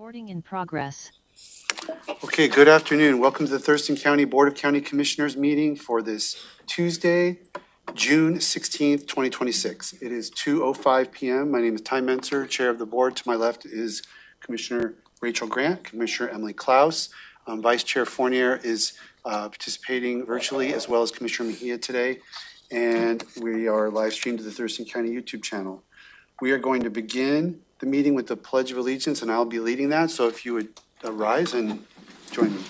Recording in progress. Okay, good afternoon. Welcome to the Thurston County Board of County Commissioners meeting for this Tuesday, June 16th, 2026. It is 2:05 p.m. My name is Ty Menser, Chair of the Board. To my left is Commissioner Rachel Grant, Commissioner Emily Klaus. Vice Chair Fournier is participating virtually, as well as Commissioner Mejia today. And we are live streamed to the Thurston County YouTube channel. We are going to begin the meeting with the Pledge of Allegiance, and I'll be leading that. So if you would rise and join me.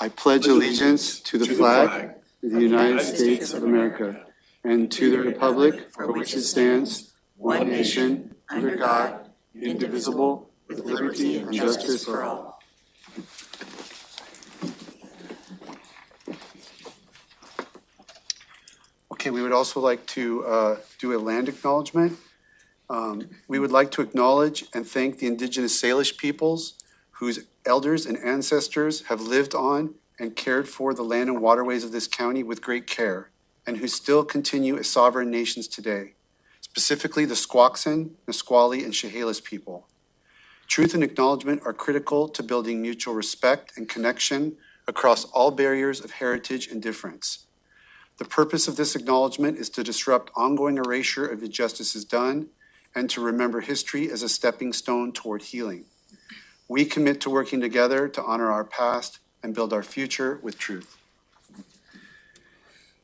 I pledge allegiance to the flag of the United States of America and to the republic for which it stands, one nation, under God, indivisible, with liberty and justice for all. Okay, we would also like to do a land acknowledgement. We would like to acknowledge and thank the indigenous Salish peoples whose elders and ancestors have lived on and cared for the land and waterways of this county with great care, and who still continue as sovereign nations today, specifically the Squaxin, Nisqually, and Chehalis people. Truth and acknowledgement are critical to building mutual respect and connection across all barriers of heritage and difference. The purpose of this acknowledgement is to disrupt ongoing erasure of injustices done and to remember history as a stepping stone toward healing. We commit to working together to honor our past and build our future with truth.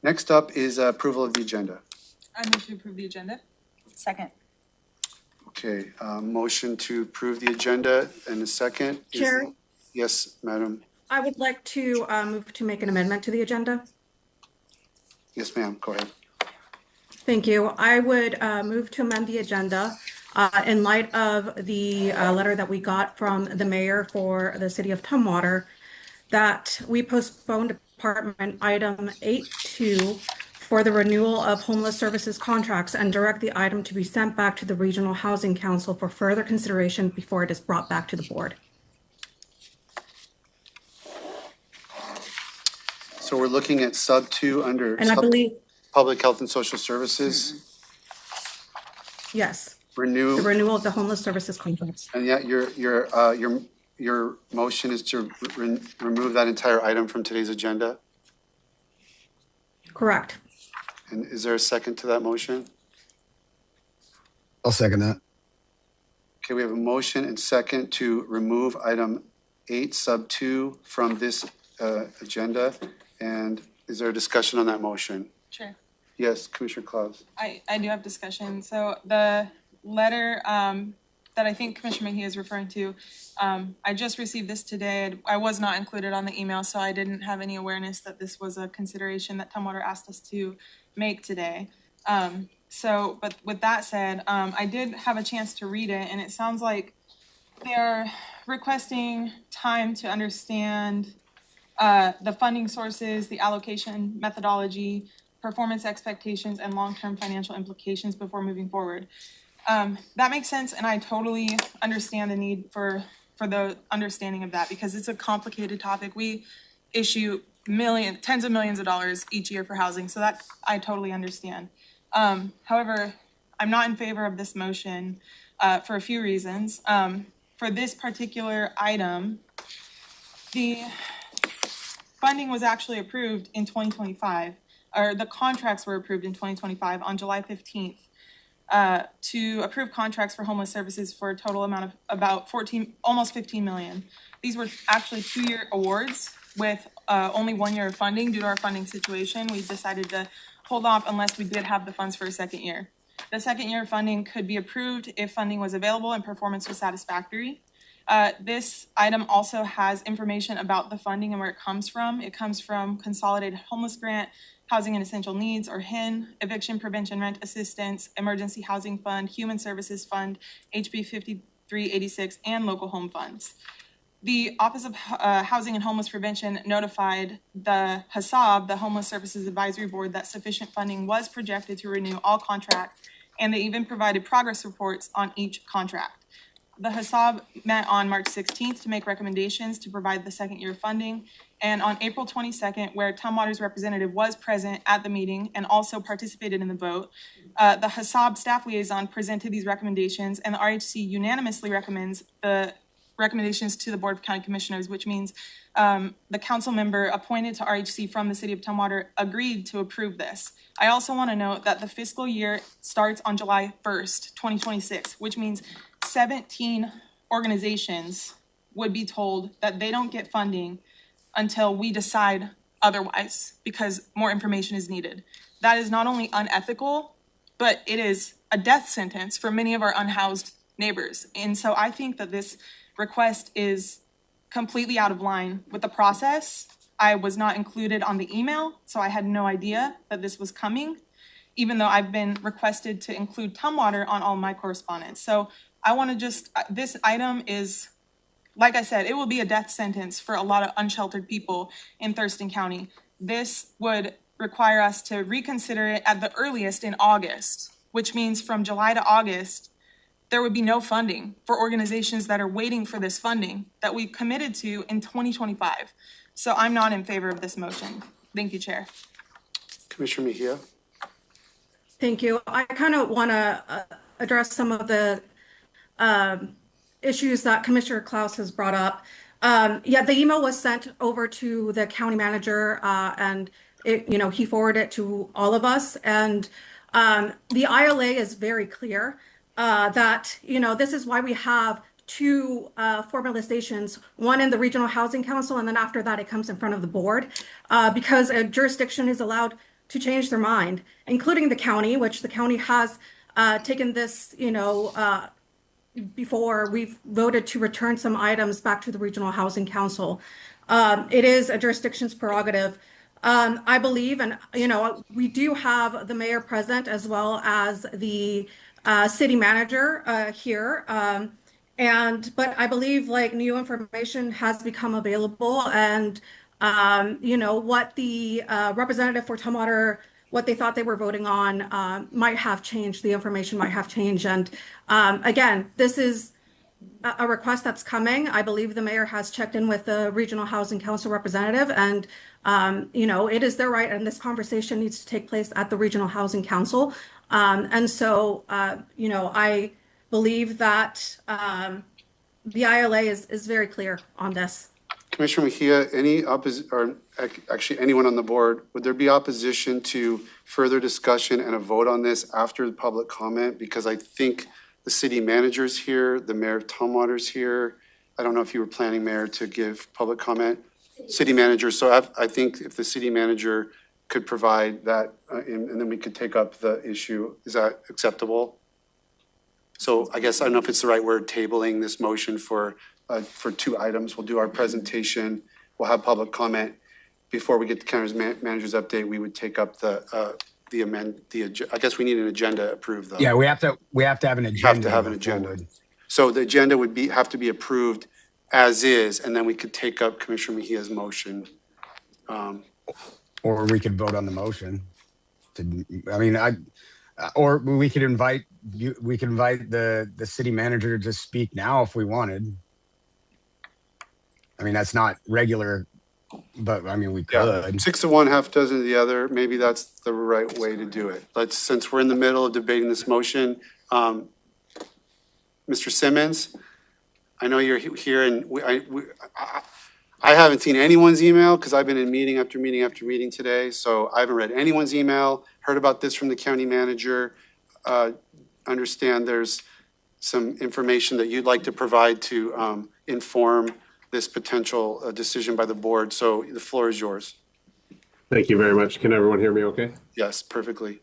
Next up is approval of the agenda. I move to approve the agenda. Second. Okay, motion to approve the agenda and a second. Chair? Yes, madam. I would like to move to make an amendment to the agenda. Yes, ma'am, go ahead. Thank you. I would move to amend the agenda in light of the letter that we got from the mayor for the city of Tumwater, that we postpone department item 8.2 for the renewal of homeless services contracts and direct the item to be sent back to the Regional Housing Council for further consideration before it is brought back to the board. So we're looking at sub 2 under And I believe, Public Health and Social Services. yes, the Renew, renewal of the homeless services contracts. and yet your motion is to remove that entire item from today's agenda. Correct. And is there a second to that motion? I'll second that. Okay, we have a motion and second to remove item 8 sub 2 from this agenda. And is there a discussion on that motion? Sure. Yes, Commissioner Klaus. I do have discussion. So the letter that I think Commissioner Mejia is referring to, I just received this today. I was not included on the email, so I didn't have any awareness that this was a consideration that Tumwater asked us to make today. But with that said, I did have a chance to read it, and it sounds like they're requesting time to understand the funding sources, the allocation methodology, performance expectations, and long-term financial implications before moving forward. That makes sense, and I totally understand the need for the understanding of that, because it's a complicated topic. We issue tens of millions of dollars each year for housing, so that I totally understand. However, I'm not in favor of this motion for a few reasons. For this particular item, the funding was actually approved in 2025, or the contracts were approved in 2025 on July 15th to approve contracts for homeless services for a total amount of about almost 15 million. These were actually 2-year awards with only 1 year of funding. Due to our funding situation, we decided to hold off unless we did have the funds for a second year. The second year of funding could be approved if funding was available and performance was satisfactory. This item also has information about the funding and where it comes from. It comes from Consolidated Homeless Grant, Housing and Essential Needs, or HIN, Eviction Prevention Rent Assistance, Emergency Housing Fund, Human Services Fund, HB 5386, and local home funds. The Office of Housing and Homeless Prevention notified the HASAB, the Homeless Services Advisory Board, that sufficient funding was projected to renew all contracts, and they even provided progress reports on each contract. the HASAB met on March 16th to make recommendations to provide the second year funding. And on April 22nd, where Tumwater's representative was present at the meeting and also participated in the vote, the HASAB staff liaison presented these recommendations, and the RHC unanimously recommends the recommendations to the Board of County Commissioners, which means the council member appointed to RHC from the city of Tumwater agreed to approve this. I also want to note that the fiscal year starts on July 1st, 2026, which means 17 organizations would be told that they don't get funding until we decide otherwise, because more information is needed. That is not only unethical, but it is a death sentence for many of our unhoused neighbors. And so I think that this request is completely out of line with the process. I was not included on the email, so I had no idea that this was coming, even though I've been requested to include Tumwater on all my correspondence. So I want to just, this item is, like I said, it will be a death sentence for a lot of unsheltered people in Thurston County. This would require us to reconsider it at the earliest in August, which means from July to August, there would be no funding for organizations that are waiting for this funding that we committed to in 2025. So I'm not in favor of this motion. Thank you, Chair. Commissioner Mejia? Thank you. I kind of want to address some of the issues that Commissioner Klaus has brought up. Yeah, the email was sent over to the county manager, and he forwarded it to all of us. And the ILA is very clear that this is why we have two formalizations, one in the Regional Housing Council, and then after that it comes in front of the board, because a jurisdiction is allowed to change their mind, including the county, which the county has taken this, before we've voted to return some items back to the Regional Housing Council. It is a jurisdiction's prerogative. I believe, and we do have the mayor present as well as the city manager here. But I believe new information has become available, and what the representative for Tumwater, what they thought they were voting on might have changed. The information might have changed. And again, this is a request that's coming. I believe the mayor has checked in with the Regional Housing Council representative, and it is their right, and this conversation needs to take place at the Regional Housing Council. And so, I believe that the ILA is very clear on this. Commissioner Mejia, actually anyone on the board, would there be opposition to further discussion and a vote on this after the public comment? Because I think the city manager's here, the mayor of Tumwater's here. I don't know if you were planning, Mayor, to give public comment. City manager, so I think if the city manager could provide that, and then we could take up the issue. Is that acceptable? So I guess, I don't know if it's the right word, tabling this motion for two items. We'll do our presentation. We'll have public comment. Before we get to county manager's update, we would take up I guess we need an agenda approved though. Yeah, we have to have an agenda. Have to have an agenda. So the agenda would have to be approved as is, and then we could take up Commissioner Mejia's motion. Or we could vote on the motion. Or we could invite the city manager to speak now if we wanted. That's not regular, but we could. 6-1, half dozen of the other. Maybe that's the right way to do it. Since we're in the middle of debating this motion, Mr. Simmons, I know you're here, and I haven't seen anyone's email because I've been in meeting after meeting after meeting today. So I haven't read anyone's email, heard about this from the county manager. Understand there's some information that you'd like to provide to inform this potential decision by the board. So the floor is yours. Thank you very much. Can everyone hear me okay? Yes, perfectly.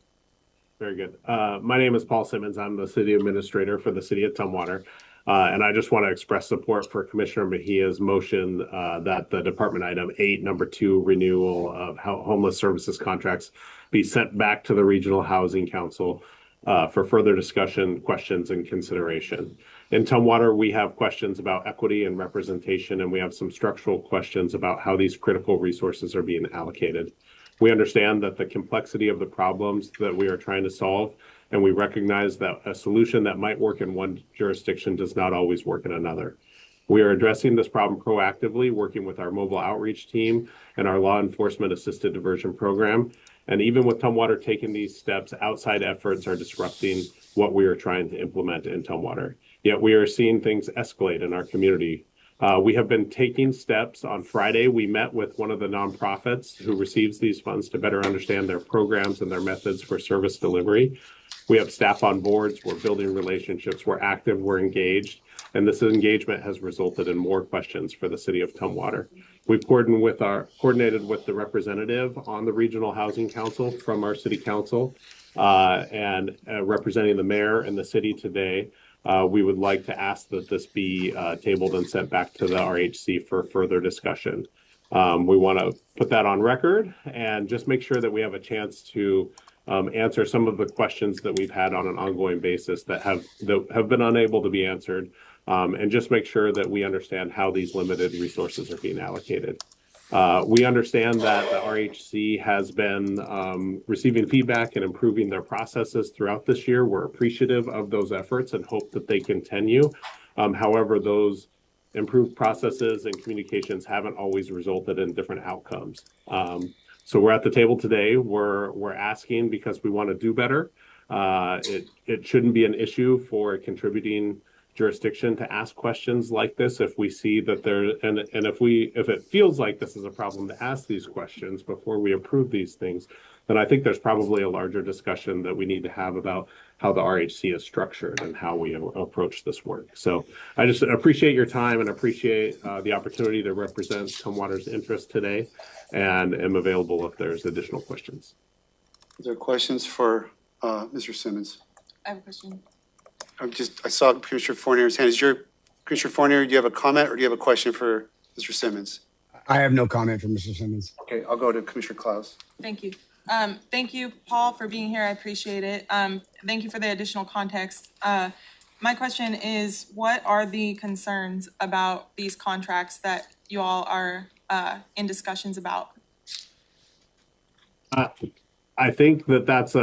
Very good. My name is Paul Simmons. I'm the city administrator for the city of Tumwater. And I just want to express support for Commissioner Mejia's motion that the department item 8, number 2, renewal of homeless services contracts be sent back to the Regional Housing Council for further discussion, questions, and consideration. In Tumwater, we have questions about equity and representation, and we have some structural questions about how these critical resources are being allocated. We understand that the complexity of the problems that we are trying to solve and we recognize that a solution that might work in one jurisdiction does not always work in another. We are addressing this problem proactively, working with our mobile outreach team and our law enforcement assisted diversion program. And even with Tumwater taking these steps, outside efforts are disrupting what we are trying to implement in Tumwater. Yet we are seeing things escalate in our community. We have been taking steps. On Friday, we met with one of the nonprofits who receives these funds to better understand their programs and their methods for service delivery. We have staff on boards, we're building relationships, we're active, we're engaged, and this engagement has resulted in more questions for the city of Tumwater. We've coordinated with the representative on the Regional Housing Council from our city council and representing the mayor and the city today. We would like to ask that this be tabled and sent back to the RHC for further discussion. We want to put that on record and just make sure that we have a chance to answer some of the questions that we've had on an ongoing basis that have been unable to be answered, and just make sure that we understand how these limited resources are being allocated. We understand that the RHC has been receiving feedback and improving their processes throughout this year. We're appreciative of those efforts and hope that they continue. However, those improved processes and communications haven't always resulted in different outcomes. So we're at the table today. We're asking because we want to do better. It shouldn't be an issue for a contributing jurisdiction to ask questions like this if we see that there and if it feels like this is a problem to ask these questions before we approve these things, then I think there's probably a larger discussion that we need to have about how the RHC is structured and how we approach this work. So I just appreciate your time and appreciate the opportunity to represent Tumwater's interest today, and am available if there's additional questions. Are there questions for Mr. Simmons? I have a question. I saw Commissioner Fournier's hand. Commissioner Fournier, do you have a comment or do you have a question for Mr. Simmons? I have no comment for Mr. Simmons. Okay, I'll go to Commissioner Klaus. Thank you. Thank you, Paul, for being here. I appreciate it. Thank you for the additional context. My question is, what are the concerns about these contracts that you all are in discussions about? I think that's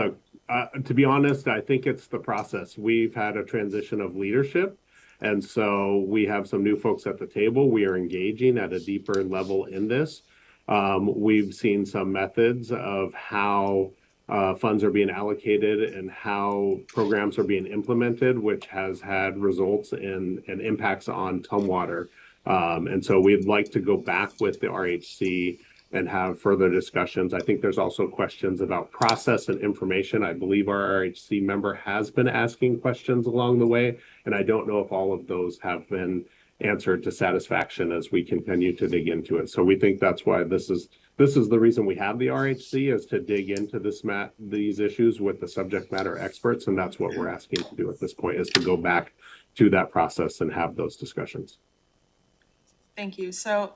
to be honest, I think it's the process. We've had a transition of leadership, and so we have some new folks at the table. We are engaging at a deeper level in this. We've seen some methods of how funds are being allocated and how programs are being implemented, which has had results and impacts on Tumwater. And so we'd like to go back with the RHC and have further discussions. I think there's also questions about process and information. I believe our RHC member has been asking questions along the way, and I don't know if all of those have been answered to satisfaction as we continue to dig into it. So we think that's why this is the reason we have the RHC, is to dig into these issues with the subject matter experts, and that's what we're asking to do at this point, is to go back to that process and have those discussions. Thank you. So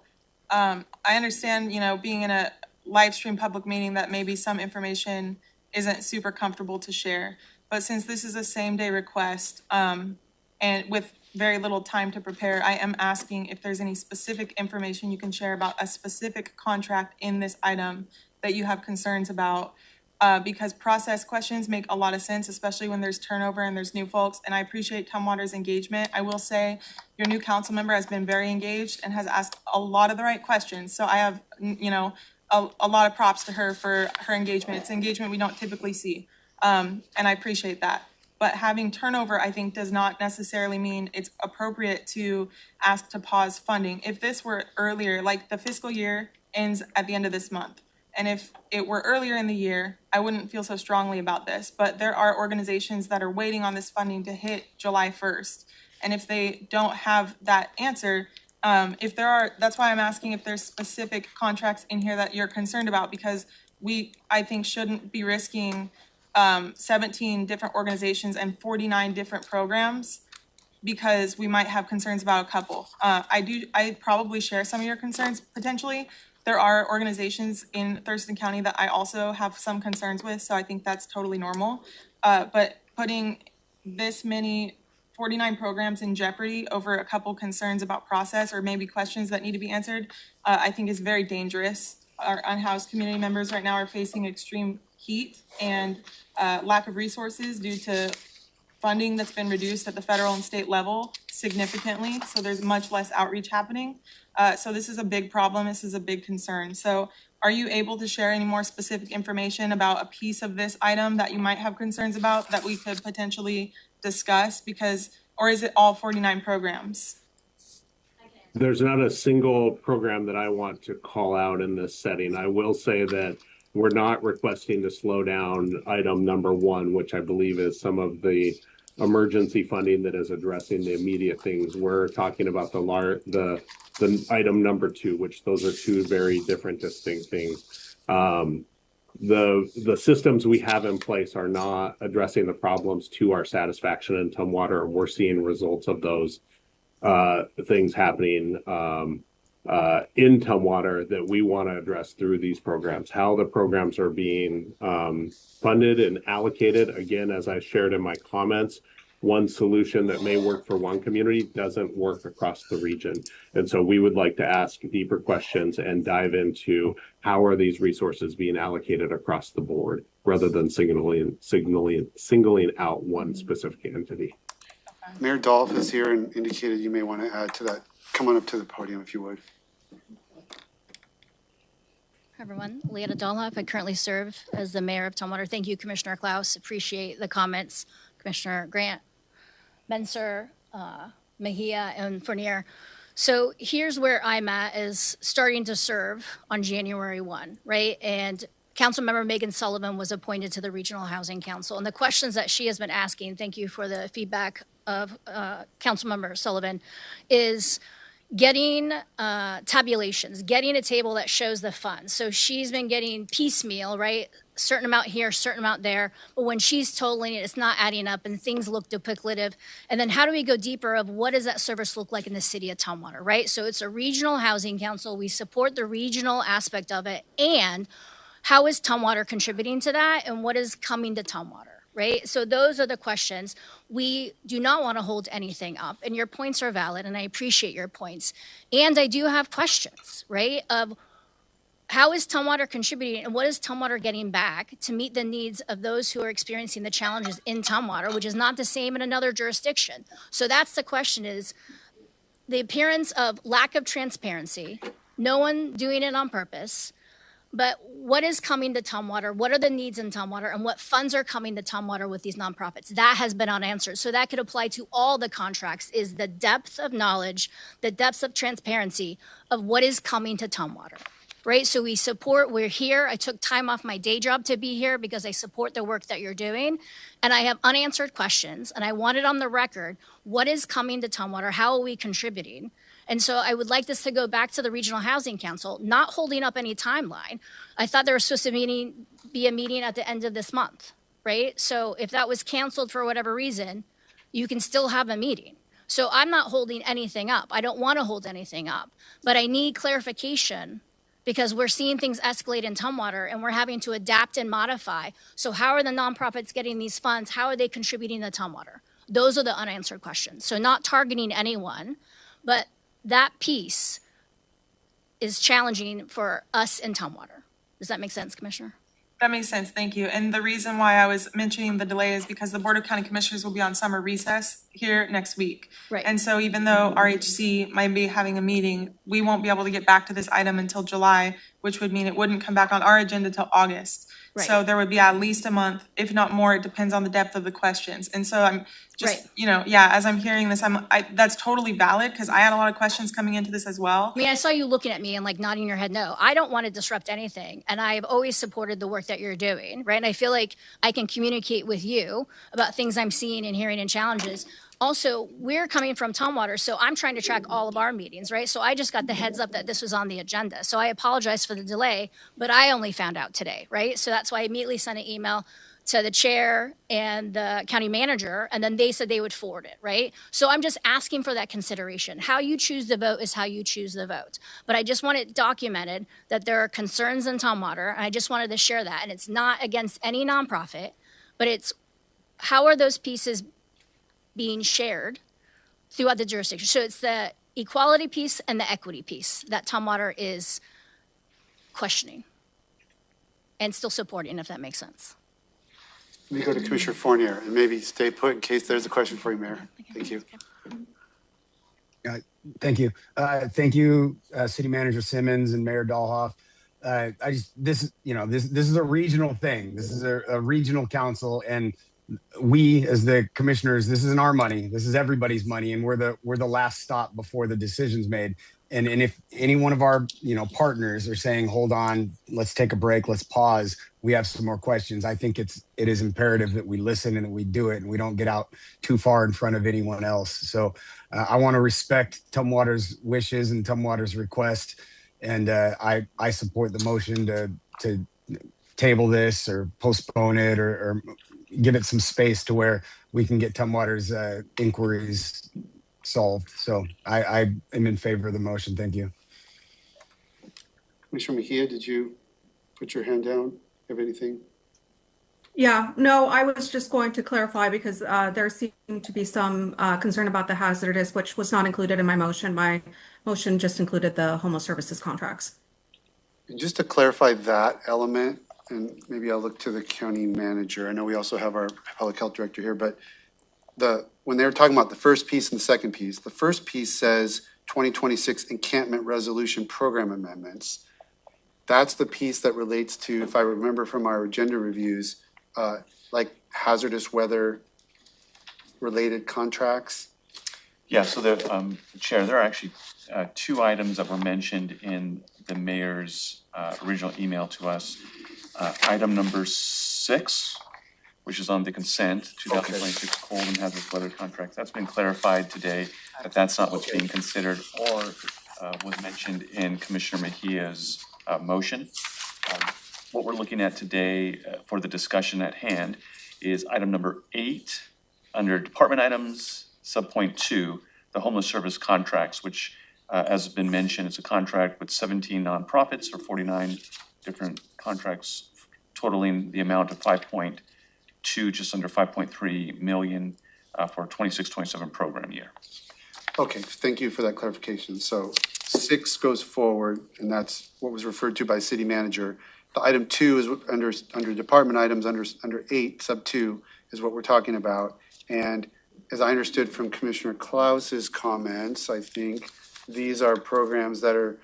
I understand, being in a live stream public meeting that maybe some information isn't super comfortable to share. But since this is a same day request, and with very little time to prepare, I am asking if there's any specific information you can share about a specific contract in this item that you have concerns about. Because process questions make a lot of sense, especially when there's turnover and there's new folks. And I appreciate Tumwater's engagement. I will say your new council member has been very engaged and has asked a lot of the right questions. So I have, a lot of props to her for her engagement. It's engagement we don't typically see. And I appreciate that. But having turnover, I think, does not necessarily mean it's appropriate to ask to pause funding. If this were earlier, like the fiscal year ends at the end of this month, and if it were earlier in the year, I wouldn't feel so strongly about this. But there are organizations that are waiting on this funding to hit July 1st. And if they don't have that answer, that's why I'm asking if there's specific contracts in here that you're concerned about, because I think, shouldn't be risking 17 different organizations and 49 different programs because we might have concerns about a couple. I probably share some of your concerns potentially. There are organizations in Thurston County that I also have some concerns with, so I think that's totally normal. But putting this many 49 programs in jeopardy over a couple concerns about process or maybe questions that need to be answered, I think is very dangerous. Our unhoused community members right now are facing extreme heat and lack of resources due to funding that's been reduced at the federal and state level significantly. So there's much less outreach happening. So this is a big problem. This is a big concern. So are you able to share any more specific information about a piece of this item that you might have concerns about that we could potentially discuss? Because, or is it all 49 programs? There's not a single program that I want to call out in this setting. I will say that we're not requesting to slow down item number 1, which I believe is some of the emergency funding that is addressing the immediate things. We're talking about the item number 2, which those are two very different, distinct things. The systems we have in place are not addressing the problems to our satisfaction in Tumwater, and we're seeing results of those things happening in Tumwater that we want to address through these programs. How the programs are being funded and allocated, again, as I shared in my comments, one solution that may work for one community doesn't work across the region. And so we would like to ask deeper questions and dive into how are these resources being allocated across the board rather than singling out one specific entity. Mayor Dolph is here and indicated you may want to add to that. Come on up to the podium if you would. Hi, everyone. Leanna Dolhoff. I currently serve as the mayor of Tumwater. Thank you, Commissioner Klaus. Appreciate the comments. Commissioner Grant, Menser, Mejia, and Fournier. So here's where I'm at is starting to serve on January 1, right? And Councilmember Megan Sullivan was appointed to the Regional Housing Council. And the questions that she has been asking, thank you for the feedback of Councilmember Sullivan, is getting tabulations, getting a table that shows the funds. So she's been getting piecemeal, right? Certain amount here, certain amount there. But when she's totaling it, it's not adding up and things look duplicative. And then how do we go deeper of what does that service look like in the city of Tumwater, right? So it's a regional housing council. We support the regional aspect of it. And how is Tumwater contributing to that? And what is coming to Tumwater? Right? So those are the questions. We do not want to hold anything up. And your points are valid, and I appreciate your points. And I do have questions, right, of how is Tumwater contributing and what is Tumwater getting back to meet the needs of those who are experiencing the challenges in Tumwater, which is not the same in another jurisdiction. So that's the question is the appearance of lack of transparency, no one doing it on purpose, but what is coming to Tumwater? What are the needs in Tumwater? And what funds are coming to Tumwater with these nonprofits? That has been unanswered. So that could apply to all the contracts is the depth of knowledge, the depth of transparency of what is coming to Tumwater, right? So we support, we're here. I took time off my day job to be here because I support the work that you're doing. And I have unanswered questions and I want it on the record. What is coming to Tumwater? How are we contributing? And so I would like this to go back to the Regional Housing Council, not holding up any timeline. I thought there was supposed to be a meeting at the end of this month, right? So if that was canceled for whatever reason, you can still have a meeting. So I'm not holding anything up. I don't want to hold anything up, but I need clarification because we're seeing things escalate in Tumwater and we're having to adapt and modify. So how are the nonprofits getting these funds? How are they contributing to Tumwater? Those are the unanswered questions. So not targeting anyone, but that piece is challenging for us in Tumwater. Does that make sense, Commissioner? That makes sense, thank you. And the reason why I was mentioning the delay is because the Board of County Commissioners will be on summer recess here next week. Right. And so even though RHC might be having a meeting, we won't be able to get back to this item until July, which would mean it wouldn't come back on our agenda till August. Right. So there would be at least a month, if not more. It depends on the depth of the questions. And so I'm just, Right. you know, yeah, as I'm hearing this, that's totally valid because I had a lot of questions coming into this as well. I mean, I saw you looking at me and like nodding your head no. I don't want to disrupt anything. And I have always supported the work that you're doing, right? And I feel like I can communicate with you about things I'm seeing and hearing and challenges. Also, we're coming from Tumwater, so I'm trying to track all of our meetings, right? So I just got the heads up that this was on the agenda. So I apologize for the delay, but I only found out today, right? So that's why I immediately sent an email to the chair and the county manager, and then they said they would forward it, right? So I'm just asking for that consideration. How you choose to vote is how you choose to vote. But I just want it documented that there are concerns in Tumwater, and I just wanted to share that. And it's not against any nonprofit, but it's how are those pieces being shared throughout the jurisdiction. So it's the equality piece and the equity piece that Tumwater is questioning. and still supporting, if that makes sense. Let me go to Commissioner Fournier and maybe stay put in case there's a question for you, Mayor. Thank you. Thank you. Thank you, City Manager Simmons and Mayor Dahlhoff. This is a regional thing. This is a regional council, and we, as the commissioners, this isn't our money. This is everybody's money, and we're the last stop before the decision's made. And if any one of our partners are saying, "Hold on, let's take a break, let's pause," we have some more questions. I think it is imperative that we listen and that we do it, and we don't get out too far in front of anyone else. So I want to respect Tumwater's wishes and Tumwater's request, and I support the motion to table this or postpone it or give it some space to where we can get Tumwater's inquiries solved. So I am in favor of the motion. Thank you. Commissioner Mejia, did you put your hand down? Have anything? Yeah, no, I was just going to clarify because there seemed to be some concern about the hazardous, which was not included in my motion. My motion just included the homeless services contracts. And just to clarify that element, and maybe I'll look to the county manager. I know we also have our public health director here, but when they were talking about the first piece and the second piece, the first piece says 2026 encampment resolution program amendments. That's the piece that relates to, if I remember from our agenda reviews, like hazardous weather related contracts. Yeah, so the Chair, there are actually two items that were mentioned in the mayor's original email to us. Item number 6, which is on the consent, 2026 cold and hazardous weather contracts. That's been clarified today that that's not what's being considered or was mentioned in Commissioner Mejia's motion. What we're looking at today for the discussion at hand is item number 8 under department items, subpoint 2, the homeless service contracts, which as has been mentioned, it's a contract with 17 nonprofits or 49 different contracts totaling the amount of 5.2, just under 5.3 million for 26-27 program year. Okay, thank you for that clarification. So 6 goes forward, and that's what was referred to by city manager. The item 2 is under department items, under 8, sub 2 is what we're talking about. And as I understood from Commissioner Klaus's comments, I think these are programs that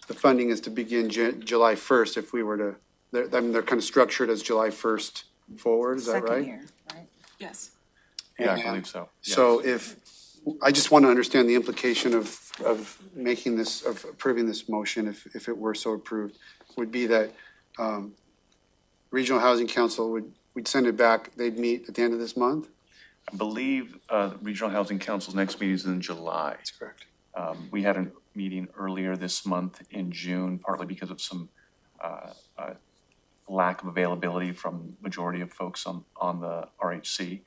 the funding is to begin July 1st if we were to, they're kind of structured as July 1st forward, is that right? Second year, right? Yes. Yeah, I believe so. Yes. So I just want to understand the implication of making this, of approving this motion, if it were so approved, would be that Regional Housing Council we'd send it back, they'd meet at the end of this month? I believe Regional Housing Council's next meeting is in July. That's correct. We had a meeting earlier this month in June, partly because of some lack of availability from majority of folks on the RHC.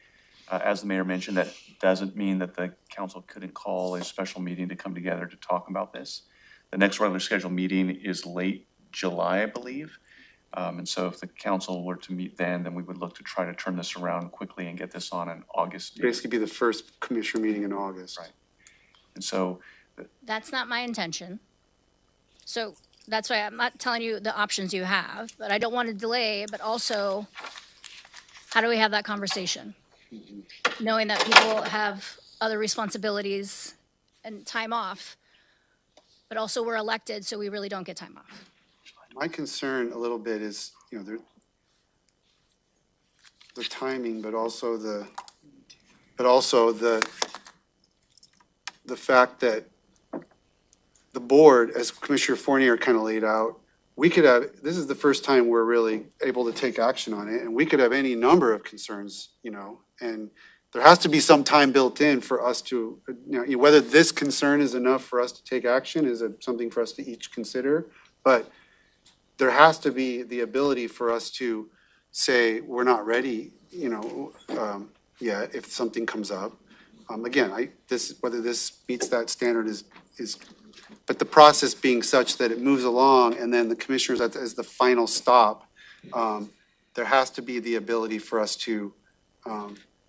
As the mayor mentioned, that doesn't mean that the council couldn't call a special meeting to come together to talk about this. The next regular scheduled meeting is late July, I believe. And so if the council were to meet then we would look to try to turn this around quickly and get this on in August. Basically be the first commissioner meeting in August. Right. And so That's not my intention. So that's why I'm not telling you the options you have, but I don't want to delay, but also, how do we have that conversation? Knowing that people have other responsibilities and time off, but also we're elected, so we really don't get time off. My concern a little bit is, the timing, but also the fact that the board, as Commissioner Fournier kind of laid out, this is the first time we're really able to take action on it, and we could have any number of concerns, and there has to be some time built in for us to, whether this concern is enough for us to take action is something for us to each consider, but there has to be the ability for us to say, we're not ready, yet if something comes up. Again, whether this meets that standard is, but the process being such that it moves along and then the commissioners as the final stop, there has to be the ability for us to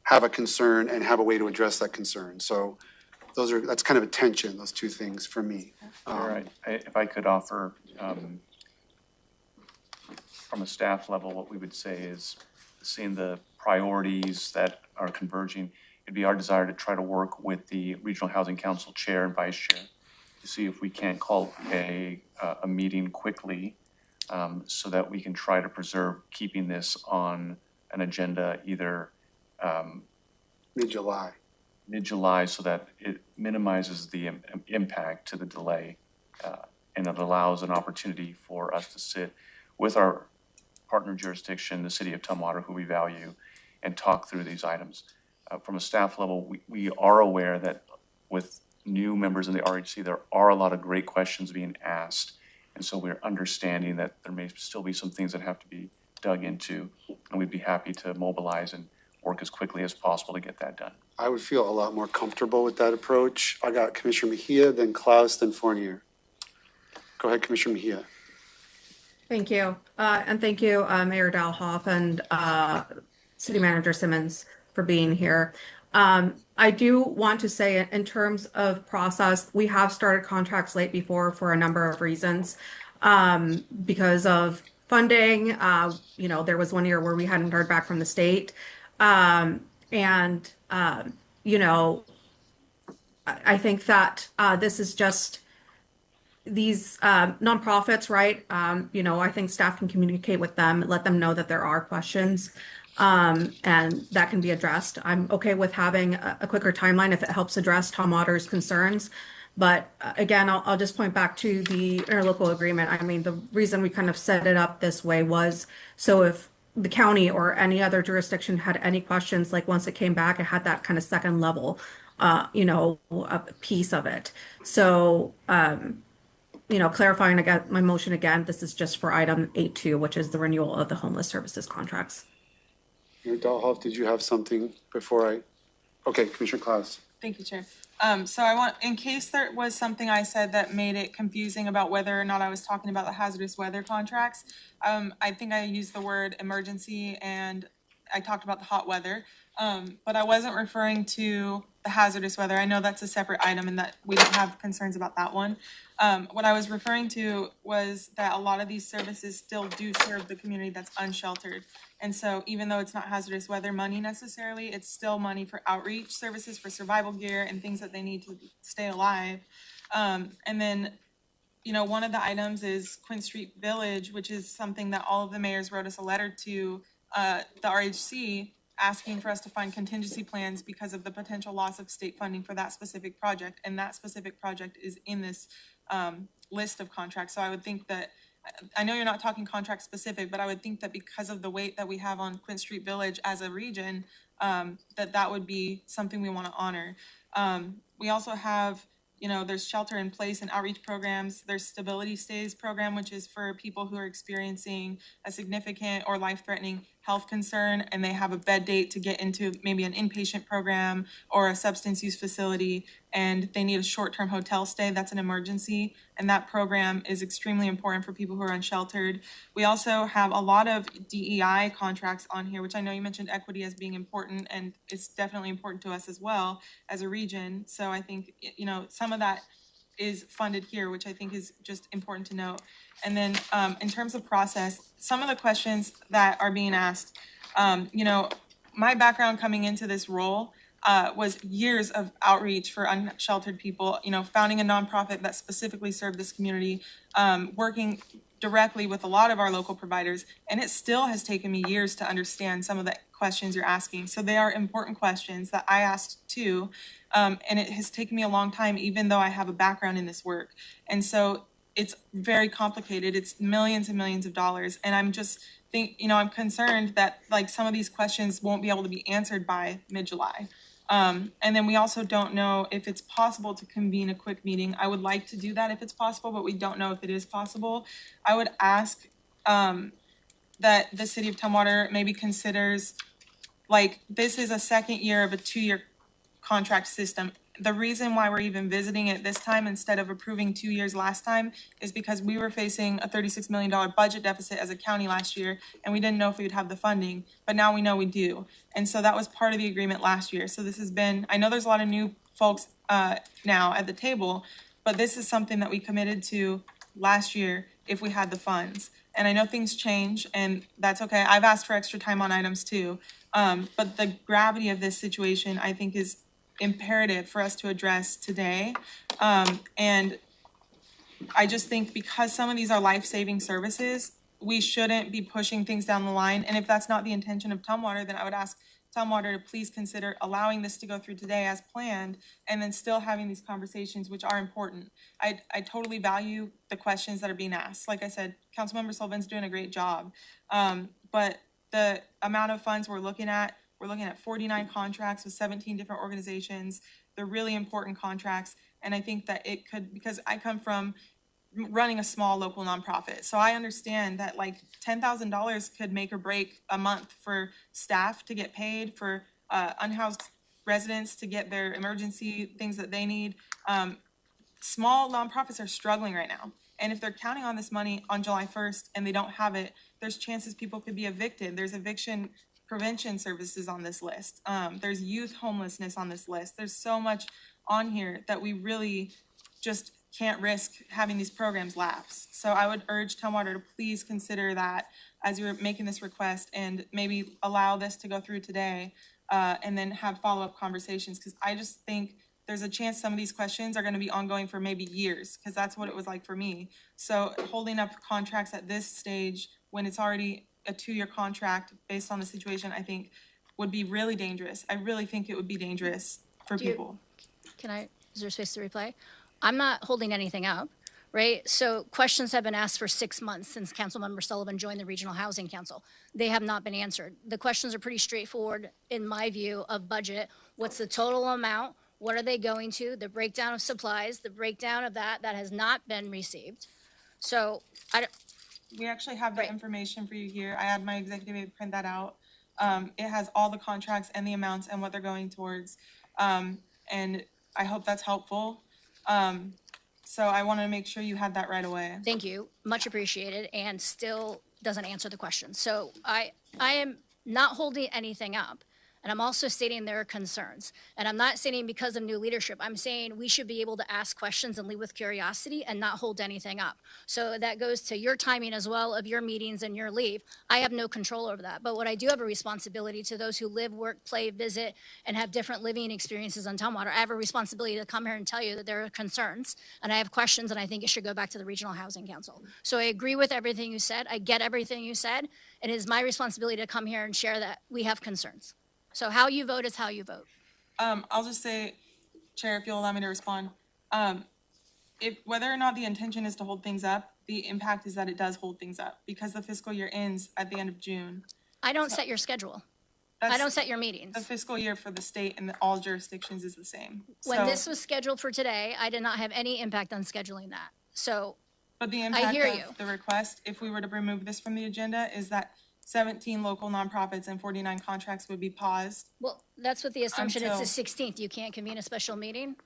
have a concern and have a way to address that concern. So that's kind of a tension, those two things for me. all right, if I could offer from a staff level, what we would say is, seeing the priorities that are converging, it'd be our desire to try to work with the Regional Housing Council Chair and Vice Chair to see if we can't call a meeting quickly, so that we can try to preserve keeping this on an agenda either Mid-July. mid-July, so that it minimizes the impact to the delay, and it allows an opportunity for us to sit with our partner jurisdiction, the city of Tumwater, who we value, and talk through these items. From a staff level, we are aware that with new members in the RHC, there are a lot of great questions being asked. And so we're understanding that there may still be some things that have to be dug into, and we'd be happy to mobilize and work as quickly as possible to get that done. I would feel a lot more comfortable with that approach. I got Commissioner Mejia, then Klaus, then Fournier. Go ahead, Commissioner Mejia. Thank you. And thank you, Mayor Dalhoff and City Manager Simmons for being here. I do want to say in terms of process, we have started contracts late before for a number of reasons. Because of funding, there was one year where we hadn't heard back from the state. I think that this is just these nonprofits, right? I think staff can communicate with them, let them know that there are questions, and that can be addressed. I'm okay with having a quicker timeline if it helps address Tumwater's concerns. But again, I'll just point back to the interlocal agreement. I mean, the reason we kind of set it up this way was so if the county or any other jurisdiction had any questions, like once it came back, it had that kind of second level, a piece of it. So, clarifying again, my motion again, this is just for item 8.2, which is the renewal of the homeless services contracts. Mayor Dalhoff, did you have something before I? Okay, Commissioner Klaus. Thank you, Chair. So I want, in case there was something I said that made it confusing about whether or not I was talking about the hazardous weather contracts, I think I used the word emergency and I talked about the hot weather, but I wasn't referring to the hazardous weather. I know that's a separate item and that we don't have concerns about that one. What I was referring to was that a lot of these services still do serve the community that's unsheltered. And so even though it's not hazardous weather money necessarily, it's still money for outreach services, for survival gear and things that they need to stay alive. And then, one of the items is Quinn Street Village, which is something that all of the mayors wrote us a letter to the RHC asking for us to find contingency plans because of the potential loss of state funding for that specific project. And that specific project is in this list of contracts. So I would think that, I know you're not talking contract specific, but I would think that because of the weight that we have on Quinn Street Village as a region, that would be something we want to honor. We also have, there's shelter in place and outreach programs. There's stability stays program, which is for people who are experiencing a significant or life-threatening health concern and they have a bed date to get into maybe an inpatient program or a substance use facility and they need a short-term hotel stay. That's an emergency, and that program is extremely important for people who are unsheltered. We also have a lot of DEI contracts on here, which I know you mentioned equity as being important, and it's definitely important to us as well as a region. So I think, some of that is funded here, which I think is just important to note. And then in terms of process, some of the questions that are being asked, my background coming into this role was years of outreach for unsheltered people, founding a nonprofit that specifically served this community, working directly with a lot of our local providers, and it still has taken me years to understand some of the questions you're asking. So they are important questions that I asked too, and it has taken me a long time, even though I have a background in this work. And so it's very complicated. It's millions and millions of dollars, and I'm just I'm concerned that some of these questions won't be able to be answered by mid-July. And then we also don't know if it's possible to convene a quick meeting. I would like to do that if it's possible, but we don't know if it is possible. I would ask that the city of Tumwater maybe considers, this is a second year of a 2-year contract system. The reason why we're even visiting it this time instead of approving 2 years last time is because we were facing a $36 million budget deficit as a county last year, and we didn't know if we would have the funding, but now we know we do. And so that was part of the agreement last year. So this has been, I know there's a lot of new folks now at the table, but this is something that we committed to last year if we had the funds. And I know things change, and that's okay. I've asked for extra time on items too. But the gravity of this situation, I think, is imperative for us to address today. And I just think because some of these are life-saving services, we shouldn't be pushing things down the line. And if that's not the intention of Tumwater, then I would ask Tumwater to please consider allowing this to go through today as planned, and then still having these conversations, which are important. I totally value the questions that are being asked. Like I said, Councilmember Sullivan's doing a great job. But the amount of funds we're looking at 49 contracts with 17 different organizations. They're really important contracts. And I think that it could, because I come from running a small local nonprofit. So I understand that like $10,000 could make or break a month for staff to get paid, for unhoused residents to get their emergency things that they need. Small nonprofits are struggling right now. And if they're counting on this money on July 1st and they don't have it, there's chances people could be evicted. There's eviction prevention services on this list. There's youth homelessness on this list. There's so much on here that we really just can't risk having these programs lapse. So I would urge Tumwater to please consider that as you're making this request, and maybe allow this to go through today, and then have follow-up conversations, because I just think there's a chance some of these questions are going to be ongoing for maybe years, because that's what it was like for me. So holding up contracts at this stage when it's already a 2-year contract based on the situation, I think would be really dangerous. I really think it would be dangerous for people. Is there space to reply? I'm not holding anything up, right? So questions have been asked for 6 months since Councilmember Sullivan joined the Regional Housing Council. They have not been answered. The questions are pretty straightforward in my view of budget. What's the total amount? What are they going to? The breakdown of supplies, the breakdown of that has not been received. So We actually have the information for you here. I had my executive aide print that out. It has all the contracts and the amounts and what they're going towards. And I hope that's helpful. So I want to make sure you had that right away. Thank you, much appreciated, and still doesn't answer the question. So I am not holding anything up, and I'm also stating there are concerns. And I'm not stating because of new leadership. I'm saying we should be able to ask questions and leave with curiosity and not hold anything up. So that goes to your timing as well of your meetings and your leave. I have no control over that. But what I do have a responsibility to those who live, work, play, visit, and have different living experiences on Tumwater. I have a responsibility to come here and tell you that there are concerns, and I have questions, and I think it should go back to the Regional Housing Council. So I agree with everything you said. I get everything you said. It is my responsibility to come here and share that we have concerns. So how you vote is how you vote. I'll just say, Chair, if you'll allow me to respond, if whether or not the intention is to hold things up, the impact is that it does hold things up because the fiscal year ends at the end of June. I don't set your schedule. I don't set your meetings. The fiscal year for the state and all jurisdictions is the same. When this was scheduled for today, I did not have any impact on scheduling that. So but the impact hear of you. The request, if we were to remove this from the agenda, is that 17 local nonprofits and 49 contracts would be paused. Well, that's what the assumption is. Until- The 16th. You can't convene a special meeting.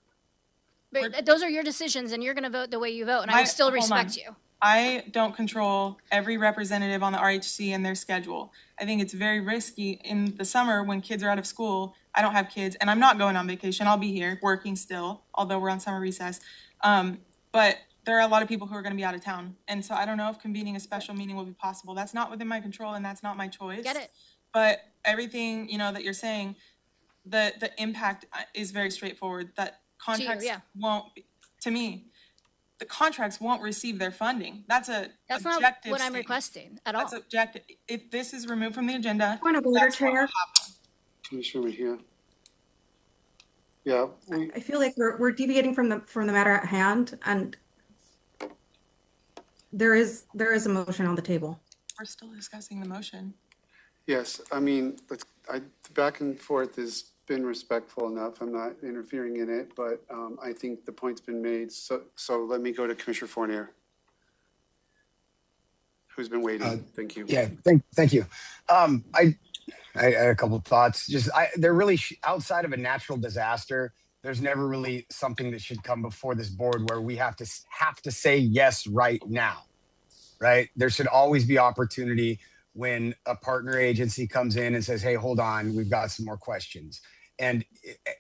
But those are your decisions, and you're going to vote the way you vote, and I will still hold on. respect you. I don't control every representative on the RHC and their schedule. I think it's very risky in the summer when kids are out of school. I don't have kids, and I'm not going on vacation. I'll be here working still, although we're on summer recess. But there are a lot of people who are going to be out of town. And so I don't know if convening a special meeting will be possible. That's not within my control, and that's not my choice. Get it. But everything, that you're saying, the impact is very straightforward, that contracts won't, to me, the contracts won't receive their funding. That's not objective what I'm statement. requesting at all. That's objective. If this is removed from the agenda, Point of order, that's what will Chair. happen. Commissioner Mejia. Yeah, I feel like we're deviating from the matter at hand, and there is a motion on the table. We're still discussing the motion. yes, I mean, the back and forth has been respectful enough. I'm not interfering in it, but I think the point's been made. So let me go to Commissioner Fournier, who's been waiting. Thank you. Yeah, thank you. I had a couple of thoughts. They're really outside of a natural disaster. There's never really something that should come before this board where we have to say yes right now, right? There should always be opportunity when a partner agency comes in and says, hey, hold on, we've got some more questions. And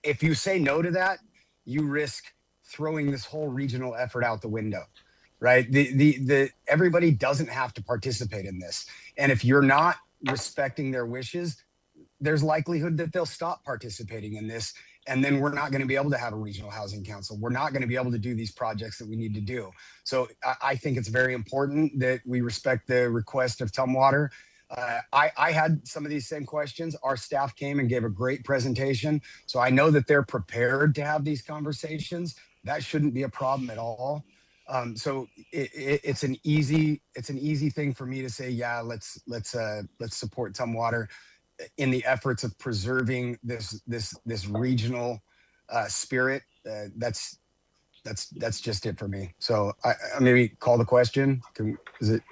if you say no to that, you risk throwing this whole regional effort out the window. right? The everybody doesn't have to participate in this. And if you're not respecting their wishes, there's likelihood that they'll stop participating in this. And then we're not going to be able to have a regional housing council. We're not going to be able to do these projects that we need to do. So I think it's very important that we respect the request of Tumwater. I had some of these same questions. Our staff came and gave a great presentation. So I know that they're prepared to have these conversations. That shouldn't be a problem at all. So it's an easy thing for me to say, yeah, let's support Tumwater in the efforts of preserving this regional spirit. That's just it for me. So I maybe call the question. Is it?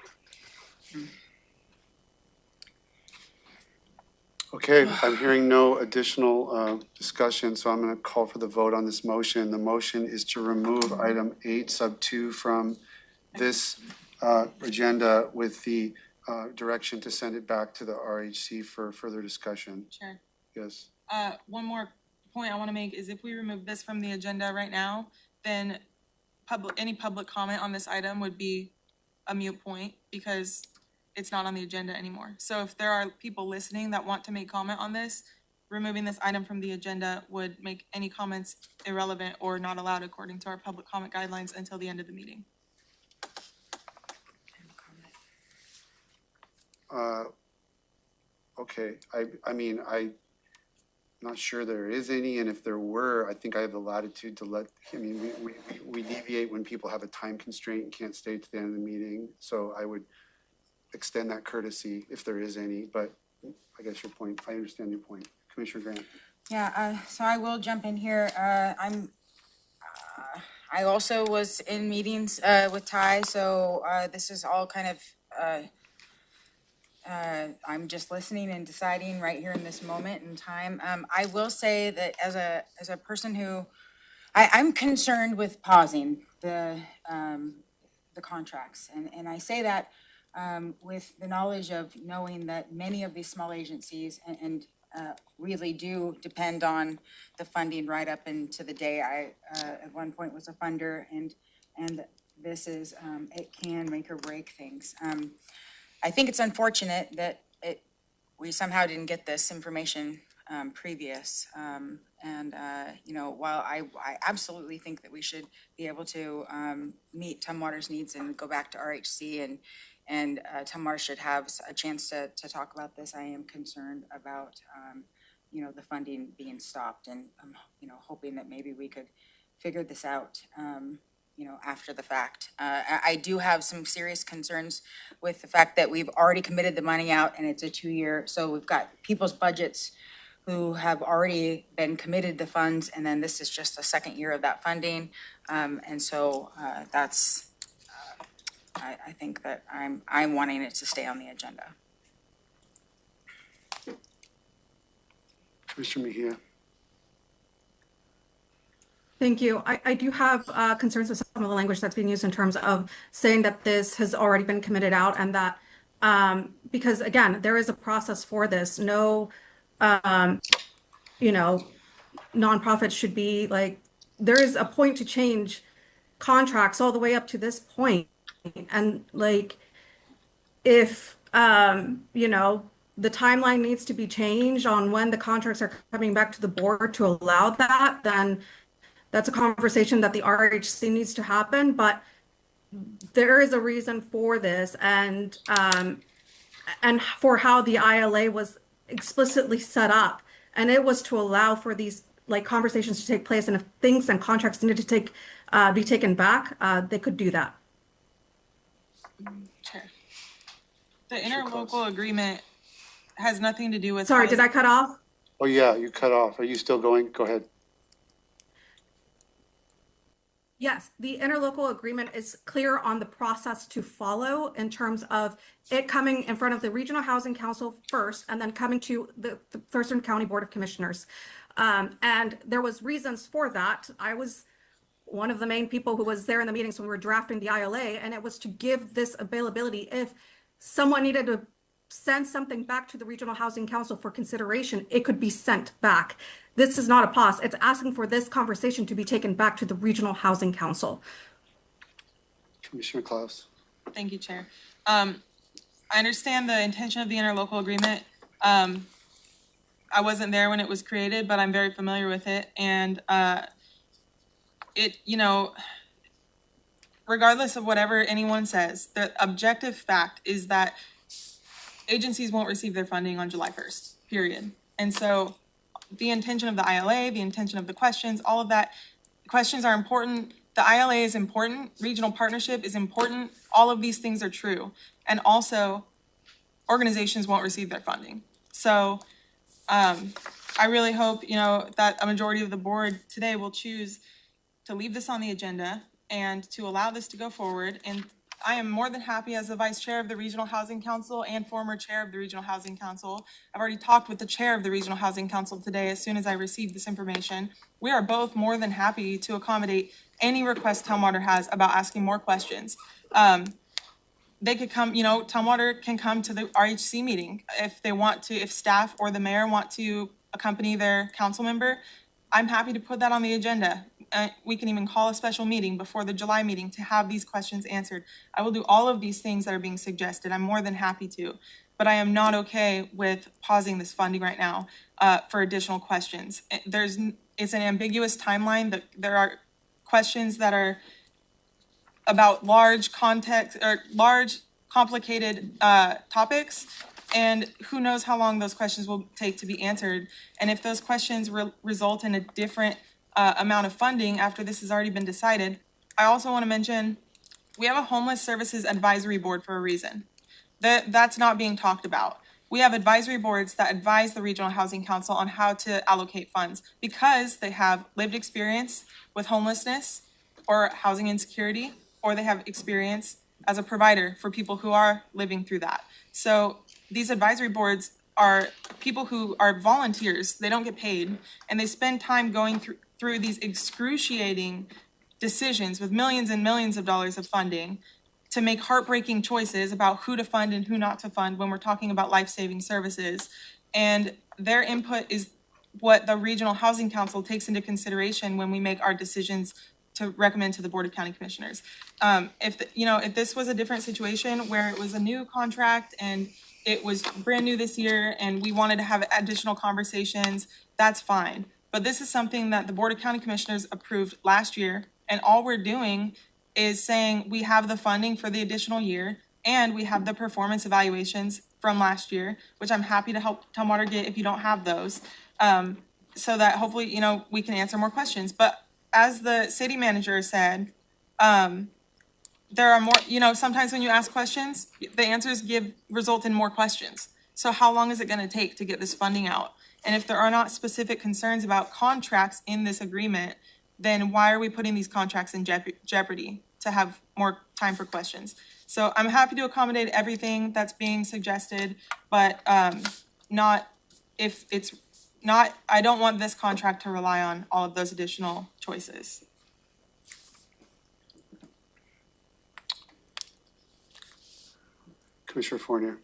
Okay, I'm hearing no additional discussion, so I'm going to call for the vote on this motion. The motion is to remove item 8 sub 2 from this agenda with the direction to send it back to the RHC for further discussion. Chair. Yes. One more point I want to make is if we remove this from the agenda right now, then any public comment on this item would be a moot point because it's not on the agenda anymore. So if there are people listening that want to make comment on this, removing this item from the agenda would make any comments irrelevant or not allowed according to our public comment guidelines until the end of the meeting. Okay, I mean, I'm not sure there is any, and if there were, I think I have the latitude to let, I mean, we deviate when people have a time constraint and can't stay to the end of the meeting, so I would extend that courtesy if there is any, but I guess your point, I understand your point. Commissioner Grant. Yeah, so I will jump in here. I also was in meetings with Ty, so this is all kind of, I'm just listening and deciding right here in this moment in time. I will say that as a person who, I'm concerned with pausing the contracts, and I say that with the knowledge of knowing that many of these small agencies and really do depend on the funding right up into the day. I at one point was a funder, and this is it can make or break things. I think it's unfortunate that we somehow didn't get this information previous. You know, while I absolutely think that we should be able to meet Tumwater's needs and go back to RHC and Tumwater should have a chance to talk about this, I am concerned about, you know, the funding being stopped, and I'm, you know, hoping that maybe we could figure this out, you know, after the fact. I do have some serious concerns with the fact that we've already committed the money out and it's a 2-year, so we've got people's budgets who have already been committed the funds, and then this is just the second year of that funding. And so that's, I think that I'm wanting it to stay on the agenda. Commissioner Mejia. Thank you. I do have concerns with some of the language that's being used in terms of saying that this has already been committed out, and that because again, there is a process for this. No, you know, nonprofits should be like, there is a point to change contracts all the way up to this point. And like, if, you know, the timeline needs to be changed on when the contracts are coming back to the board to allow that, then that's a conversation that the RHC needs to happen. But there is a reason for this, and for how the ILA was explicitly set up, and it was to allow for these like conversations to take place, and if things and contracts needed to be taken back, they could do that. Chair. The interlocal agreement has nothing to do with. Sorry, did I cut off? Oh, yeah, you cut off. Are you still going? Go ahead. Yes, the interlocal agreement is clear on the process to follow in terms of it coming in front of the Regional Housing Council first, and then coming to the Thurston County Board of Commissioners. And there was reasons for that. I was one of the main people who was there in the meetings when we were drafting the ILA, and it was to give this availability. If someone needed to send something back to the Regional Housing Council for consideration, it could be sent back. This is not a pause. It's asking for this conversation to be taken back to the Regional Housing Council. Commissioner Klaus. Thank you, Chair. I understand the intention of the interlocal agreement. I wasn't there when it was created, but I'm very familiar with it. And regardless of whatever anyone says, the objective fact is that agencies won't receive their funding on July 1st, period. And so the intention of the ILA, the intention of the questions, all of that, questions are important. The ILA is important. Regional partnership is important. All of these things are true. And also, organizations won't receive their funding. So I really hope, that a majority of the board today will choose to leave this on the agenda and to allow this to go forward. And I am more than happy as the vice chair of the Regional Housing Council and former chair of the Regional Housing Council. I've already talked with the chair of the Regional Housing Council today as soon as I received this information. We are both more than happy to accommodate any request Tumwater has about asking more questions. They could come, Tumwater can come to the RHC meeting if they want to, if staff or the mayor want to accompany their council member. I'm happy to put that on the agenda. We can even call a special meeting before the July meeting to have these questions answered. I will do all of these things that are being suggested. I'm more than happy to, but I am not okay with pausing this funding right now for additional questions. It's an ambiguous timeline. That there are questions that are about large context or large complicated topics, and who knows how long those questions will take to be answered. And if those questions result in a different amount of funding after this has already been decided. I also want to mention, we have a homeless services advisory board for a reason. That's not being talked about. We have advisory boards that advise the Regional Housing Council on how to allocate funds because they have lived experience with homelessness or housing insecurity, or they have experience as a provider for people who are living through that. So these advisory boards are people who are volunteers. They don't get paid, and they spend time going through these excruciating decisions with millions and millions of dollars of funding to make heartbreaking choices about who to fund and who not to fund when we're talking about life-saving services. And their input is what the Regional Housing Council takes into consideration when we make our decisions to recommend to the Board of County Commissioners. If this was a different situation where it was a new contract and it was brand new this year and we wanted to have additional conversations, that's fine. But this is something that the Board of County Commissioners approved last year, and all we're doing is saying we have the funding for the additional year and we have the performance evaluations from last year, which I'm happy to help Tumwater get if you don't have those, so that hopefully, we can answer more questions. But as the city manager said, there are more, sometimes when you ask questions, the answers result in more questions. So how long is it going to take to get this funding out? And if there are not specific concerns about contracts in this agreement, then why are we putting these contracts in jeopardy to have more time for questions? So I'm happy to accommodate everything that's being suggested, but not if it's not, I don't want this contract to rely on all of those additional choices. Commissioner Fournier.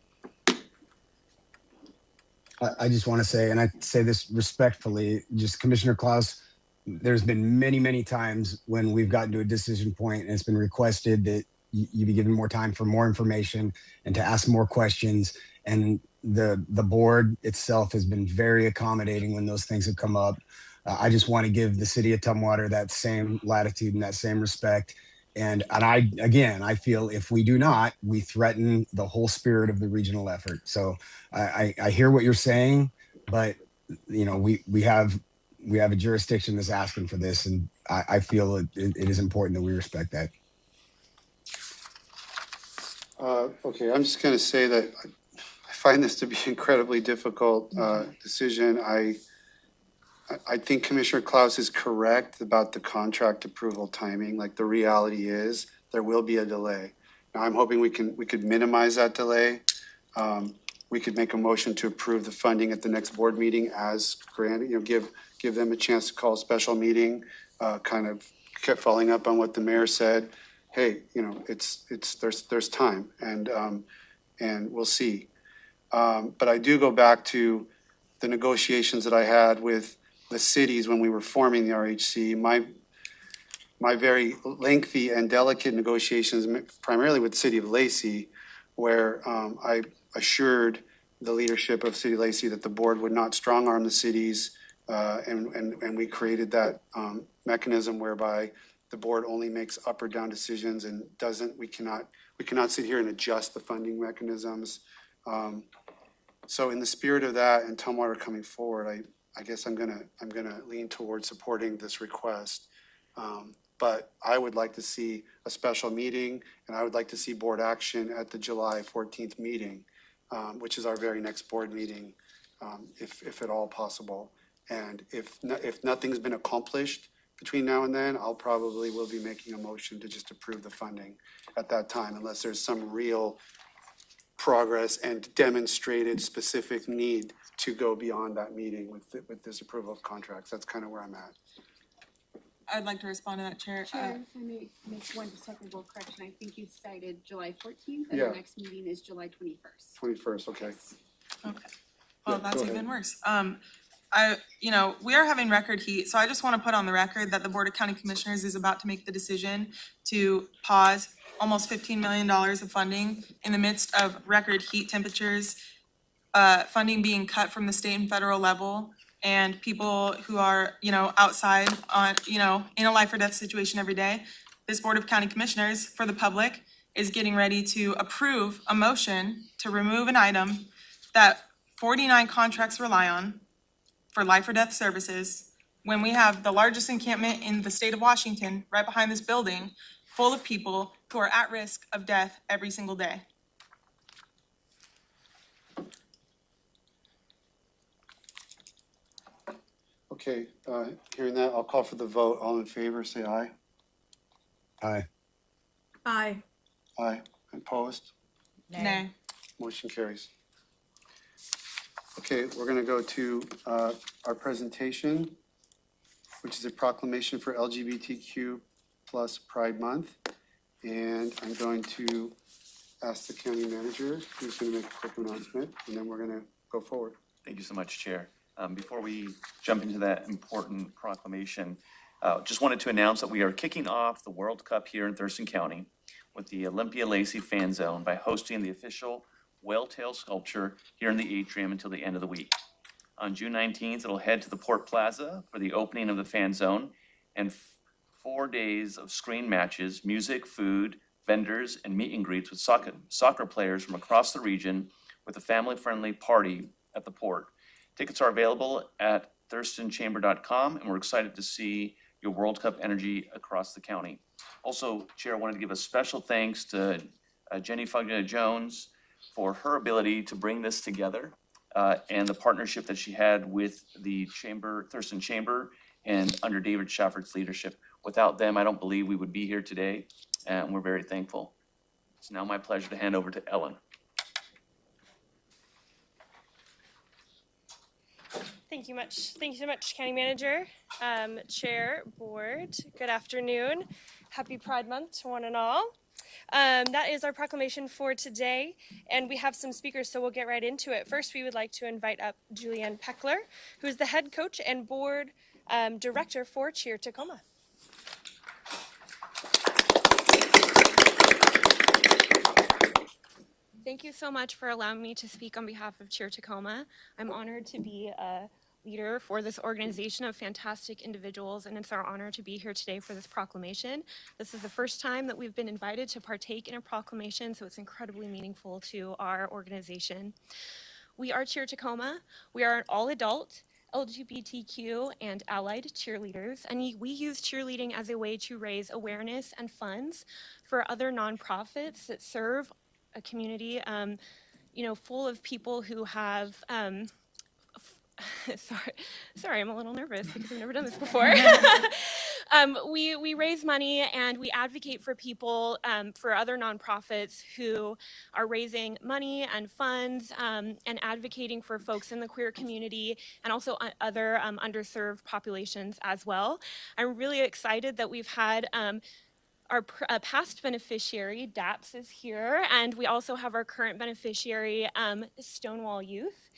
I just want to say, and I say this respectfully, just Commissioner Klaus, there's been many, many times when we've gotten to a decision point and it's been requested that you be given more time for more information and to ask more questions. And the board itself has been very accommodating when those things have come up. I just want to give the city of Tumwater that same latitude and that same respect. And I feel if we do not, we threaten the whole spirit of the regional effort. So I hear what you're saying, but we have a jurisdiction that's asking for this, and I feel it is important that we respect that. Okay, I'm just going to say that I find this to be an incredibly difficult decision. I think Commissioner Klaus is correct about the contract approval timing. Like, the reality is there will be a delay. Now, I'm hoping we could minimize that delay. We could make a motion to approve the funding at the next board meeting as granted, give them a chance to call a special meeting, kind of kept following up on what the mayor said. Hey, there's time, and we'll see. But I do go back to the negotiations that I had with the cities when we were forming the RHC. my very lengthy and delicate negotiations, primarily with the city of Lacey, where I assured the leadership of City of Lacey that the board would not strong-arm the cities, and we created that mechanism whereby the board only makes up or down decisions and we cannot sit here and adjust the funding mechanisms. So in the spirit of that and Tumwater coming forward, I guess I'm gonna lean towards supporting this request. But I would like to see a special meeting, and I would like to see board action at the July 14th meeting, which is our very next board meeting, if at all possible. And if nothing's been accomplished between now and then, will be making a motion to just approve the funding at that time, unless there's some real progress and demonstrated specific need to go beyond that meeting with this approval of contracts. That's kind of where I'm at. I'd like to respond to that, Chair. Chair, if I may make one technical correction, I think you cited July 14th, and Yeah. our next meeting is July 21st. 21st, okay. Okay. Well, Yeah, that's go ahead. even worse. We are having record heat, so I just want to put on the record that the Board of County Commissioners is about to make the decision to pause almost $15 million of funding in the midst of record heat temperatures, funding being cut from the state and federal level, and people who are, outside on, in a life or death situation every day. This Board of County Commissioners, for the public, is getting ready to approve a motion to remove an item that 49 contracts rely on for life or death services, when we have the largest encampment in the state of Washington, right behind this building, full of people who are at risk of death every single day. Okay, hearing that, I'll call for the vote. All in favor, say aye. Aye. Aye. Aye. Opposed? Nay. Motion carries. Okay, we're gonna go to our presentation, which is a proclamation for LGBTQ plus Pride Month. And I'm going to ask the county manager, who's gonna make a quick announcement, and then we're gonna go forward. Thank you so much, Chair. Before we jump into that important proclamation, just wanted to announce that we are kicking off the World Cup here in Thurston County with the Olympia Lacey Fan Zone by hosting the official whale tail sculpture here in the atrium until the end of the week. On June 19th, it'll head to the Port Plaza for the opening of the fan zone and 4 days of screen matches, music, food, vendors, and meet and greets with soccer players from across the region with a family-friendly party at the port. Tickets are available at thurstonchamber.com, and we're excited to see your World Cup energy across the county. Also, Chair, I wanted to give a special thanks to Jenny Fugna-Jones for her ability to bring this together and the partnership that she had with the Chamber, Thurston Chamber, and under David Shafford's leadership. Without them, I don't believe we would be here today, and we're very thankful. It's now my pleasure to hand over to Ellen. Thank you much. Thank you so much, County Manager, Chair, Board. Good afternoon. Happy Pride Month to one and all. That is our proclamation for today, and we have some speakers, so we'll get right into it. First, we would like to invite up Julianne Peckler, who is the head coach and board director for Cheer Tacoma. Thank you so much for allowing me to speak on behalf of Cheer Tacoma. I'm honored to be a leader for this organization of fantastic individuals, and it's our honor to be here today for this proclamation. This is the first time that we've been invited to partake in a proclamation, so it's incredibly meaningful to our organization. We are Cheer Tacoma. We are an all-adult, LGBTQ and allied cheerleaders, and we use cheerleading as a way to raise awareness and funds for other nonprofits that serve a community, full of people who have, sorry, I'm a little nervous because I've never done this before. We raise money and we advocate for people, for other nonprofits who are raising money and funds and advocating for folks in the queer community and also other underserved populations as well. I'm really excited that we've had our past beneficiary, DAPS, is here, and we also have our current beneficiary, Stonewall Youth,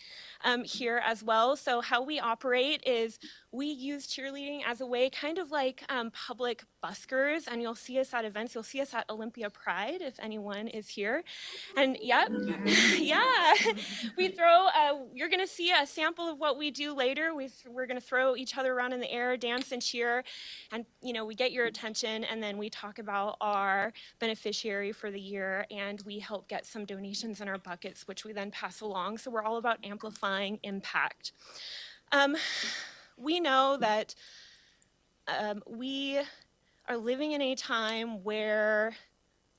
here as well. So how we operate is we use cheerleading as a way, kind of like public buskers, and you'll see us at events. You'll see us at Olympia Pride if anyone is here. And yep, yeah, we throw. You're gonna see a sample of what we do later. We're gonna throw each other around in the air, dance and cheer, and we get your attention, and then we talk about our beneficiary for the year, and we help get some donations in our buckets, which we then pass along. So we're all about amplifying impact. We know that we are living in a time where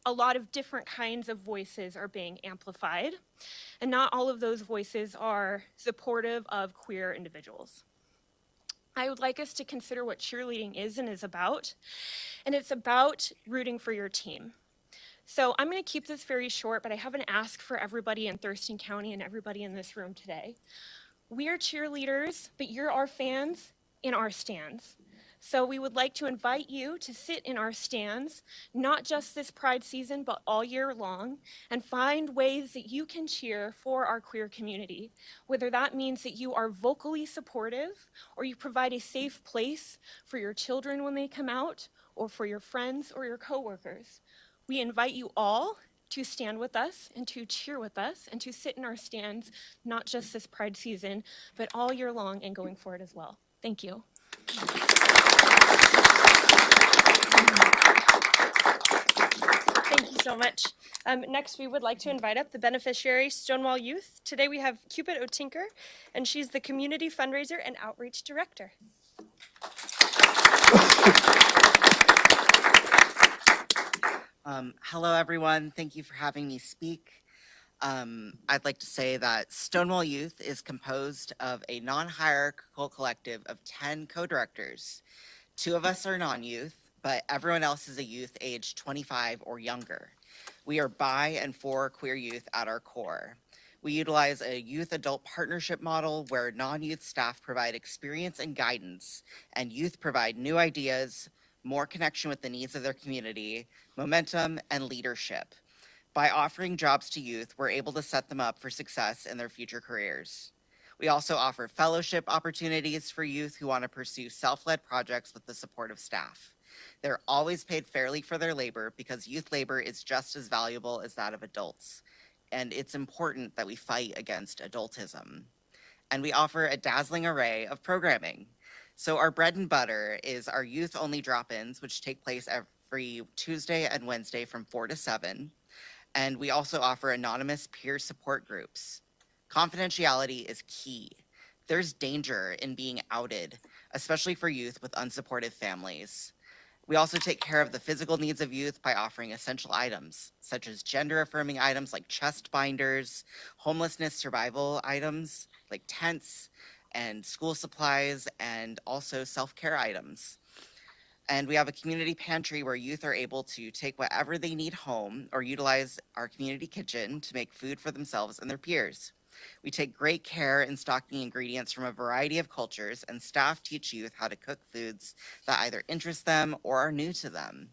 a lot of different kinds of voices are being amplified, and not all of those voices are supportive of queer individuals. I would like us to consider what cheerleading is and is about, and it's about rooting for your team. So I'm going to keep this very short, but I have an ask for everybody in Thurston County and everybody in this room today. We are cheerleaders, but you're our fans in our stands. So we would like to invite you to sit in our stands, not just this Pride season, but all year long, and find ways that you can cheer for our queer community, whether that means that you are vocally supportive, or you provide a safe place for your children when they come out, or for your friends or your coworkers. We invite you all to stand with us and to cheer with us and to sit in our stands, not just this Pride season, but all year long and going forward as well. Thank you. Thank you so much. Next, we would like to invite up the beneficiary, Stonewall Youth. Today we have Cupid O'Tinker, and she's the Community Fundraiser and Outreach Director. Hello, everyone. Thank you for having me speak. I'd like to say that Stonewall Youth is composed of a non-hierarchical collective of 10 co-directors. 2 of us are non-youth, but everyone else is a youth aged 25 or younger. We are by and for queer youth at our core. We utilize a youth-adult partnership model where non-youth staff provide experience and guidance, and youth provide new ideas, more connection with the needs of their community, momentum, and leadership. By offering jobs to youth, we're able to set them up for success in their future careers. We also offer fellowship opportunities for youth who want to pursue self-led projects with the support of staff. They're always paid fairly for their labor because youth labor is just as valuable as that of adults. And it's important that we fight against adultism. And we offer a dazzling array of programming. So our bread and butter is our youth-only drop-ins, which take place every Tuesday and Wednesday from 4 to 7. And we also offer anonymous peer support groups. Confidentiality is key. There's danger in being outed, especially for youth with unsupportive families. We also take care of the physical needs of youth by offering essential items, such as gender-affirming items like chest binders, homelessness survival items like tents, and school supplies, and also self-care items. And we have a community pantry where youth are able to take whatever they need home or utilize our community kitchen to make food for themselves and their peers. We take great care in stocking ingredients from a variety of cultures, and staff teach youth how to cook foods that either interest them or are new to them.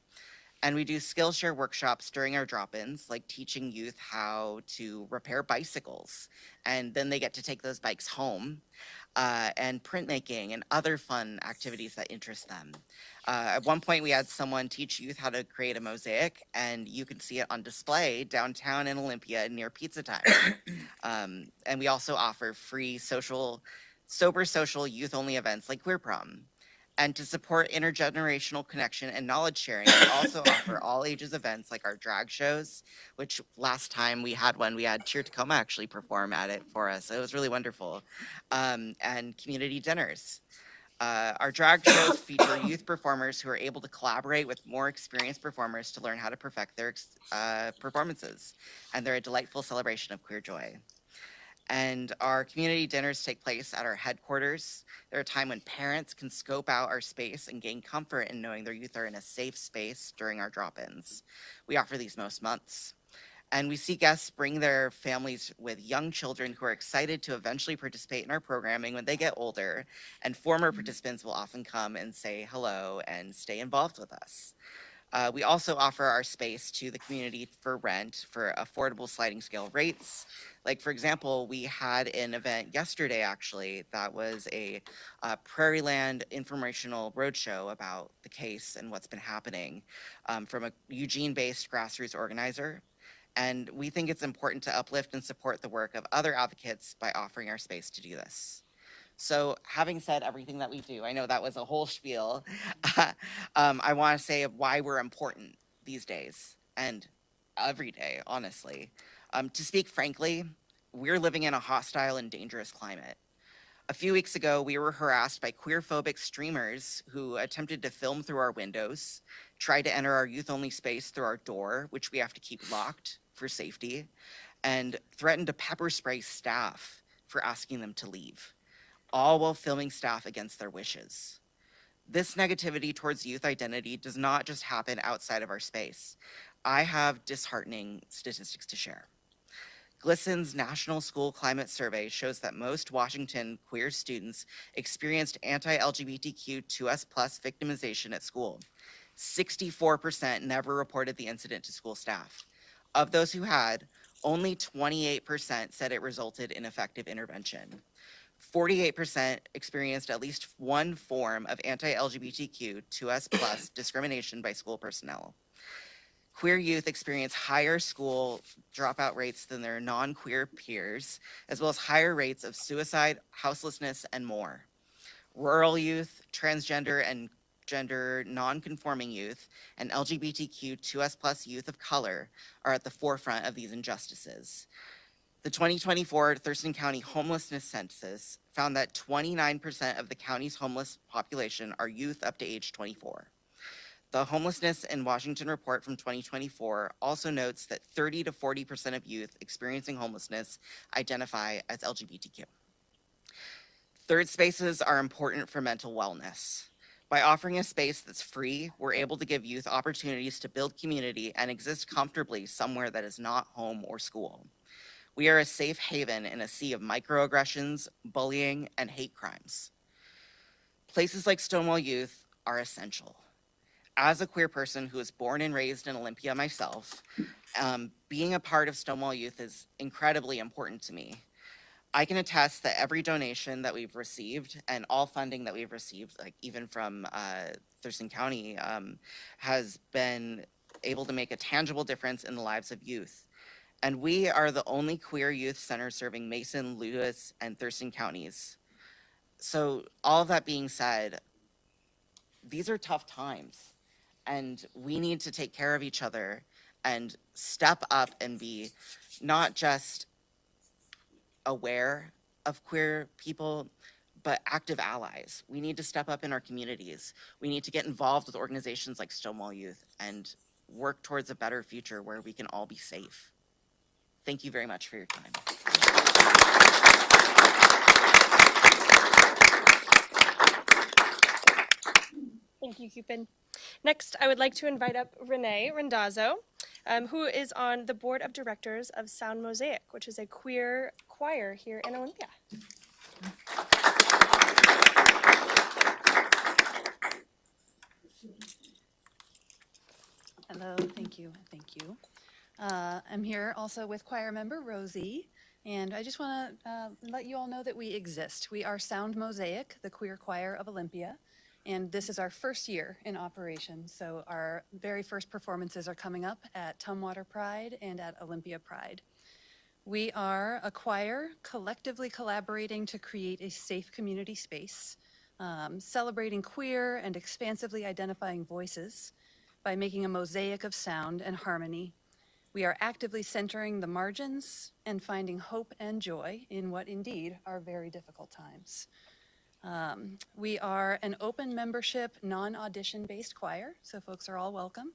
And we do Skillshare workshops during our drop-ins, like teaching youth how to repair bicycles. And then they get to take those bikes home, and printmaking and other fun activities that interest them. At one point, we had someone teach youth how to create a mosaic, and you can see it on display downtown in Olympia near Pizza Time. And we also offer free sober social youth-only events like Queer Prom. And to support intergenerational connection and knowledge sharing, we also offer all ages events like our drag shows, which last time we had one, we had Cheer Tacoma actually perform at it for us. So it was really wonderful. And community dinners. Our drag shows feature youth performers who are able to collaborate with more experienced performers to learn how to perfect their performances. And they're a delightful celebration of queer joy. And our community dinners take place at our headquarters. They're a time when parents can scope out our space and gain comfort in knowing their youth are in a safe space during our drop-ins. We offer these most months. And we see guests bring their families with young children who are excited to eventually participate in our programming when they get older. And former participants will often come and say hello and stay involved with us. We also offer our space to the community for rent for affordable sliding scale rates. Like, for example, we had an event yesterday, actually, that was a Prairie Land informational roadshow about the case and what's been happening from a Eugene-based grassroots organizer. And we think it's important to uplift and support the work of other advocates by offering our space to do this. So having said everything that we do, I know that was a whole spiel. I want to say why we're important these days and every day, honestly. To speak frankly, we're living in a hostile and dangerous climate. A few weeks ago, we were harassed by queerphobic streamers who attempted to film through our windows, tried to enter our youth-only space through our door, which we have to keep locked for safety, and threatened to pepper spray staff for asking them to leave, all while filming staff against their wishes. This negativity towards youth identity does not just happen outside of our space. I have disheartening statistics to share. GLSEN's National School Climate Survey shows that most Washington queer students experienced anti-LGBTQ2S+ victimization at school. 64% never reported the incident to school staff. Of those who had, only 28% said it resulted in effective intervention. 48% experienced at least one form of anti-LGBTQ2S+ discrimination by school personnel. Queer youth experience higher school dropout rates than their non-queer peers, as well as higher rates of suicide, houselessness, and more. Rural youth, transgender and gender non-conforming youth, and LGBTQ2S+ youth of color are at the forefront of these injustices. The 2024 Thurston County Homelessness Census found that 29% of the county's homeless population are youth up to age 24. The Homelessness in Washington report from 2024 also notes that 30 to 40% of youth experiencing homelessness identify as LGBTQ. Third spaces are important for mental wellness. By offering a space that's free, we're able to give youth opportunities to build community and exist comfortably somewhere that is not home or school. We are a safe haven in a sea of microaggressions, bullying, and hate crimes. Places like Stonewall Youth are essential. As a queer person who was born and raised in Olympia myself, being a part of Stonewall Youth is incredibly important to me. I can attest that every donation that we've received and all funding that we've received, like even from Thurston County, has been able to make a tangible difference in the lives of youth. And we are the only queer youth center serving Mason, Lewis, and Thurston counties. So all of that being said, these are tough times. And we need to take care of each other and step up and be not just aware of queer people, but active allies. We need to step up in our communities. We need to get involved with organizations like Stonewall Youth and work towards a better future where we can all be safe. Thank you very much for your time. Thank you, Cupid. Next, I would like to invite up Renee Randazzo, who is on the board of directors of Sound Mosaic, which is a queer choir here in Olympia. Hello, thank you. I'm here also with choir member Rosie, and I just want to let you all know that we exist. We are Sound Mosaic, the queer choir of Olympia. And this is our first year in operation. So our very first performances are coming up at Tumwater Pride and at Olympia Pride. We are a choir collectively collaborating to create a safe community space, celebrating queer and expansively identifying voices by making a mosaic of sound and harmony. We are actively centering the margins and finding hope and joy in what indeed are very difficult times. We are an open membership, non-audition based choir, so folks are all welcome.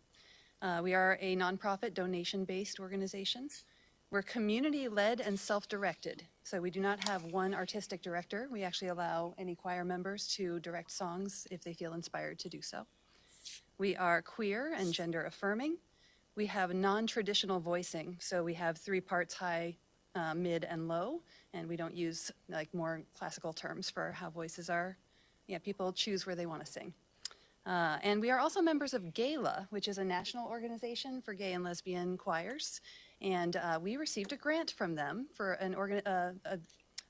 We are a nonprofit donation-based organization. We're community-led and self-directed, so we do not have one artistic director. We actually allow any choir members to direct songs if they feel inspired to do so. We are queer and gender affirming. We have non-traditional voicing, so we have 3 parts high, mid, and low, and we don't use like more classical terms for how voices are. Yeah, people choose where they want to sing. And we are also members of GALA, which is a national organization for gay and lesbian choirs. And we received a grant from them for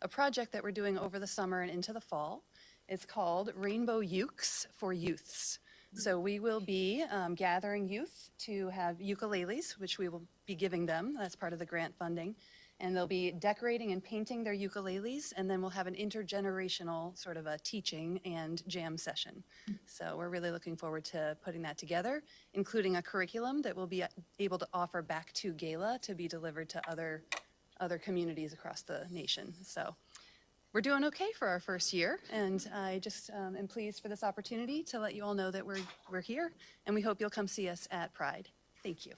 a project that we're doing over the summer and into the fall. It's called Rainbow Ukes for Youths. So we will be gathering youth to have ukuleles, which we will be giving them. That's part of the grant funding. And they'll be decorating and painting their ukuleles, and then we'll have an intergenerational sort of a teaching and jam session. So we're really looking forward to putting that together, including a curriculum that we'll be able to offer back to GALA to be delivered to other communities across the nation. So we're doing okay for our first year, and I just am pleased for this opportunity to let you all know that we're here, and we hope you'll come see us at Pride. Thank you.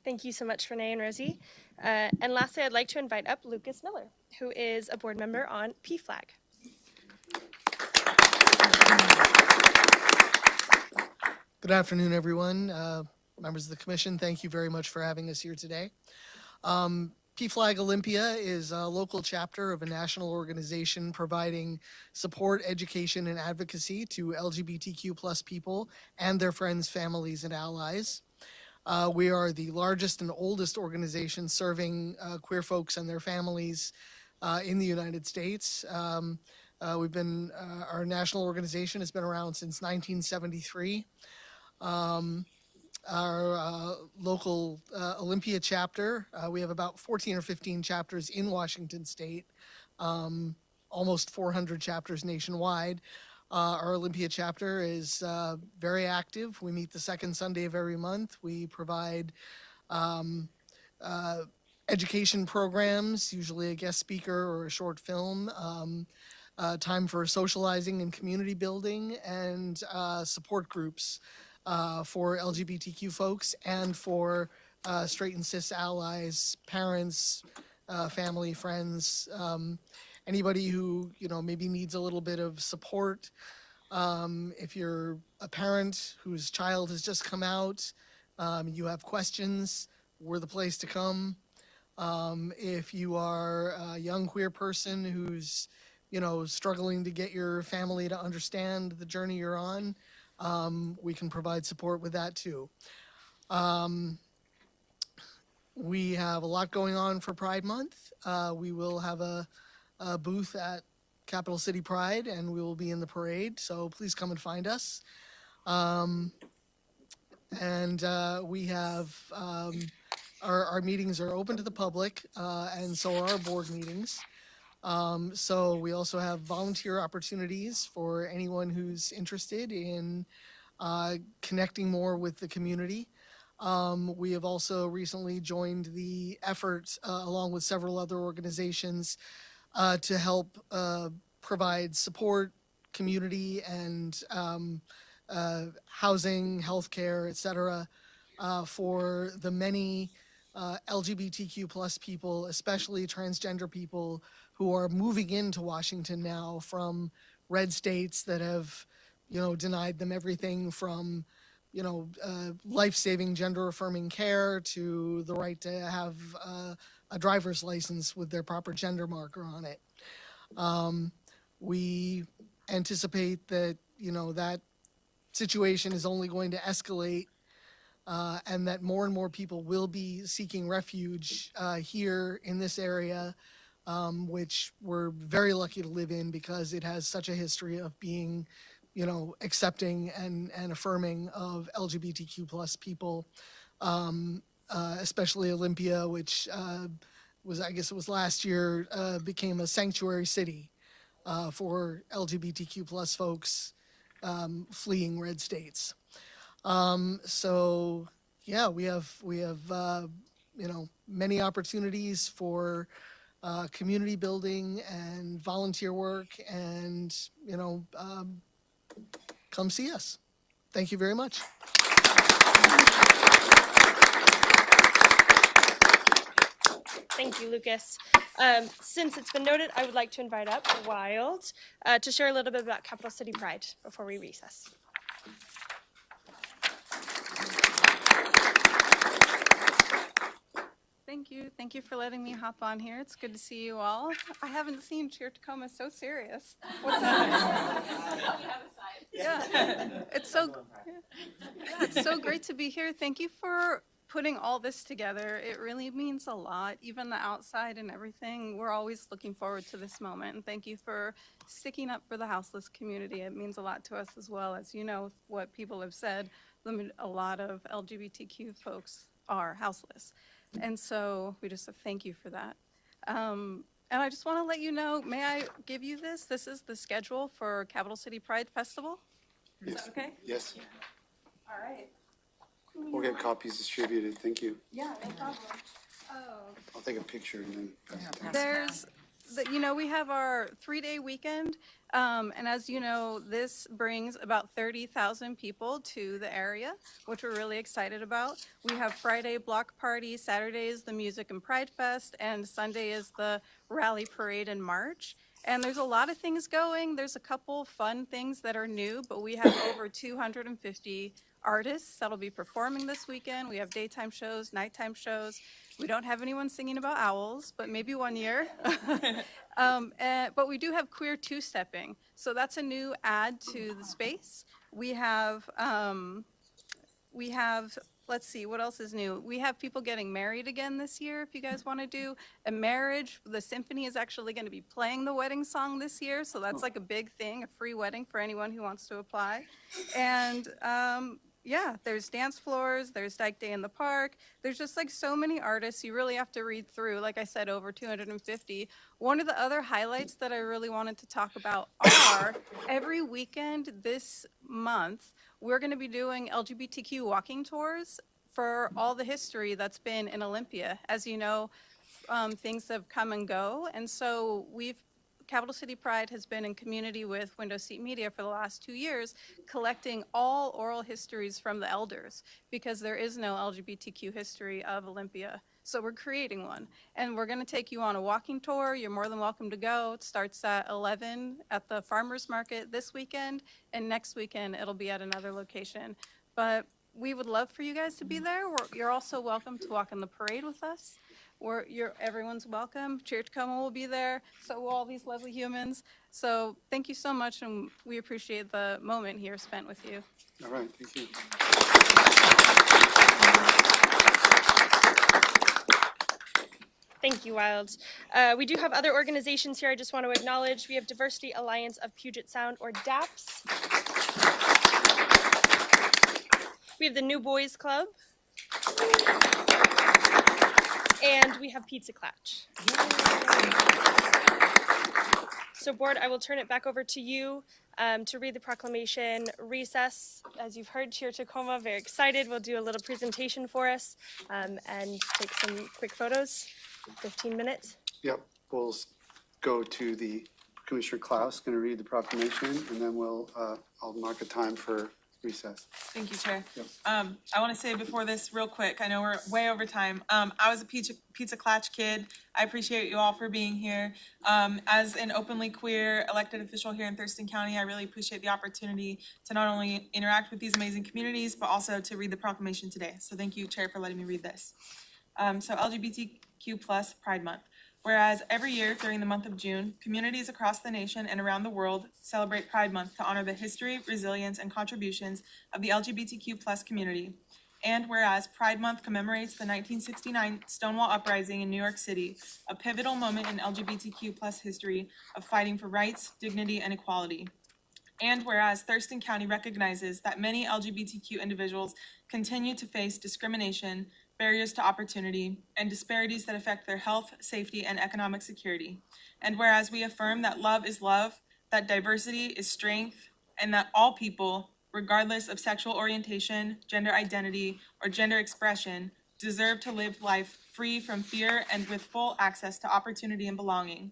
Thank you so much, Renee and Rosie. And lastly, I'd like to invite up Lucas Miller, who is a board member on PFLAG. Good afternoon, everyone. Members of the commission, thank you very much for having us here today. PFLAG Olympia is a local chapter of a national organization providing support, education, and advocacy to LGBTQ+ people and their friends, families, and allies. We are the largest and oldest organization serving queer folks and their families in the United States. Our national organization has been around since 1973. Our local Olympia chapter, we have about 14 or 15 chapters in Washington State, almost 400 chapters nationwide. Our Olympia chapter is very active. We meet the second Sunday of every month. We provide education programs, usually a guest speaker or a short film, time for socializing and community building, and support groups for LGBTQ folks and for straight and cis allies, parents, family, friends, anybody who, maybe needs a little bit of support. If you're a parent whose child has just come out, you have questions, we're the place to come. If you are a young queer person who's, struggling to get your family to understand the journey you're on, we can provide support with that too. We have a lot going on for Pride Month. We will have a booth at Capital City Pride, and we will be in the parade, so please come and find us. We have our meetings are open to the public, and so are our board meetings. So we also have volunteer opportunities for anyone who's interested in connecting more with the community. We have also recently joined the effort, along with several other organizations, to help provide support, community, and housing, healthcare, et cetera, for the many LGBTQ+ people, especially transgender people, who are moving into Washington now from red states that have, denied them everything from, life-saving, gender-affirming care to the right to have a driver's license with their proper gender marker on it. We anticipate that, that situation is only going to escalate, and that more and more people will be seeking refuge here in this area, which we're very lucky to live in because it has such a history of being, accepting and affirming of LGBTQ+ people, especially Olympia, which was last year, became a sanctuary city for LGBTQ+ folks fleeing red states. So yeah, we have many opportunities for community building and volunteer work, and come see us. Thank you very much. Thank you, Lucas. Since it's been noted, I would like to invite up Wild to share a little bit about Capital City Pride before we recess. Thank Thank you. Thank you for letting me hop on here. It's good to see you all. I haven't seen Cheer Tacoma so serious. What's that? Yeah, it's so great to be here. Thank you for putting all this together. It really means a lot, even the outside and everything. We're always looking forward to this moment. And thank you for sticking up for the houseless community. It means a lot to us as well. As you know, what people have said, a lot of LGBTQ folks are houseless. And so we just thank you for that. And I just want to let you know, may I give you this? This is the schedule for Capital City Pride Festival. Is that okay? Yes. All right. We'll get copies distributed. Thank you. Yeah, no problem. Oh. I'll take a picture and then pass it down. There's, we have our 3-day weekend. And as you know, this brings about 30,000 people to the area, which we're really excited about. We have Friday block party, Saturday is the Music and Pride Fest, and Sunday is the Rally Parade and March. And there's a lot of things going. There's a couple fun things that are new, but we have over 250 artists that'll be performing this weekend. We have daytime shows, nighttime shows. We don't have anyone singing about owls, but maybe one year. But we do have queer two-stepping. So that's a new add to the space. We have, let's see, what else is new? We have people getting married again this year. If you guys want to do a marriage, the symphony is actually going to be playing the wedding song this year. So that's like a big thing, a free wedding for anyone who wants to apply. And yeah, there's dance floors, there's Dyke Day in the Park. There's just like so many artists you really have to read through. Like I said, over 250. One of the other highlights that I really wanted to talk about are every weekend this month, we're going to be doing LGBTQ walking tours for all the history that's been in Olympia. As you know, things have come and go. And so Capital City Pride has been in community with Window Seat Media for the last 2 years, collecting all oral histories from the elders, because there is no LGBTQ history of Olympia. So we're creating one. And we're going to take you on a walking tour. You're more than welcome to go. It starts at 11 at the farmers market this weekend, and next weekend it'll be at another location. But we would love for you guys to be there. You're also welcome to walk in the parade with us. Everyone's welcome. Cheer Tacoma will be there. So will all these lovely humans. So thank you so much, and we appreciate the moment here spent with you. All right, thank you. Thank you, Wild. We do have other organizations here I just want to acknowledge. We have Diversity Alliance of Puget Sound, or DAPS. We have the New Boys Club. And we have Pizza Clatch. So board, I will turn it back over to you to read the proclamation. Recess, as you've heard, Cheer Tacoma, very excited. We'll do a little presentation for us and take some quick photos, 15 minutes. Yep, we'll go to the Commissioner Klaus, going to read the proclamation, and then I'll mark a time for recess. Thank you, Chair. Yep. I want to say before this real quick, I know we're way over time. I was a Pizza Clatch kid. I appreciate you all for being here. As an openly queer elected official here in Thurston County, I really appreciate the opportunity to not only interact with these amazing communities, but also to read the proclamation today. So thank you, Chair, for letting me read this. So LGBTQ+ Pride Month. Whereas every year during the month of June, communities across the nation and around the world celebrate Pride Month to honor the history, resilience, and contributions of the LGBTQ+ community. And whereas Pride Month commemorates the 1969 Stonewall Uprising in New York City, a pivotal moment in LGBTQ+ history of fighting for rights, dignity, and equality. And whereas Thurston County recognizes that many LGBTQ individuals continue to face discrimination, barriers to opportunity, and disparities that affect their health, safety, and economic security. And whereas we affirm that love is love, that diversity is strength, and that all people, regardless of sexual orientation, gender identity, or gender expression, deserve to live life free from fear and with full access to opportunity and belonging.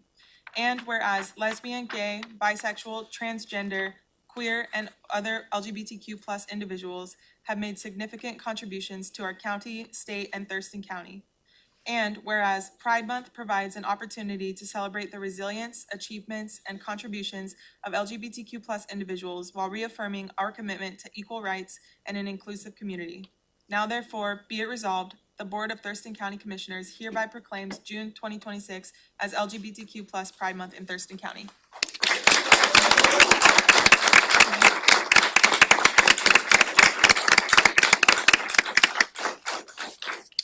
And whereas lesbian, gay, bisexual, transgender, queer, and other LGBTQ+ individuals have made significant contributions to our county, state, and Thurston County. And whereas Pride Month provides an opportunity to celebrate the resilience, achievements, and contributions of LGBTQ+ individuals while reaffirming our commitment to equal rights and an inclusive community. Now therefore, be it resolved, the the Board of Thurston County Commissioners hereby proclaims June 2026 as LGBTQ+ Pride Month in Thurston County.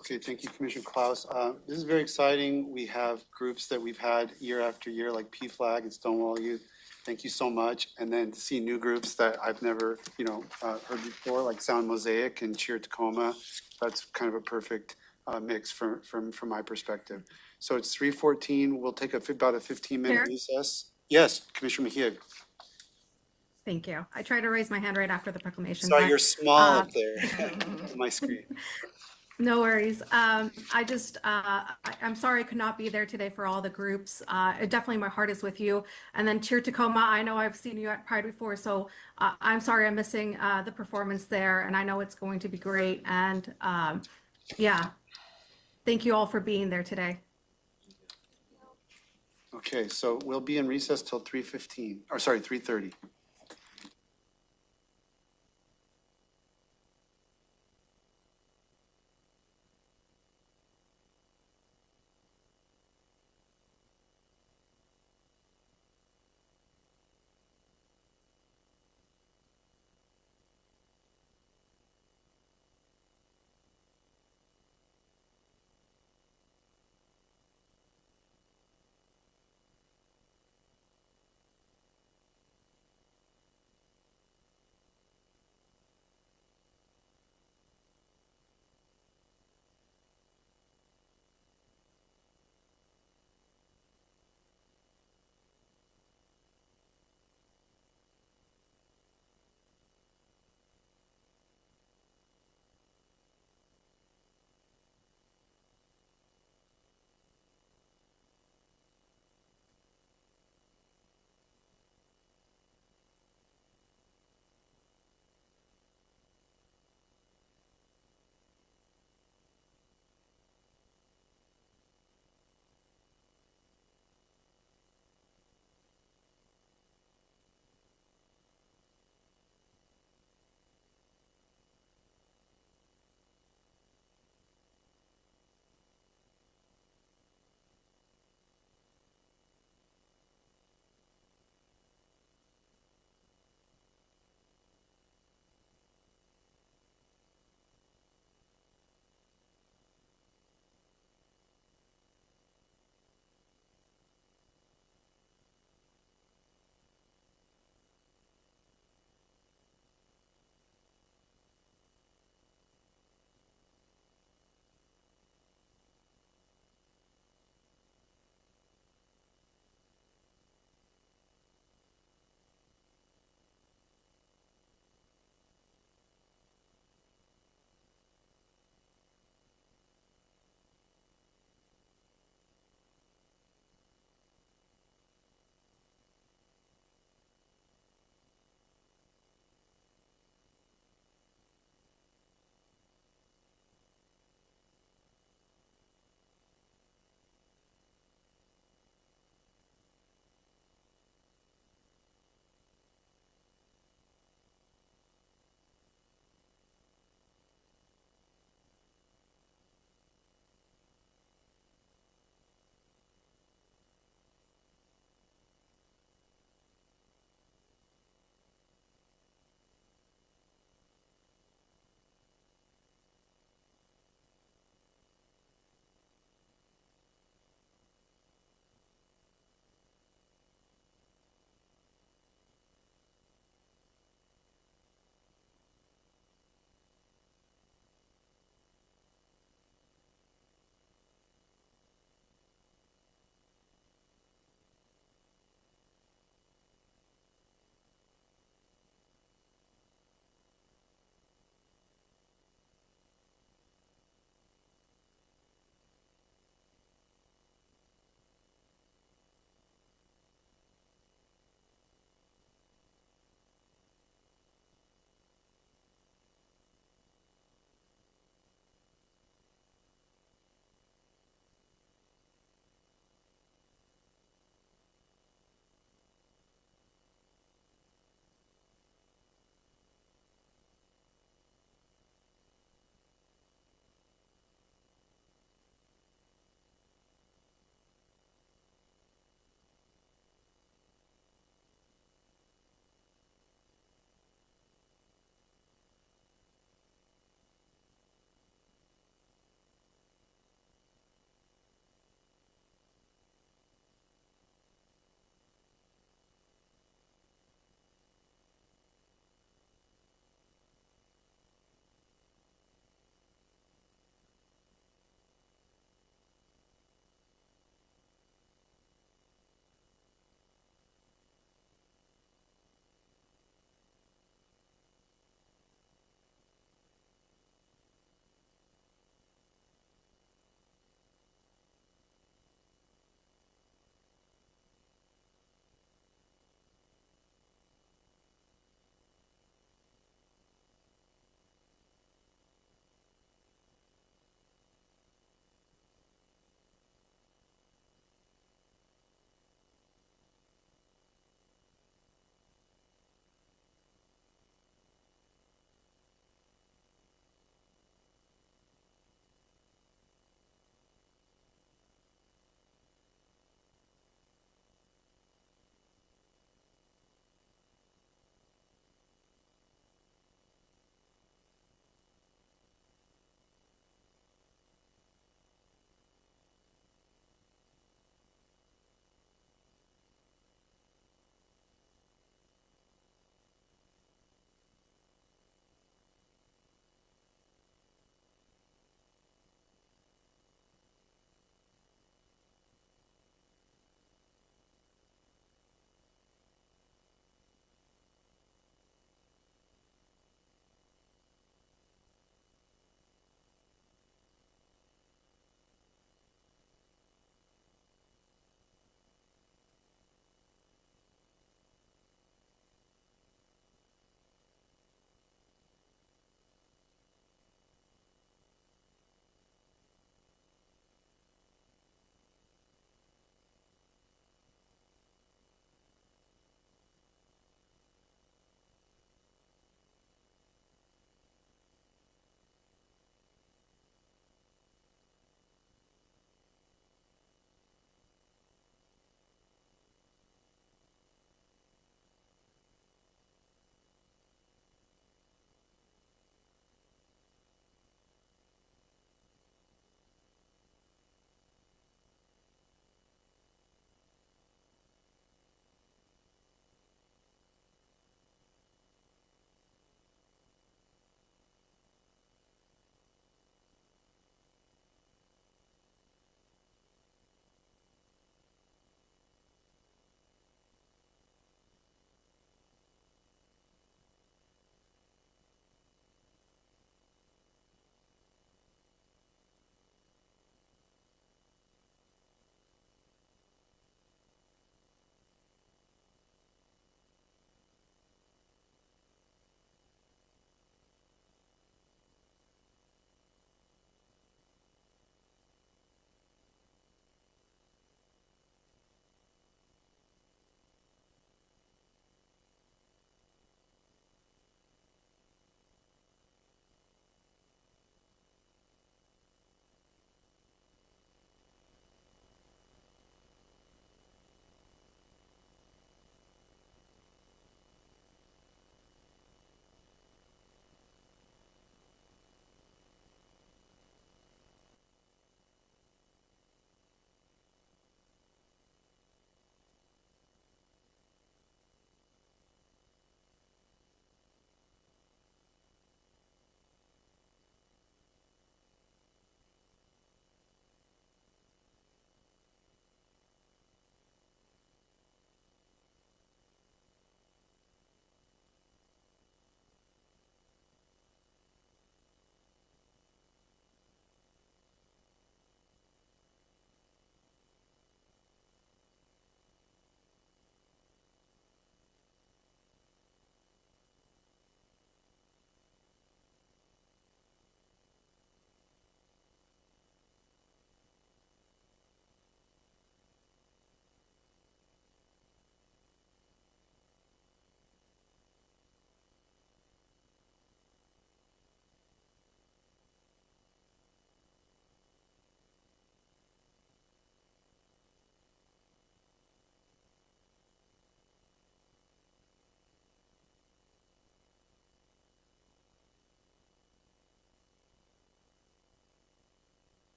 Okay, thank you, Commissioner Klaus. This is very exciting. We have groups that we've had year after year, like PFLAG and Stonewall Youth. Thank you so much. And then to see new groups that I've never, heard before, like Sound Mosaic and Cheer Tacoma. That's kind of a perfect mix from my perspective. So it's 3:14. We'll take about a 15-minute Chair? recess. Yes, Commissioner Mejia. Thank you. I tried to raise my hand right after the proclamation. Sorry, but, you're small up there on my screen. No worries. I'm sorry I could not be there today for all the groups. Definitely my heart is with you. And then Cheer Tacoma, I know I've seen you at Pride before, so I'm sorry I'm missing the performance there, and I know it's going to be great. And yeah, thank you all for being there today. Okay, so we'll be in recess till 3:15, or sorry, 3:30.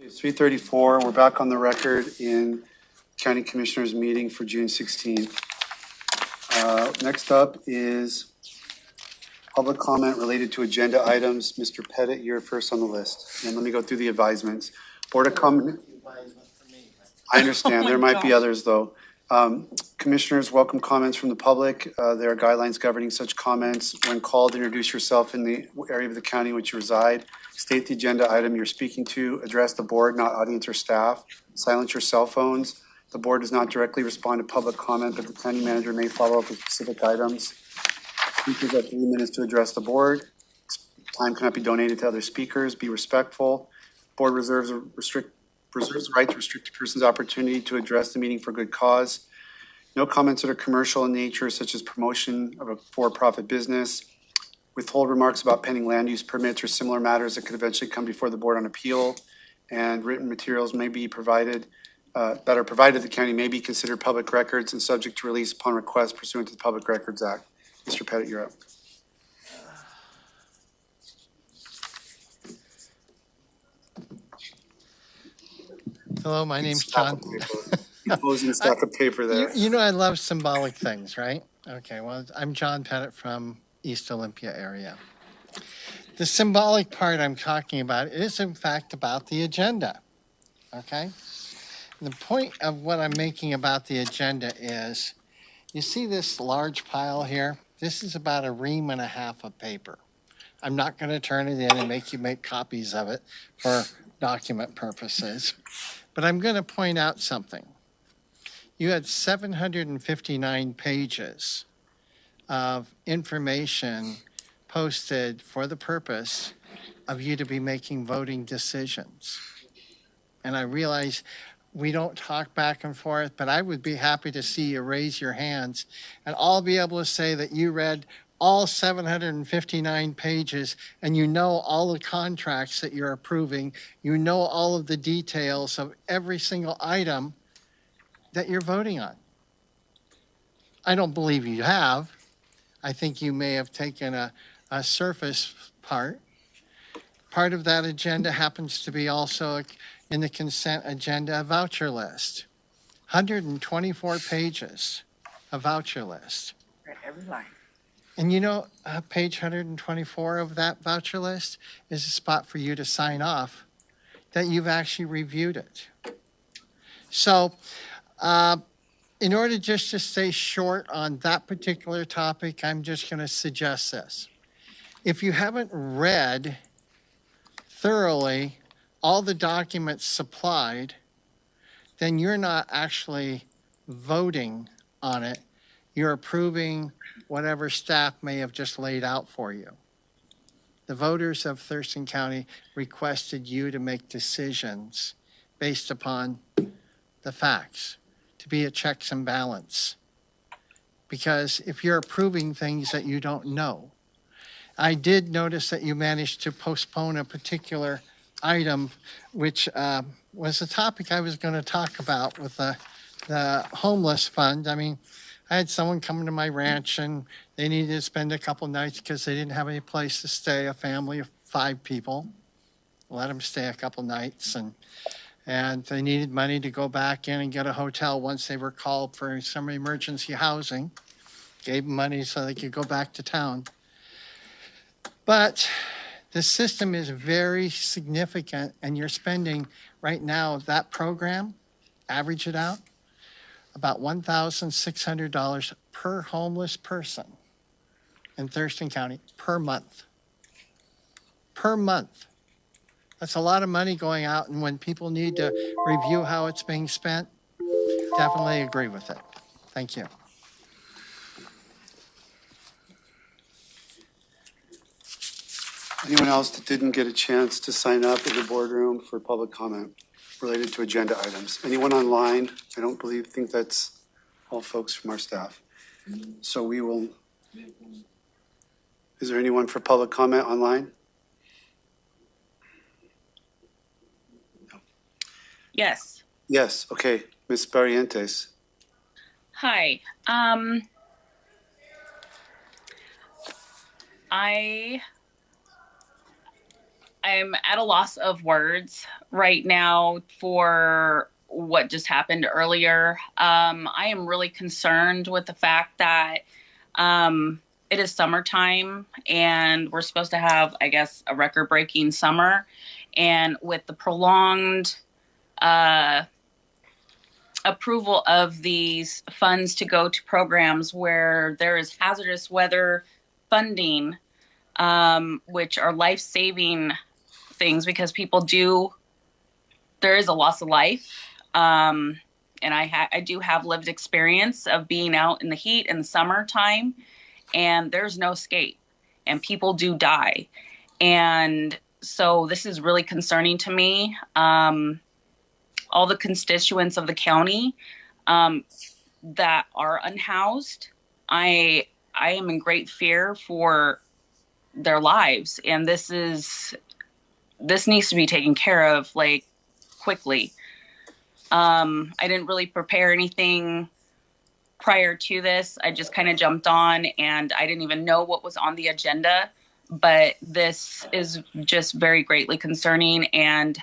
It's 3:34. We're back on the record in County Commissioners meeting for June 16th. Next up is public comment related to agenda items. Mr. Pettit, you're first on the list. And let me go through the advisements. Board of Comment. I understand. There might be others, though. Commissioners, welcome comments from the public. There are guidelines governing such comments. When called, introduce yourself in the area of the county in which you reside. State the agenda item you're speaking to. Address the board, not audience or staff. Silence your cell phones. The board does not directly respond to public comment, but the county manager may follow up with specific items. Speakers have 3 minutes to address the board. Time cannot be donated to other speakers. Be respectful. Board reserves the right to restrict a person's opportunity to address the meeting for good cause. No comments that are commercial in nature, such as promotion of a for-profit business. Withhold remarks about pending land use permits or similar matters that could eventually come before the board on appeal. And written materials may be provided, that are provided to the county may be considered public records and subject to release upon request pursuant to the Public Records Act. Mr. Pettit, you're up. Hello, my name's John. Closing stack of paper there. You know I love symbolic things, right? Okay, well, I'm John Pettit from East Olympia area. The symbolic part I'm talking about is in fact about the agenda, okay? The point of what I'm making about the agenda is, you see this large pile here? This is about 1.5 reams of paper. I'm not going to turn it in and make you make copies of it for document purposes, but I'm going to point out something. You had 759 pages of information posted for the purpose of you to be making voting decisions. And I realize we don't talk back and forth, but I would be happy to see you raise your hands and I'll be able to say that you read all 759 pages and you know all the contracts that you're approving. You know all of the details of every single item that you're voting on. I don't believe you have. I think you may have taken a surface part. Part of that agenda happens to be also in the consent agenda voucher list. 124 pages of voucher list. Read every line. And you know, page 124 of that voucher list is a spot for you to sign off that you've actually reviewed it. So, in order just to stay short on that particular topic, I'm just going to suggest this. If you haven't read thoroughly all the documents supplied, then you're not actually voting on it. You're approving whatever staff may have just laid out for you. The voters of Thurston County requested you to make decisions based upon the facts, to be a checks and balance. Because if you're approving things that you don't know, I did notice that you managed to postpone a particular item, which was a topic I was going to talk about with the homeless fund. I mean, I had someone come to my ranch and they needed to spend a couple nights because they didn't have any place to stay, a family of 5 people. Let them stay a couple nights and they needed money to go back in and get a hotel once they were called for some emergency housing. Gave them money so they could go back to town. But the system is very significant and you're spending right now that program, average it out, about $1,600 per homeless person in Thurston County per month. Per month. That's a lot of money going out, and when people need to review how it's being spent, definitely agree with it. Thank you. Anyone else that didn't get a chance to sign up in the boardroom for public comment related to agenda items? Anyone online? I don't think that's all folks from our staff. So we will, is there anyone for public comment online? No. Yes. Yes, okay. Ms. Barrientos. Hi. I'm at a loss of words right now for what just happened earlier. I am really concerned with the fact that it is summertime and we're supposed to have, I guess, a record-breaking summer. And with the prolonged approval of these funds to go to programs where there is hazardous weather funding, which are life-saving things because there is a loss of life. And I do have lived experience of being out in the heat in the summertime, and there's no escape, and people do die. And so this is really concerning to me. All the constituents of the county that are unhoused, I am in great fear for their lives, and this needs to be taken care of like quickly. I didn't really prepare anything prior to this. I just kind of jumped on and I didn't even know what was on the agenda, but this is just very greatly concerning. And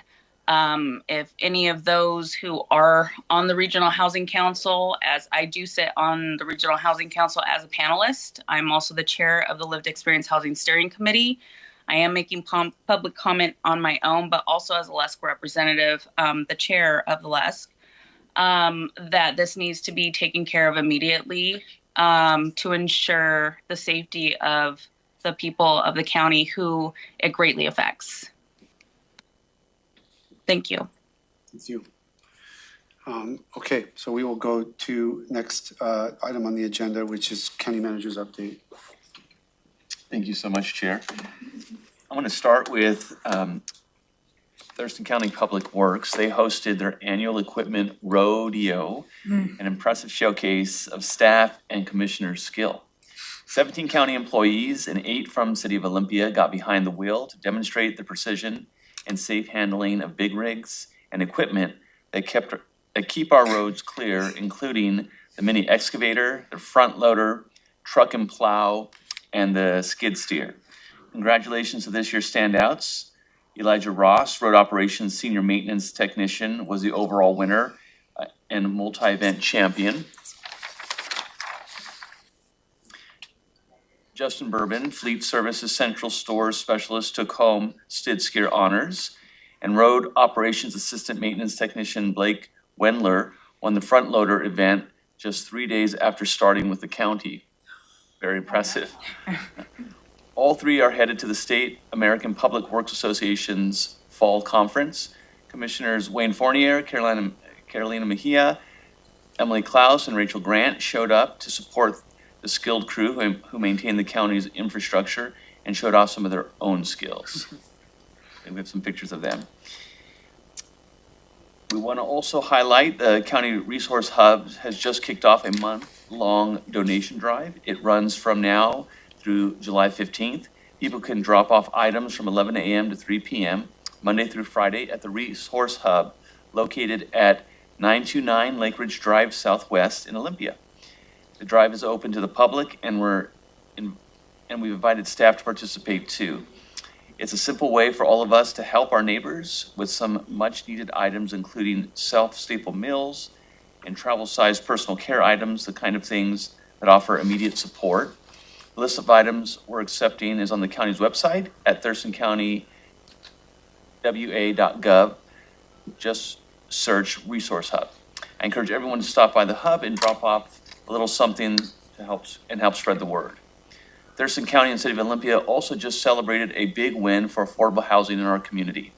if any of those who are on the Regional Housing Council, as I do sit on the Regional Housing Council as a panelist, I'm also the chair of the Lived Experience Housing Steering Committee. I am making public comment on my own, but also as a LESC representative, the chair of the LESC, that this needs to be taken care of immediately to ensure the safety of the people of the county who it greatly affects. Thank you. Thank you. Okay, so we will go to next item on the agenda, which is county manager's update. Thank you so much, Chair. I want to start with Thurston County Public Works. They hosted their annual equipment rodeo, an impressive showcase of staff and commissioners' skill. 17 county employees and 8 from City of Olympia got behind the wheel to demonstrate the precision and safe handling of big rigs and equipment that keep our roads clear, including the mini excavator, the front loader, truck and plow, and the skid steer. Congratulations to this year's standouts. Elijah Ross, Road Operations Senior Maintenance Technician, was the overall winner and multi-event champion. Justin Bourbon, Fleet Services Central Stores Specialist, took home skid steer honors. And Road Operations Assistant Maintenance Technician Blake Wendler won the front loader event just 3 days after starting with the county. Very impressive. All 3 are headed to the State American Public Works Association's Fall Conference. Commissioners Wayne Fournier, Carolina Mejia, Emily Klaus, and Rachel Grant showed up to support the skilled crew who maintain the county's infrastructure and showed off some of their own skills. We have some pictures of them. We want to also highlight the County Resource Hub has just kicked off a month-long donation drive. It runs from now through July 15th. People can drop off items from 11 a.m. to 3 p.m. Monday through Friday at the Resource Hub located at 929 Lake Ridge Drive Southwest in Olympia. The drive is open to the public and we've invited staff to participate too. It's a simple way for all of us to help our neighbors with some much needed items, including self-staple meals and travel-sized personal care items, the kind of things that offer immediate support. The list of items we're accepting is on the county's website at thurstoncountywa.gov. Just search Resource Hub. I encourage everyone to stop by the hub and drop off a little something to help spread the word. Thurston County and City of Olympia also just celebrated a big win for affordable housing in our community.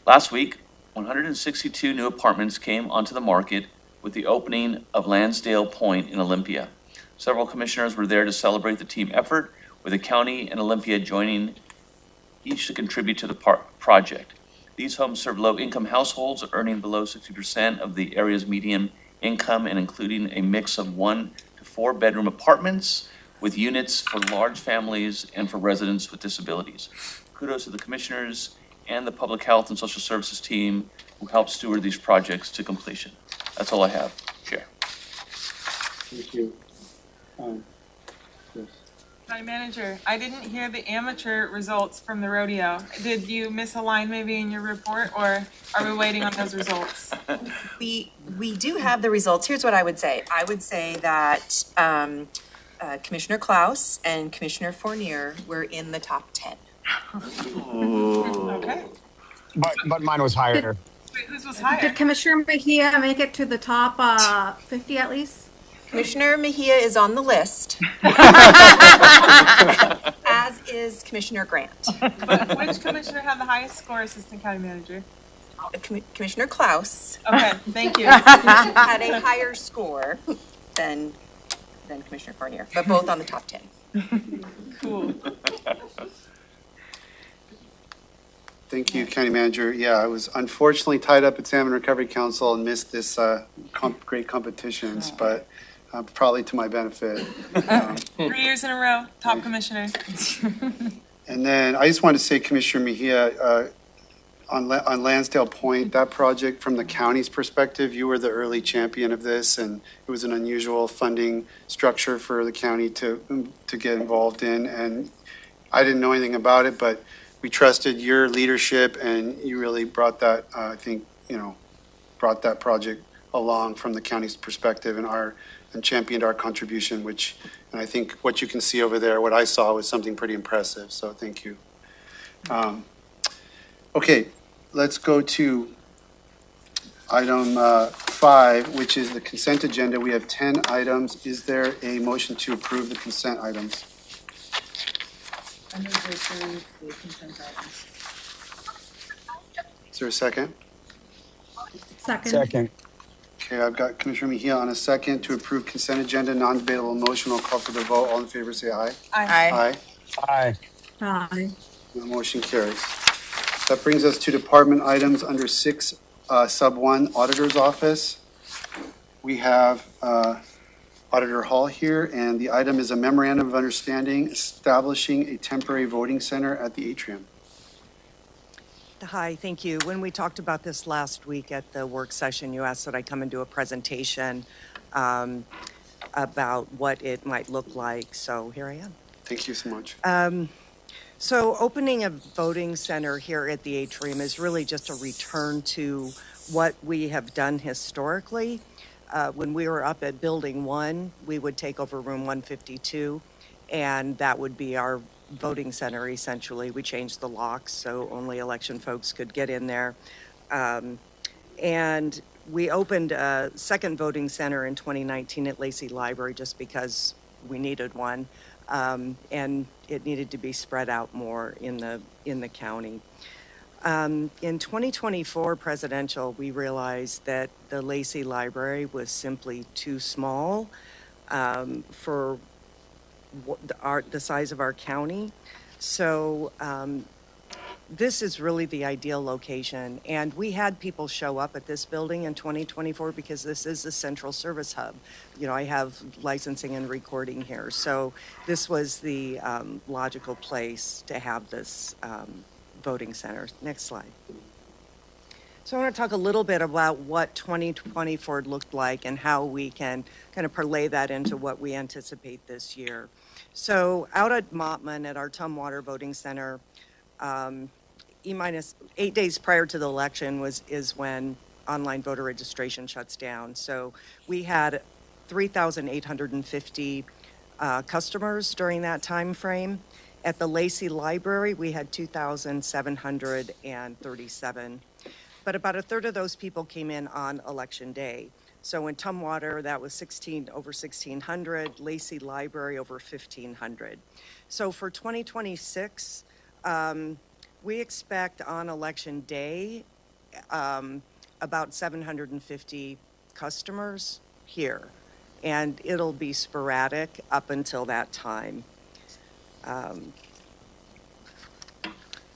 Last week, 162 new apartments came onto the market with the opening of Lansdale Point in Olympia. Several commissioners were there to celebrate the team effort, with the county and Olympia joining each to contribute to the project. These homes serve low-income households earning below 60% of the area's median income and including a mix of 1 to 4 bedroom apartments with units for large families and for residents with disabilities. Kudos to the commissioners and the Public Health and Social Services team who helped steward these projects to completion. That's all I have, Chair. Thank you. Chris. County Manager, I didn't hear the amateur results from the rodeo. Did you miss a line maybe in your report, or are we waiting on those results? We do have the results. Here's what I would say. I would say that Commissioner Klaus and Commissioner Fournier were in the top 10. Okay. But mine was higher. Wait, whose was higher? Did Commissioner Mejia make it to the top 50 at least? Commissioner Mejia is on the list, as is Commissioner Grant. But which commissioner had the highest score, Assistant County Manager? Commissioner Klaus. Okay, thank you. Had a higher score than Commissioner Fournier, but both on the top 10. Cool. Thank you, County Manager. Yeah, I was unfortunately tied up at Salmon Recovery Council and missed this great competitions, but probably to my benefit. 3 years in a row, top commissioner. And then I just wanted to say, Commissioner Mejia, on Lansdale Point, that project from the county's perspective, you were the early champion of this, and it was an unusual funding structure for the county to get involved in. And I didn't know anything about it, but we trusted your leadership, and you really brought that, I think, brought that project along from the county's perspective and championed our contribution, and I think what you can see over there, what I saw was something pretty impressive, so thank you. Okay, let's go to item 5, which is the consent agenda. We have 10 items. Is there a motion to approve the consent items? I move to approve the consent items. Is there a second? Second. Okay, I've got Commissioner Mejia on a second to approve consent agenda, non-debatable motion. I'll call for the vote. All in favor, say aye. Aye. Aye. Aye. The motion carries. That brings us to department items under 6, sub 1, Auditor's Office. We have Auditor Hall here, and the item is a memorandum of understanding establishing a temporary voting center at the atrium. Hi, thank you. When we talked about this last week at the work session, you asked that I come and do a presentation about what it might look like. So here I am. Thank you so much. So opening a voting center here at the atrium is really just a return to what we have done historically. When we were up at Building 1, we would take over room 152, and that would be our voting center, essentially. We changed the locks so only election folks could get in there. And we opened a second voting center in 2019 at Lacey Library just because we needed one. And it needed to be spread out more in the county. In 2024 presidential, we realized that the Lacey Library was simply too small for the size of our county. So this is really the ideal location. And we had people show up at this building in 2024 because this is a central service hub. I have licensing and recording here. So this was the logical place to have this voting center. Next slide. So I want to talk a little bit about what 2024 looked like and how we can kind of parlay that into what we anticipate this year. So out at Mottman at our Tumwater Voting Center, E-minus 8 days prior to the election is when online voter registration shuts down. So we had 3,850 customers during that time frame. At the Lacey Library, we had 2,737. But about a third of those people came in on election day. So in Tumwater, that was over 1,600, Lacey Library over 1,500. So for 2026, we expect on election day about 750 customers here, and it'll be sporadic up until that time.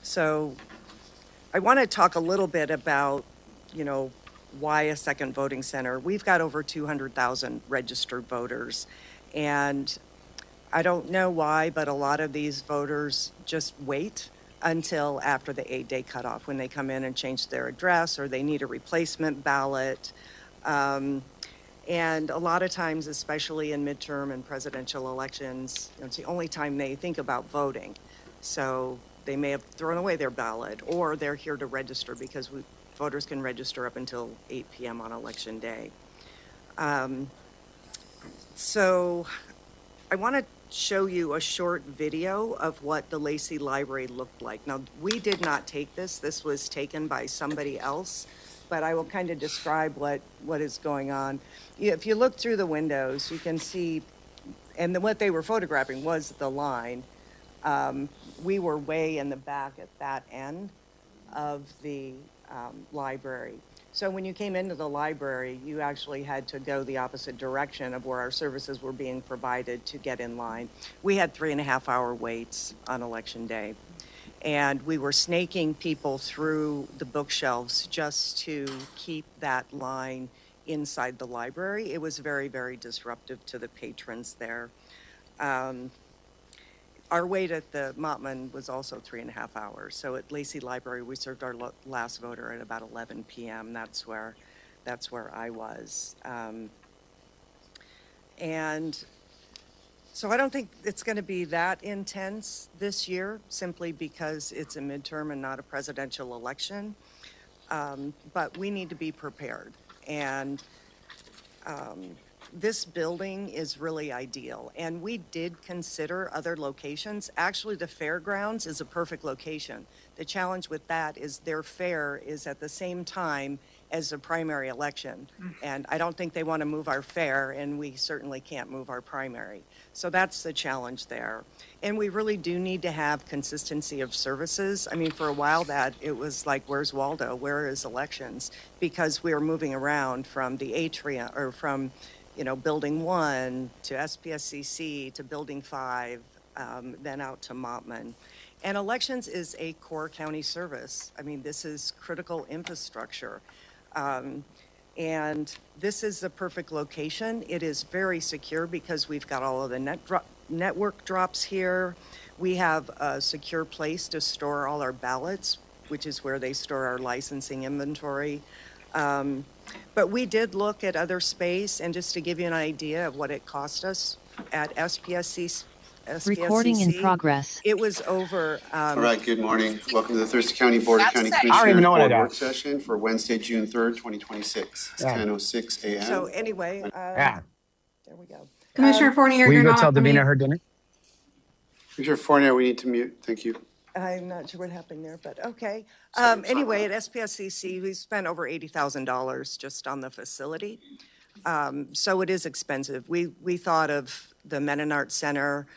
So I want to talk a little bit about, why a second voting center. We've got over 200,000 registered voters, and I don't know why, but a lot of these voters just wait until after the 8-day cutoff when they come in and change their address or they need a replacement ballot. And a lot of times, especially in midterm and presidential elections, it's the only time they think about voting. So they may have thrown away their ballot, or they're here to register because voters can register up until 8 p.m. on election day. So I want to show you a short video of what the Lacey Library looked like. Now, we did not take this. This was taken by somebody else, but I will kind of describe what is going on. If you look through the windows, you can see, and what they were photographing was the line. We were way in the back at that end of the library. So when you came into the library, you actually had to go the opposite direction of where our services were being provided to get in line. We had 3.5-hour waits on election day. And we were snaking people through the bookshelves just to keep that line inside the library. It was very, very disruptive to the patrons there. Our wait at the Mottman was also 3.5 hours. So at Lacey Library, we served our last voter at about 11 p.m. That's where I was. And so I don't think it's going to be that intense this year, simply because it's a midterm and not a presidential election. But we need to be prepared. And this building is really ideal, and we did consider other locations. Actually, the fairgrounds is a perfect location. The challenge with that is their fair is at the same time as a primary election, and I don't think they want to move our fair, and we certainly can't move our primary. So that's the challenge there. And we really do need to have consistency of services. I mean, for a while that it was like, where's Waldo? Where is elections? Because we were moving around from the atrium, or from Building 1 to SPSCC to Building 5, then out to Mottman. And elections is a core county service. I mean, this is critical infrastructure. And this is the perfect location. It is very secure because we've got all of the network drops here. We have a secure place to store all our ballots, which is where they store our licensing inventory. But we did look at other space, and just to give you an idea of what it cost us at SPSCC, Recording in progress. It was over. All right, good morning. Welcome to the Thurston County Board of County I don't even Commissioners know what Board it Work is. Session for Wednesday, June 3rd, 2026. It's Yeah. 10:06 a.m. So anyway, Yeah. there we go. Commissioner Fournier, Will you you're go not tell on mute. Davina her dinner? Commissioner Fournier, we need to mute. Thank you. I'm not sure what happened there, but okay. Anyway, at SPSCC, we spent over $80,000 just on the facility. So it is expensive. We thought of the Menonart Center.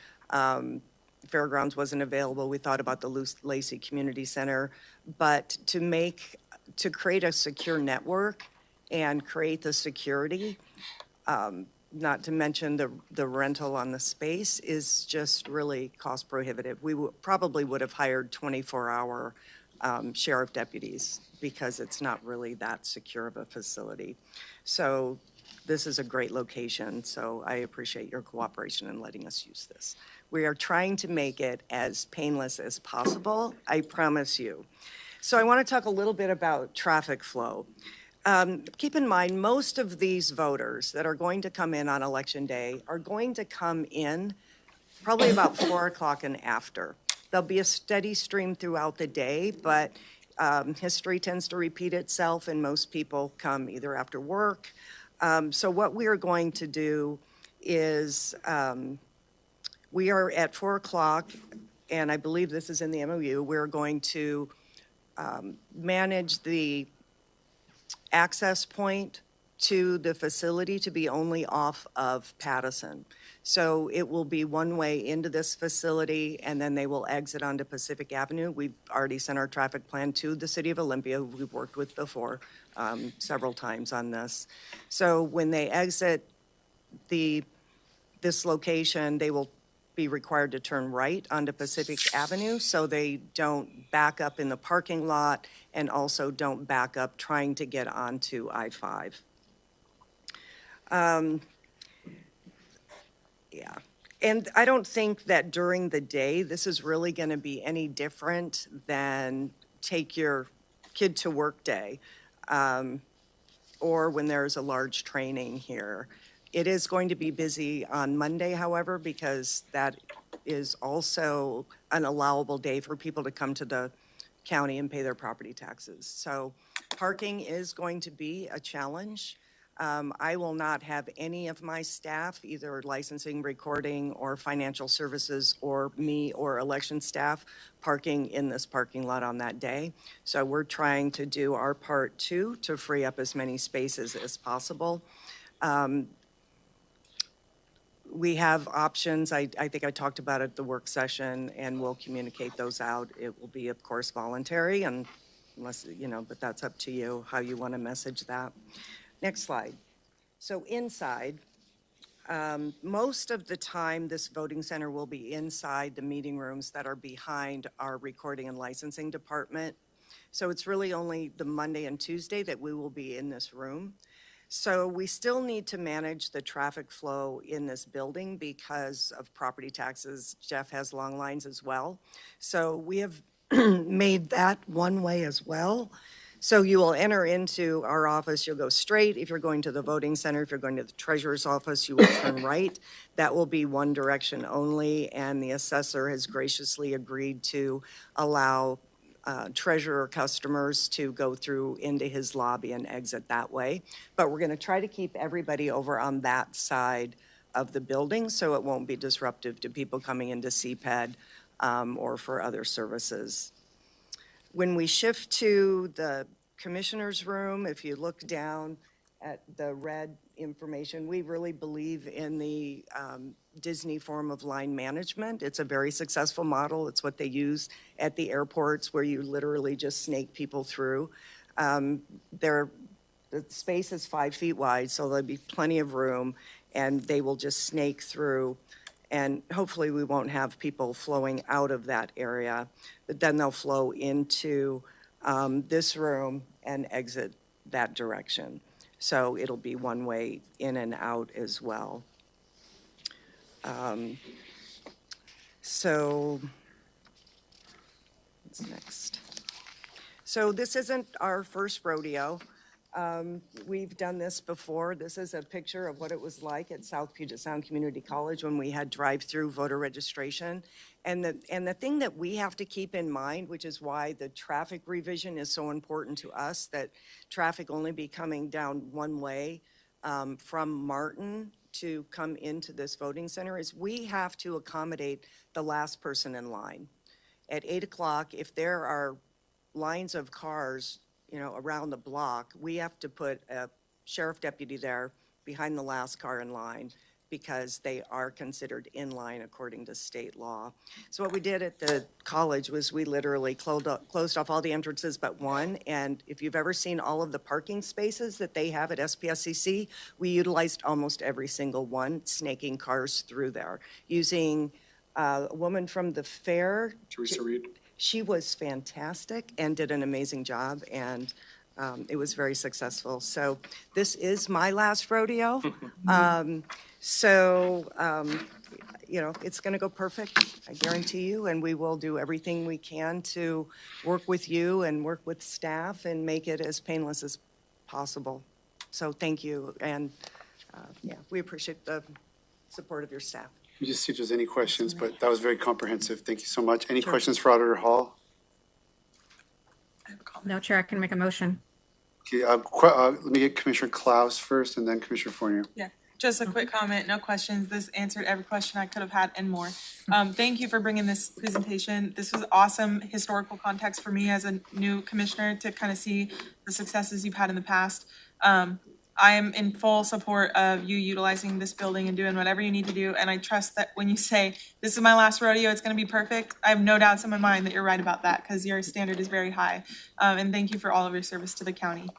Fairgrounds wasn't available. We thought about the Lacey Community Center. But to create a secure network and create the security, not to mention the rental on the space, is just really cost prohibitive. We probably would have hired 24-hour sheriff deputies because it's not really that secure of a facility. So this is a great location, so I appreciate your cooperation in letting us use this. We are trying to make it as painless as possible, I promise you. So I want to talk a little bit about traffic flow. Keep in mind, most of these voters that are going to come in on election day are going to come in probably about 4 o'clock and after. There'll be a steady stream throughout the day, but history tends to repeat itself, and most people come either after work. So what we are going to do is we are at 4 o'clock, and I believe this is in the MOU. We're going to manage the access point to the facility to be only off of Pattison. So it will be one way into this facility, and then they will exit onto Pacific Avenue. We've already sent our traffic plan to the City of Olympia, who we've worked with before several times on this. So when they exit this location, they will be required to turn right onto Pacific Avenue so they don't back up in the parking lot and also don't back up trying to get onto I-5. Yeah. And I don't think that during the day, this is really going to be any different than take your kid to work day. or when there's a large training here. It is going to be busy on Monday, however, because that is also an allowable day for people to come to the county and pay their property taxes. So parking is going to be a challenge. I will not have any of my staff, either licensing, recording, or financial services, or me or election staff, parking in this parking lot on that day. So we're trying to do our part too to free up as many spaces as possible. We have options. I think I talked about it at the work session, and we'll communicate those out. It will be, of course, voluntary, and unless, but that's up to you, how you want to message that. Next slide. So inside, most of the time, this voting center will be inside the meeting rooms that are behind our recording and licensing department. So it's really only the Monday and Tuesday that we will be in this room. So we still need to manage the traffic flow in this building because of property taxes. Jeff has long lines as well. So we have made that one way as well. So you will enter into our office, you'll go straight. If you're going to the voting center, if you're going to the treasurer's office, you will turn right. That will be one direction only, and the assessor has graciously agreed to allow treasurer customers to go through into his lobby and exit that way. But we're going to try to keep everybody over on that side of the building so it won't be disruptive to people coming into CPED or for other services. When we shift to the commissioner's room, if you look down at the red information, we really believe in the Disney form of line management. It's a very successful model. It's what they use at the airports, where you literally just snake people through. The space is 5 feet wide, so there'll be plenty of room, and they will just snake through. And hopefully we won't have people flowing out of that area, but then they'll flow into this room and exit that direction. So it'll be one way in and out as well. So what's next? So this isn't our first rodeo. We've done this before. This is a picture of what it was like at South Puget Sound Community College when we had drive-through voter registration. And the thing that we have to keep in mind, which is why the traffic revision is so important to us, that traffic only be coming down one way from Martin to come into this voting center, is we have to accommodate the last person in line. At 8 o'clock, if there are lines of cars around the block, we have to put a sheriff deputy there behind the last car in line because they are considered in line according to state law. So what we did at the college was we literally closed off all the entrances but one. And if you've ever seen all of the parking spaces that they have at SPSCC, we utilized almost every single one, snaking cars through there using a woman from the fair. Teresa Reed. She was fantastic and did an amazing job, and it was very successful. So this is my last rodeo. It's going to go perfect, I guarantee you, and we will do everything we can to work with you and work with staff and make it as painless as possible. So thank you, and we appreciate the support of your staff. Let me just see if there's any questions, but that was very comprehensive. Thank you so much. Any questions for Auditor Hall? No, Chair, I can make a motion. Okay, let me get Commissioner Klaus first and then Commissioner Fournier. Yeah, just a quick comment, no questions. This answered every question I could have had and more. Thank you for bringing this presentation. This was awesome historical context for me as a new commissioner to kind of see the successes you've had in the past. I am in full support of you utilizing this building and doing whatever you need to do. And I trust that when you say, this is my last rodeo, it's going to be perfect, I have no doubts in my mind that you're right about that because your standard is very high. And thank you for all of your service to the county.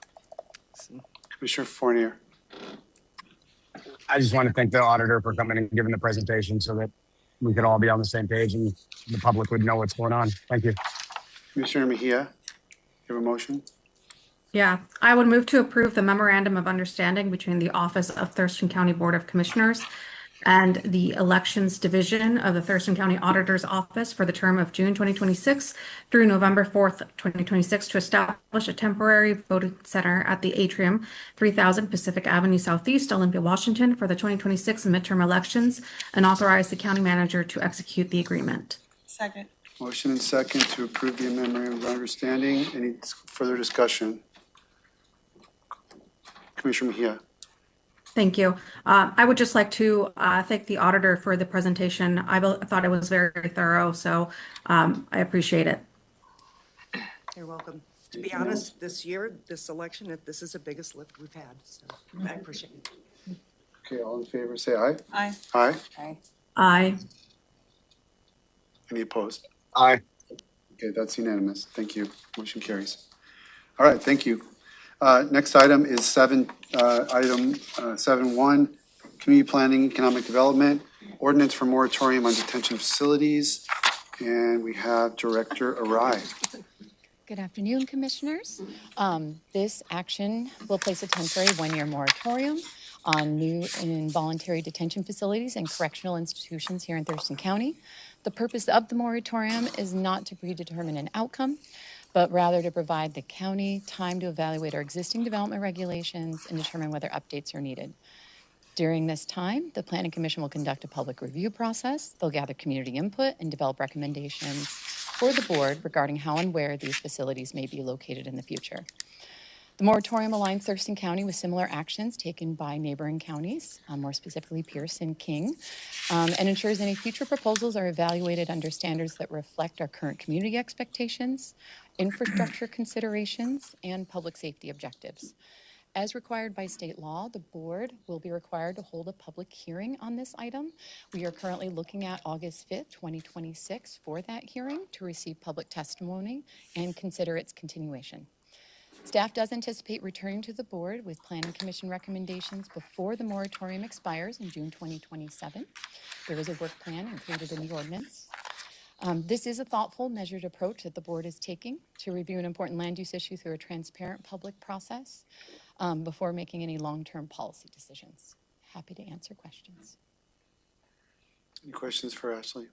Commissioner Fournier. I just want to thank the auditor for coming and giving the presentation so that we could all be on the same page and the public would know what's going on. Thank you. Commissioner Mejia, you have a motion? Yeah, I would move to approve the memorandum of understanding between the Office of Thurston County Board of Commissioners and the Elections Division of the Thurston County Auditor's Office for the term of June 2026 through November 4th, 2026, to establish a temporary voting center at the Atrium, 3000 Pacific Avenue Southeast, Olympia, Washington, for the 2026 midterm elections, and authorize the county manager to execute the agreement. Second. Motion and second to approve the memorandum of understanding. Any further discussion? Commissioner Mejia. Thank you. I would just like to thank the auditor for the presentation. I thought it was very thorough, so I appreciate it. You're welcome. To be honest, this year, this election, this is the biggest lift we've had, so I appreciate it. Okay, all in favor, say aye. Aye. Aye. Aye. Aye. Any opposed? Aye. Okay, that's unanimous. Thank you. Motion carries. All right, thank you. Next item is item 7.1, Community Planning, Economic Development, Ordinance for Moratorium on Detention Facilities. And we have Director Arai. Good afternoon, Commissioners. This action will place a temporary one-year moratorium on new and involuntary detention facilities and correctional institutions here in Thurston County. The purpose of the moratorium is not to predetermine an outcome, but rather to provide the county time to evaluate our existing development regulations and determine whether updates are needed. During this time, the Planning Commission will conduct a public review process. They'll gather community input and develop recommendations for the board regarding how and where these facilities may be located in the future. The moratorium aligns Thurston County with similar actions taken by neighboring counties, more specifically Pierce and King, and ensures any future proposals are evaluated under standards that reflect our current community expectations, infrastructure considerations, and public safety objectives. As required by state law, the board will be required to hold a public hearing on this item. We are currently looking at August 5th, 2026 for that hearing to receive public testimony and consider its continuation. Staff does anticipate returning to the board with Planning Commission recommendations before the moratorium expires in June 2027. There is a work plan included in the ordinance. This is a thoughtful, measured approach that the board is taking to review an important land use issue through a transparent public process before making any long-term policy decisions. Happy to answer questions. Any questions for Ashley?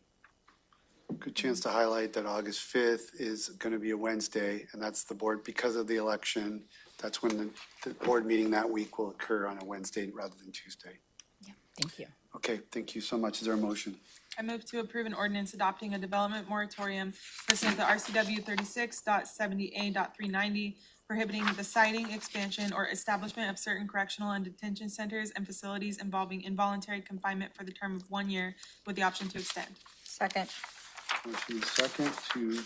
Good chance to highlight that August 5th is going to be a Wednesday, and that's the board, because of the election, that's when the board meeting that week will occur on a Wednesday rather than Tuesday. Yeah, thank you. Okay, thank you so much. Is there a motion? I move to approve an ordinance adopting a development moratorium pursuant to RCW 36.70A.390, prohibiting the siting, expansion, or establishment of certain correctional and detention centers and facilities involving involuntary confinement for the term of 1 year with the option to extend. Second. Motion is second to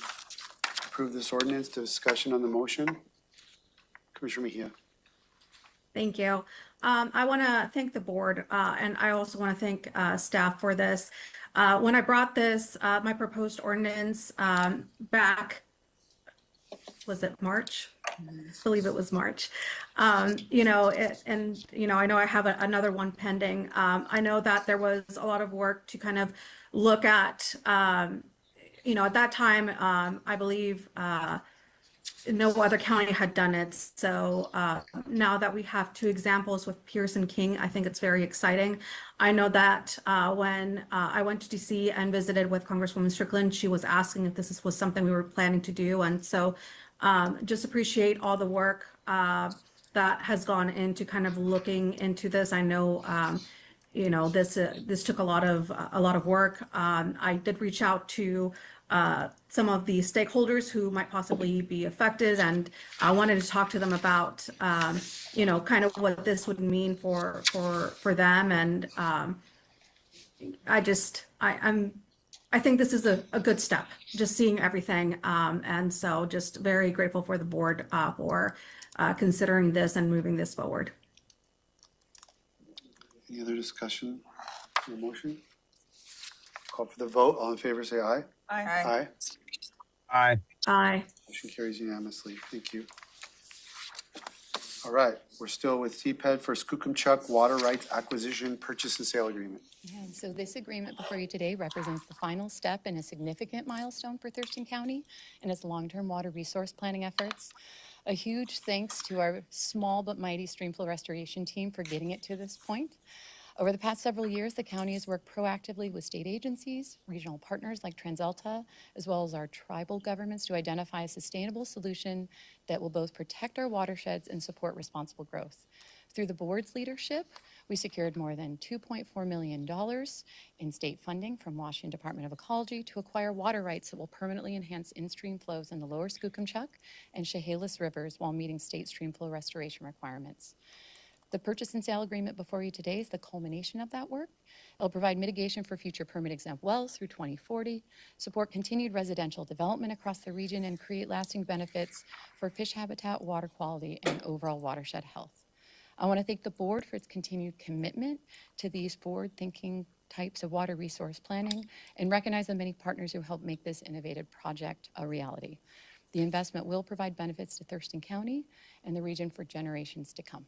approve this ordinance. Discussion on the motion. Commissioner Mejia. Thank you. I want to thank the board, and I also want to thank staff for this. When I brought this, my proposed ordinance back, was it March? I believe it was March. I know I have another one pending. I know that there was a lot of work to kind of look at, at that time, I believe no other county had done it. So now that we have two examples with Pierce and King, I think it's very exciting. I know that when I went to DC and visited with Congresswoman Strickland, she was asking if this was something we were planning to do. And so just appreciate all the work that has gone into kind of looking into this. I know, this took a lot of work. I did reach out to some of the stakeholders who might possibly be affected, and I wanted to talk to them about, kind of what this would mean for them. And I think this is a good step, just seeing everything. And so just very grateful for the board for considering this and moving this forward. Any other discussion on the motion? Call for the vote. All in favor, say aye. Aye. Aye. Aye. Aye. Motion carries unanimously. Thank you. All right, we're still with CPED for Skookumchuck Water Rights Acquisition Purchase and Sale Agreement. And so this agreement before you today represents the final step in a significant milestone for Thurston County and its long-term water resource planning efforts. A huge thanks to our small but mighty stream flow restoration team for getting it to this point. Over the past several years, the county has worked proactively with state agencies, regional partners like TransAlta, as well as our tribal governments to identify a sustainable solution that will both protect our watersheds and support responsible growth. Through the board's leadership, we secured more than $2.4 million in state funding from Washington Department of Ecology to acquire water rights that will permanently enhance in-stream flows in the lower Skookumchuck and Chehalis rivers while meeting state stream flow restoration requirements. The purchase and sale agreement before you today is the culmination of that work. It'll provide mitigation for future permit-exempt wells through 2040, support continued residential development across the region, and create lasting benefits for fish habitat, water quality, and overall watershed health. I want to thank the board for its continued commitment to these forward-thinking types of water resource planning and recognize the many partners who helped make this innovative project a reality. The investment will provide benefits to Thurston County and the region for generations to come.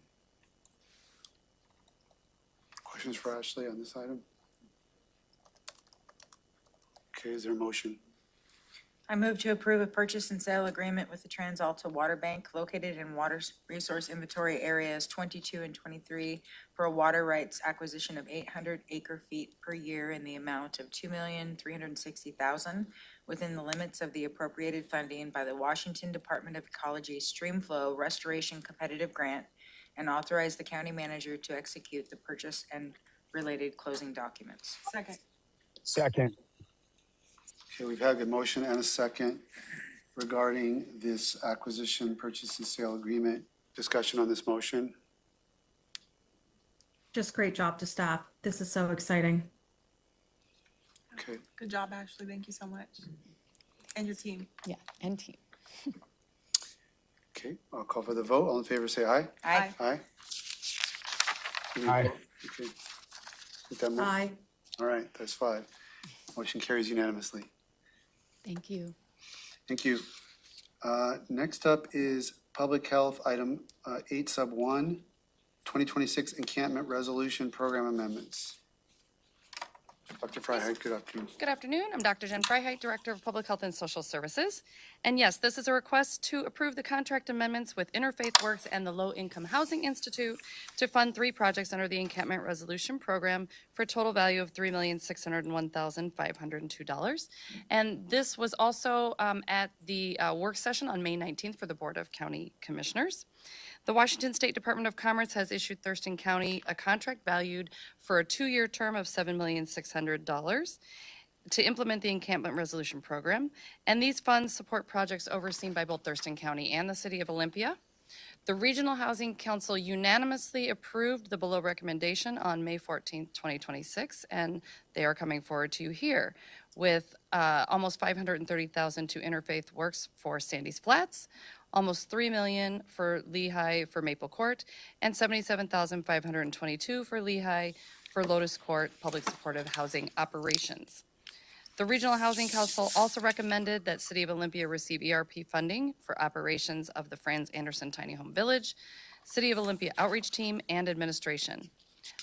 Questions for Ashley on this item? Okay, is there a motion? I move to approve a purchase and sale agreement with the TransAlta Water Bank located in water resource inventory areas 22 and 23 for a water rights acquisition of 800 acre-feet per year in the amount of $2,360,000 within the limits of the appropriated funding by the Washington Department of Ecology Streamflow Restoration Competitive Grant, and authorize the county manager to execute the purchase and related closing documents. Second. Second. Okay, we've had a motion and a second regarding this acquisition, purchase and sale agreement. Discussion on this motion. Just great job to staff. This is so exciting. Okay, Good job, Ashley. Thank you so much. And your team. Yeah, and team. okay, I'll call for the vote. All in favor, say aye. Aye. Aye. Any Aye. opposed? Okay. With that mo- Aye. All right, that's 5. Motion carries unanimously. Thank you. Thank you. Next up is Public Health, item 8 sub 1, 2026 Encampment Resolution Program Amendments. Dr. Freiheit, good afternoon. Good afternoon. I'm Dr. Jen Freiheit, Director of Public Health and Social Services. And yes, this is a request to approve the contract amendments with Interfaith Works and the Low Income Housing Institute to fund 3 projects under the Encampment Resolution Program for a total value of $3,601,502. And this was also at the work session on May 19th for the Board of County Commissioners. The Washington State Department of Commerce has issued Thurston County a contract valued for a 2-year term of $7,600,000 to implement the Encampment Resolution Program. And these funds support projects overseen by both Thurston County and the City of Olympia. The Regional Housing Council unanimously approved the below recommendation on May 14th, 2026, and they are coming forward to you here with almost $530,000 to Interfaith Works for Sandy's Flats, almost $3 million for Lehigh for Maple Court, and $77,522 for Lehigh for Lotus Court Public Supportive Housing Operations. The Regional Housing Council also recommended that City of Olympia receive ERP funding for operations of the Franz Anderson Tiny Home Village, City of Olympia Outreach Team, and administration.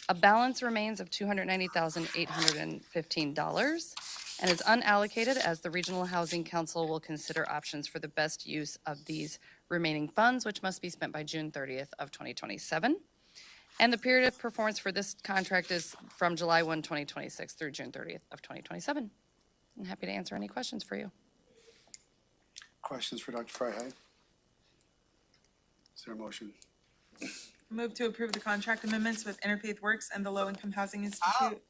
A balance remains of $290,815 and is unallocated as the Regional Housing Council will consider options for the best use of these remaining funds, which must be spent by June 30th of 2027. And the period of performance for this contract is from July 1, 2026 through June 30th of 2027. I'm happy to answer any questions for you. Questions for Dr. Freiheit? Is there a motion? Move to approve the contract amendments with Interfaith Works and the Low Income Housing Institute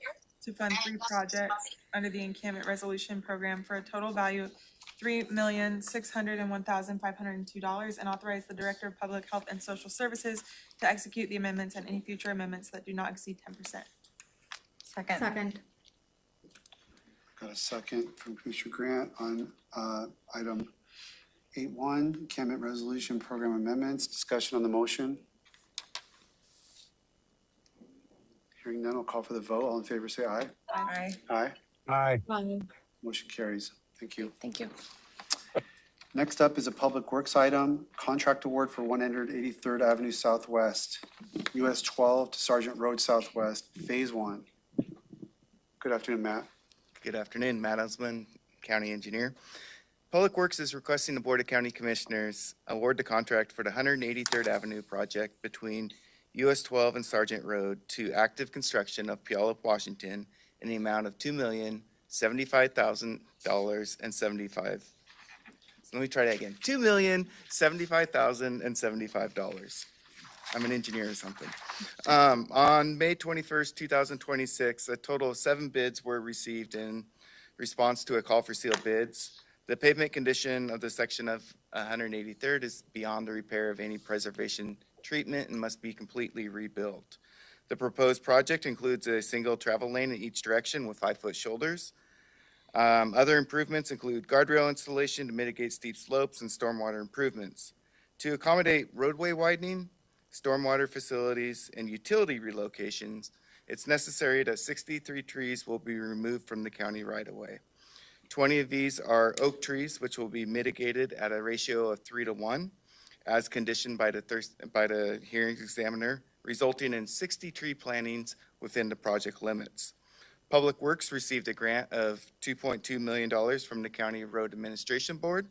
to fund 3 projects under the Encampment Resolution Program for a total value of $3,601,502 and authorize the Director of Public Health and Social Services to execute the amendments and any future amendments that do not exceed 10%. Second. Second. Got a second from Commissioner Grant on item 8.1, Encampment Resolution Program Amendments. Discussion on the motion. Hearing none, I'll call for the vote. All in favor, say aye. Aye. Aye. Aye. Motion carries. Thank you. Thank you. Next up is a Public Works item, contract award for 183rd Avenue Southwest, US 12 to Sergeant Road Southwest, Phase 1. Good afternoon, Matt. Good afternoon, Matt Usman, County Engineer. Public Works is requesting the Board of County Commissioners award the contract for the 183rd Avenue project between US 12 and Sergeant Road to active construction of Puyallup, Washington in the amount of $2,075,000.75. Let me try that again. $2,075,075. I'm an engineer or something. On May 21st, 2026, a total of 7 bids were received in response to a call for sealed bids. The pavement condition of the section of 183rd is beyond the repair of any preservation treatment and must be completely rebuilt. The proposed project includes a single travel lane in each direction with 5-foot shoulders. Other improvements include guardrail installation to mitigate steep slopes and stormwater improvements. To accommodate roadway widening, stormwater facilities, and utility relocations, it's necessary that 63 trees will be removed from the county right-of-way. 20 of these are oak trees, which will be mitigated at a ratio of 3-to-1, as conditioned by the hearings examiner, resulting in 60 tree plantings within the project limits. Public Works received a grant of $2.2 million from the County Road Administration Board,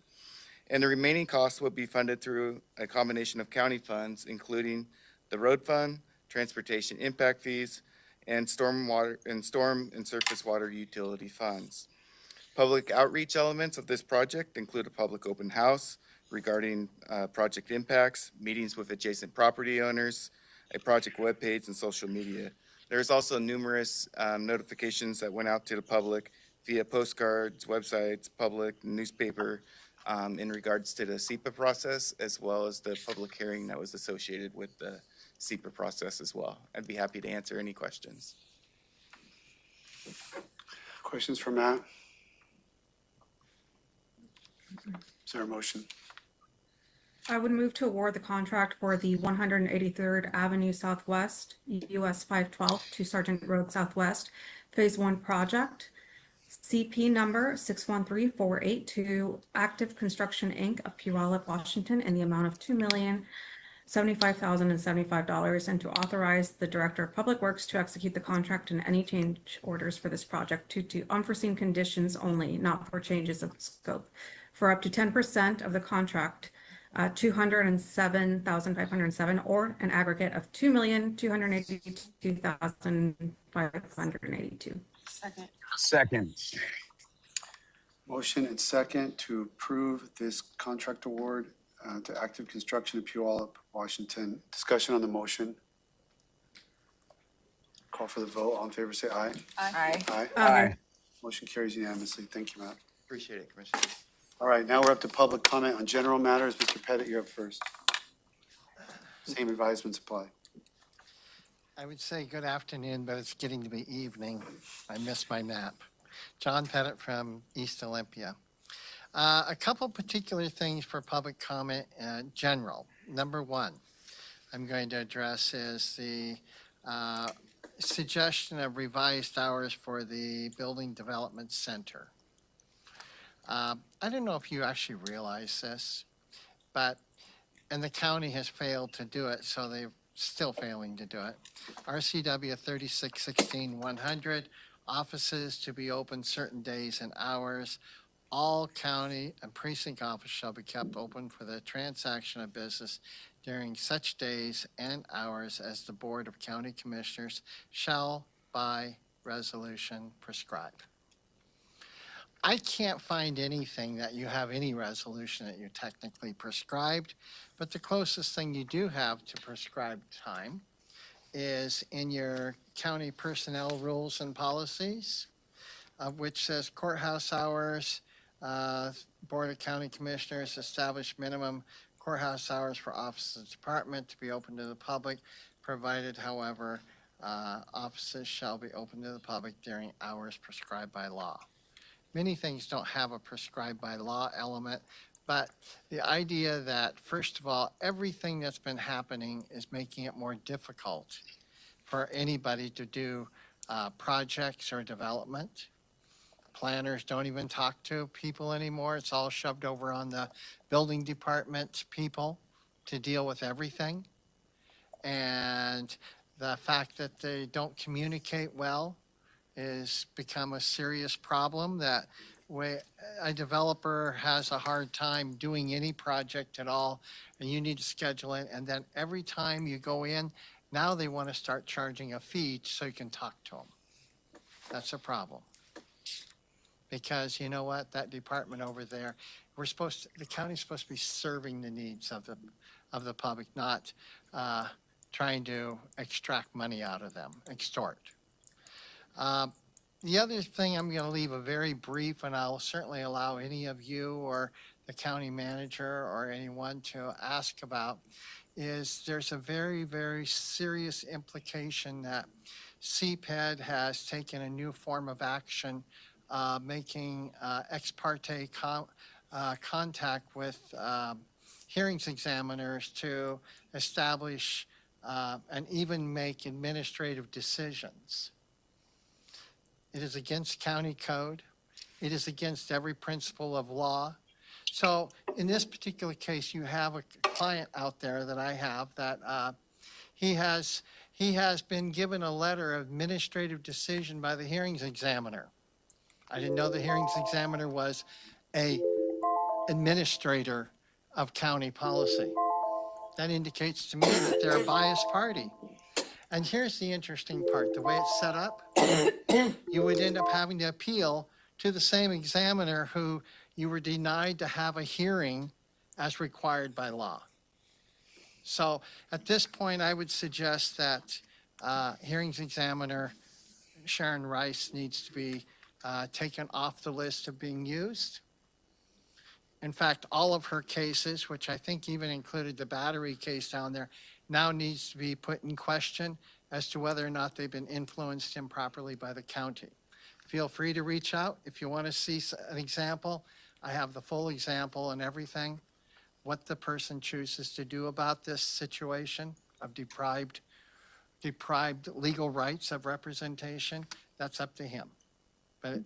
and the remaining costs will be funded through a combination of county funds, including the road fund, transportation impact fees, and storm and surface water utility funds. Public outreach elements of this project include a public open house regarding project impacts, meetings with adjacent property owners, a project webpage, and social media. There's also numerous notifications that went out to the public via postcards, websites, public newspaper in regards to the SEPA process, as well as the public hearing that was associated with the SEPA process as well. I'd be happy to answer any questions. Questions for Matt? Is there a motion? I would move to award the contract for the 183rd Avenue Southwest, US 512 to Sergeant Road Southwest, Phase 1 project, CP number 61348 to Active Construction, Inc. of Puyallup, Washington, in the amount of $2,075,075, and to authorize the Director of Public Works to execute the contract and any change orders for this project to unforeseen conditions only, not for changes of scope, for up to 10% of the contract, $207,507, or an aggregate of $2,282,582. Second. Second. Motion and second to approve this contract award to Active Construction of Puyallup, Washington. Discussion on the motion. Call for the vote. All in favor, say aye. Aye. Aye. Aye. Motion carries unanimously. Thank you, Matt. Appreciate it, Commissioner. All right, now we're up to public comment on general matters. Mr. Pettit, you're up first. Same advisements apply. I would say good afternoon, but it's getting to be evening. I missed my nap. John Pettit from East Olympia. A couple particular things for public comment, general. Number one, I'm going to address is the suggestion of revised hours for the Building Development Center. I don't know if you actually realize this, and the county has failed to do it, so they're still failing to do it. RCW 3616-100, offices to be open certain days and hours. All county and precinct offices shall be kept open for the transaction of business during such days and hours as the Board of County Commissioners shall by resolution prescribe. I can't find anything that you have any resolution that you're technically prescribed, but the closest thing you do have to prescribed time is in your county personnel rules and policies, which says courthouse hours, Board of County Commissioners establish minimum courthouse hours for offices and department to be open to the public, provided, however, offices shall be open to the public during hours prescribed by law. Many things don't have a prescribed by law element, but the idea that, first of all, everything that's been happening is making it more difficult for anybody to do projects or development. Planners don't even talk to people anymore. It's all shoved over on the building department people to deal with everything. And the fact that they don't communicate well is become a serious problem, that a developer has a hard time doing any project at all, and you need to schedule it. And then every time you go in, Now they want to start charging a fee so you can talk to them. That's a problem. Because you know what, that department over there, the county's supposed to be serving the needs of the public, not trying to extract money out of them, extort. The other thing I'm going to leave a very brief, and I'll certainly allow any of you or the county manager or anyone to ask about, is there's a very, very serious implication that CPED has taken a new form of action, making ex parte contact with hearings examiners to establish and even make administrative decisions. It is against county code. It is against every principle of law. So in this particular case, you have a client out there that I have that he has been given a letter of administrative decision by the hearings examiner. I didn't know the hearings examiner was a administrator of county policy. That indicates to me that they're a biased party. And here's the interesting part. The way it's set up, you would end up having to appeal to the same examiner who you were denied to have a hearing as required by law. So at this point, I would suggest that hearings examiner Sharon Rice needs to be taken off the list of being used. In fact, all of her cases, which I think even included the battery case down there, now needs to be put in question as to whether or not they've been influenced improperly by the county. Feel free to reach out if you want to see an example. I have the full example and everything. What the person chooses to do about this situation of deprived legal rights of representation, that's up to him. But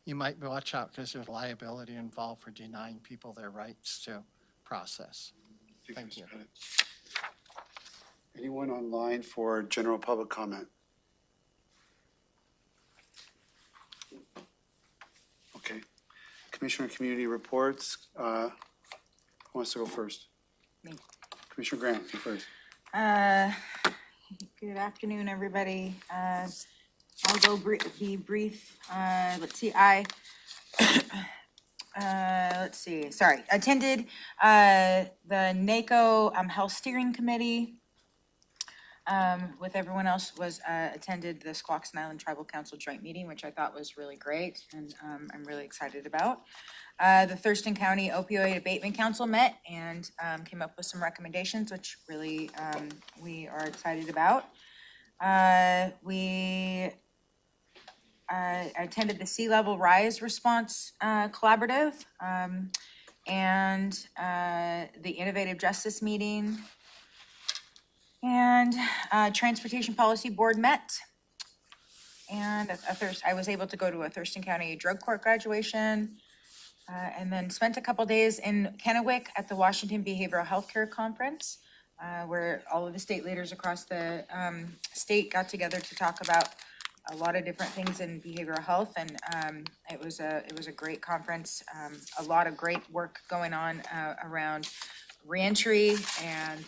you might watch out because there's liability involved for denying people their rights to process. Thank you. Anyone online for general public comment? Okay. Commissioner Community Reports. Who wants to go first? Me. Commissioner Grant, you first. Good afternoon, everybody. I'll go be brief. Let's see, attended the NACO Health Steering Committee with everyone else, attended the Squaxin Island Tribal Council joint meeting, which I thought was really great and I'm really excited about. The Thurston County Opioid Abatement Council met and came up with some recommendations, which really we are excited about. We attended the Sea Level Rise Response Collaborative and the Innovative Justice meeting. And Transportation Policy Board met. And I was able to go to a Thurston County drug court graduation. And then spent a couple days in Kennewick at the Washington Behavioral Healthcare Conference, where all of the state leaders across the state got together to talk about a lot of different things in behavioral health. And it was a great conference. A lot of great work going on around reentry and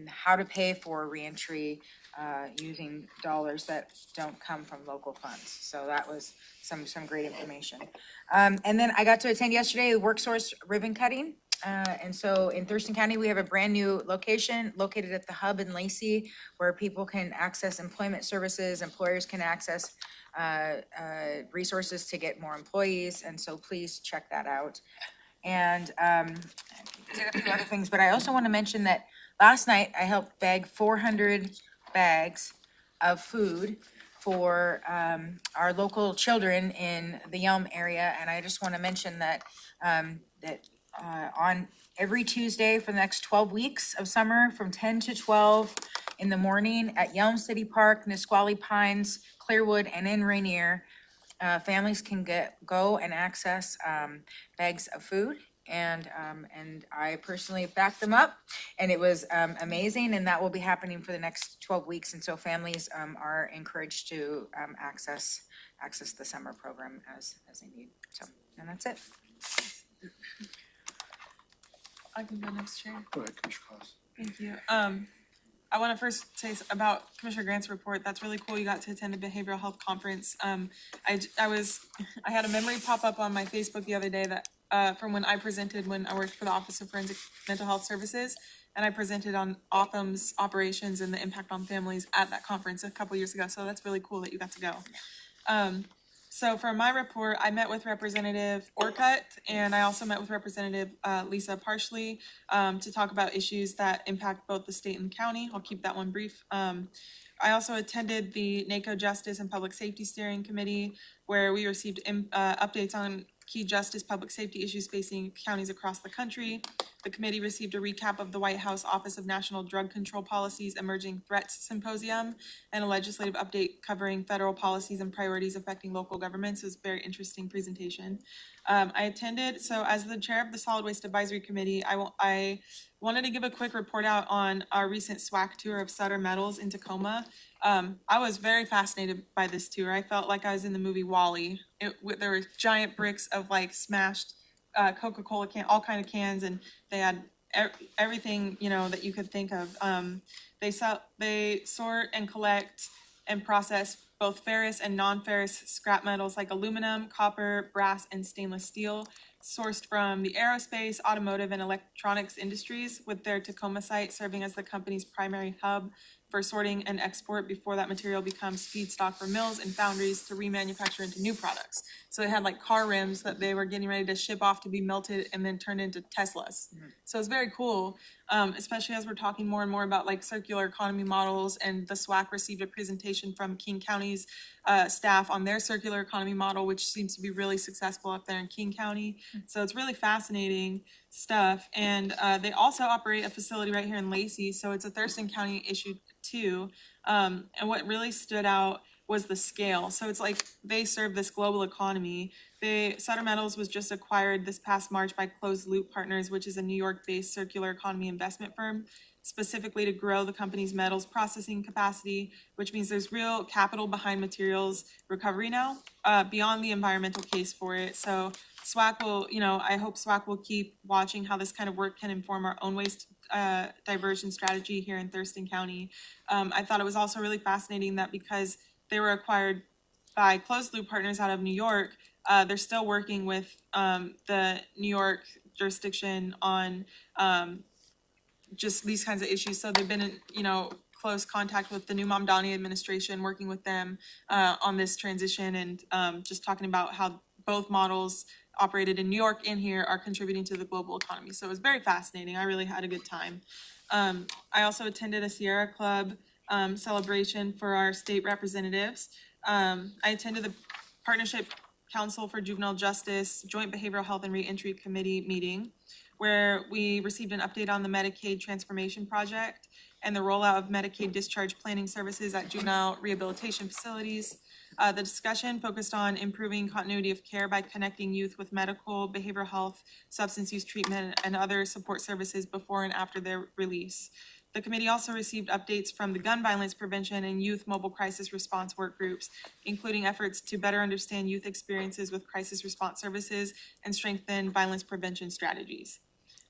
how to pay for reentry using dollars that don't come from local funds. So that was some great information. And then I got to attend yesterday the WorkSource ribbon cutting. And so in Thurston County, we have a brand new location located at the hub in Lacey where people can access employment services, employers can access resources to get more employees. And so please check that out. And did a few other things, but I also want to mention that last night I helped bag 400 bags of food for our local children in the Yelm area. And I just want to mention that on every Tuesday for the next 12 weeks of summer from 10 to 12 in the morning at Yelm City Park, Nisqually Pines, Clearwood, and in Rainier, families can go and access bags of food. And I personally backed them up, and it was amazing. And that will be happening for the next 12 weeks. And so families are encouraged to access the summer program as they need. So, and that's it. I can go next, Chair. Go ahead, Commissioner Claus. Thank you. I want to first say about Commissioner Grant's report. That's really cool. You got to attend a behavioral health conference. I had a memory pop up on my Facebook the other day that from when I presented when I worked for the Office of Forensic Mental Health Services, and I presented on Opham's operations and the impact on families at that conference a couple years ago. So that's really cool that you got to go. So for my report, I met with Representative Orcutt, and I also met with Representative Lisa Parsley to talk about issues that impact both the state and county. I'll keep that one brief. I also attended the NACO Justice and Public Safety Steering Committee, where we received updates on key justice public safety issues facing counties across the country. The committee received a recap of the White House Office of National Drug Control Policies Emerging Threats Symposium and a legislative update covering federal policies and priorities affecting local governments. It was a very interesting presentation. I attended, so as the chair of the Solid Waste Advisory Committee, I wanted to give a quick report out on our recent SWAC tour of Sutter Metals in Tacoma. I was very fascinated by this tour. I felt like I was in the movie WALL-E. There were giant bricks of like smashed Coca-Cola can, all kind of cans, and they had everything, you know, that you could think of. They sort and collect and process both ferrous and non-ferrous scrap metals like aluminum, copper, brass, and stainless steel, sourced from the aerospace, automotive, and electronics industries, with their Tacoma site serving as the company's primary hub for sorting and export before that material becomes feedstock for mills and foundries to remanufacture into new products. So they had like car rims that they were getting ready to ship off to be melted and then turned into Teslas. So it's very cool, especially as we're talking more and more about like circular economy models, and the SWAC received a presentation from King County's staff on their circular economy model, which seems to be really successful up there in King County. So it's really fascinating stuff. And they also operate a facility right here in Lacey, so it's a Thurston County issue too. And what really stood out was the scale. So it's like they serve this global economy. Sutter Metals was just acquired this past March by Closed Loop Partners, which is a New York-based circular economy investment firm, specifically to grow the company's metals processing capacity, which means there's real capital behind materials recovery now, beyond the environmental case for it. So SWAC will, I hope SWAC will keep watching how this kind of work can inform our own waste diversion strategy here in Thurston County. I thought it was also really fascinating that because they were acquired by Closed Loop Partners out of New York, they're still working with the New York jurisdiction on just these kinds of issues. So they've been in, close contact with the new Mamdani administration, working with them on this transition, and just talking about how both models operated in New York and here are contributing to the global economy. So it was very fascinating. I really had a good time. I also attended a Sierra Club celebration for our state representatives. I attended the Partnership Council for Juvenile Justice Joint Behavioral Health and Reentry Committee meeting, where we received an update on the Medicaid Transformation Project and the rollout of Medicaid discharge planning services at juvenile rehabilitation facilities. The discussion focused on improving continuity of care by connecting youth with medical, behavioral health, substance use treatment, and other support services before and after their release. The committee also received updates from the gun violence prevention and youth mobile crisis response work groups, including efforts to better understand youth experiences with crisis response services and strengthen violence prevention strategies.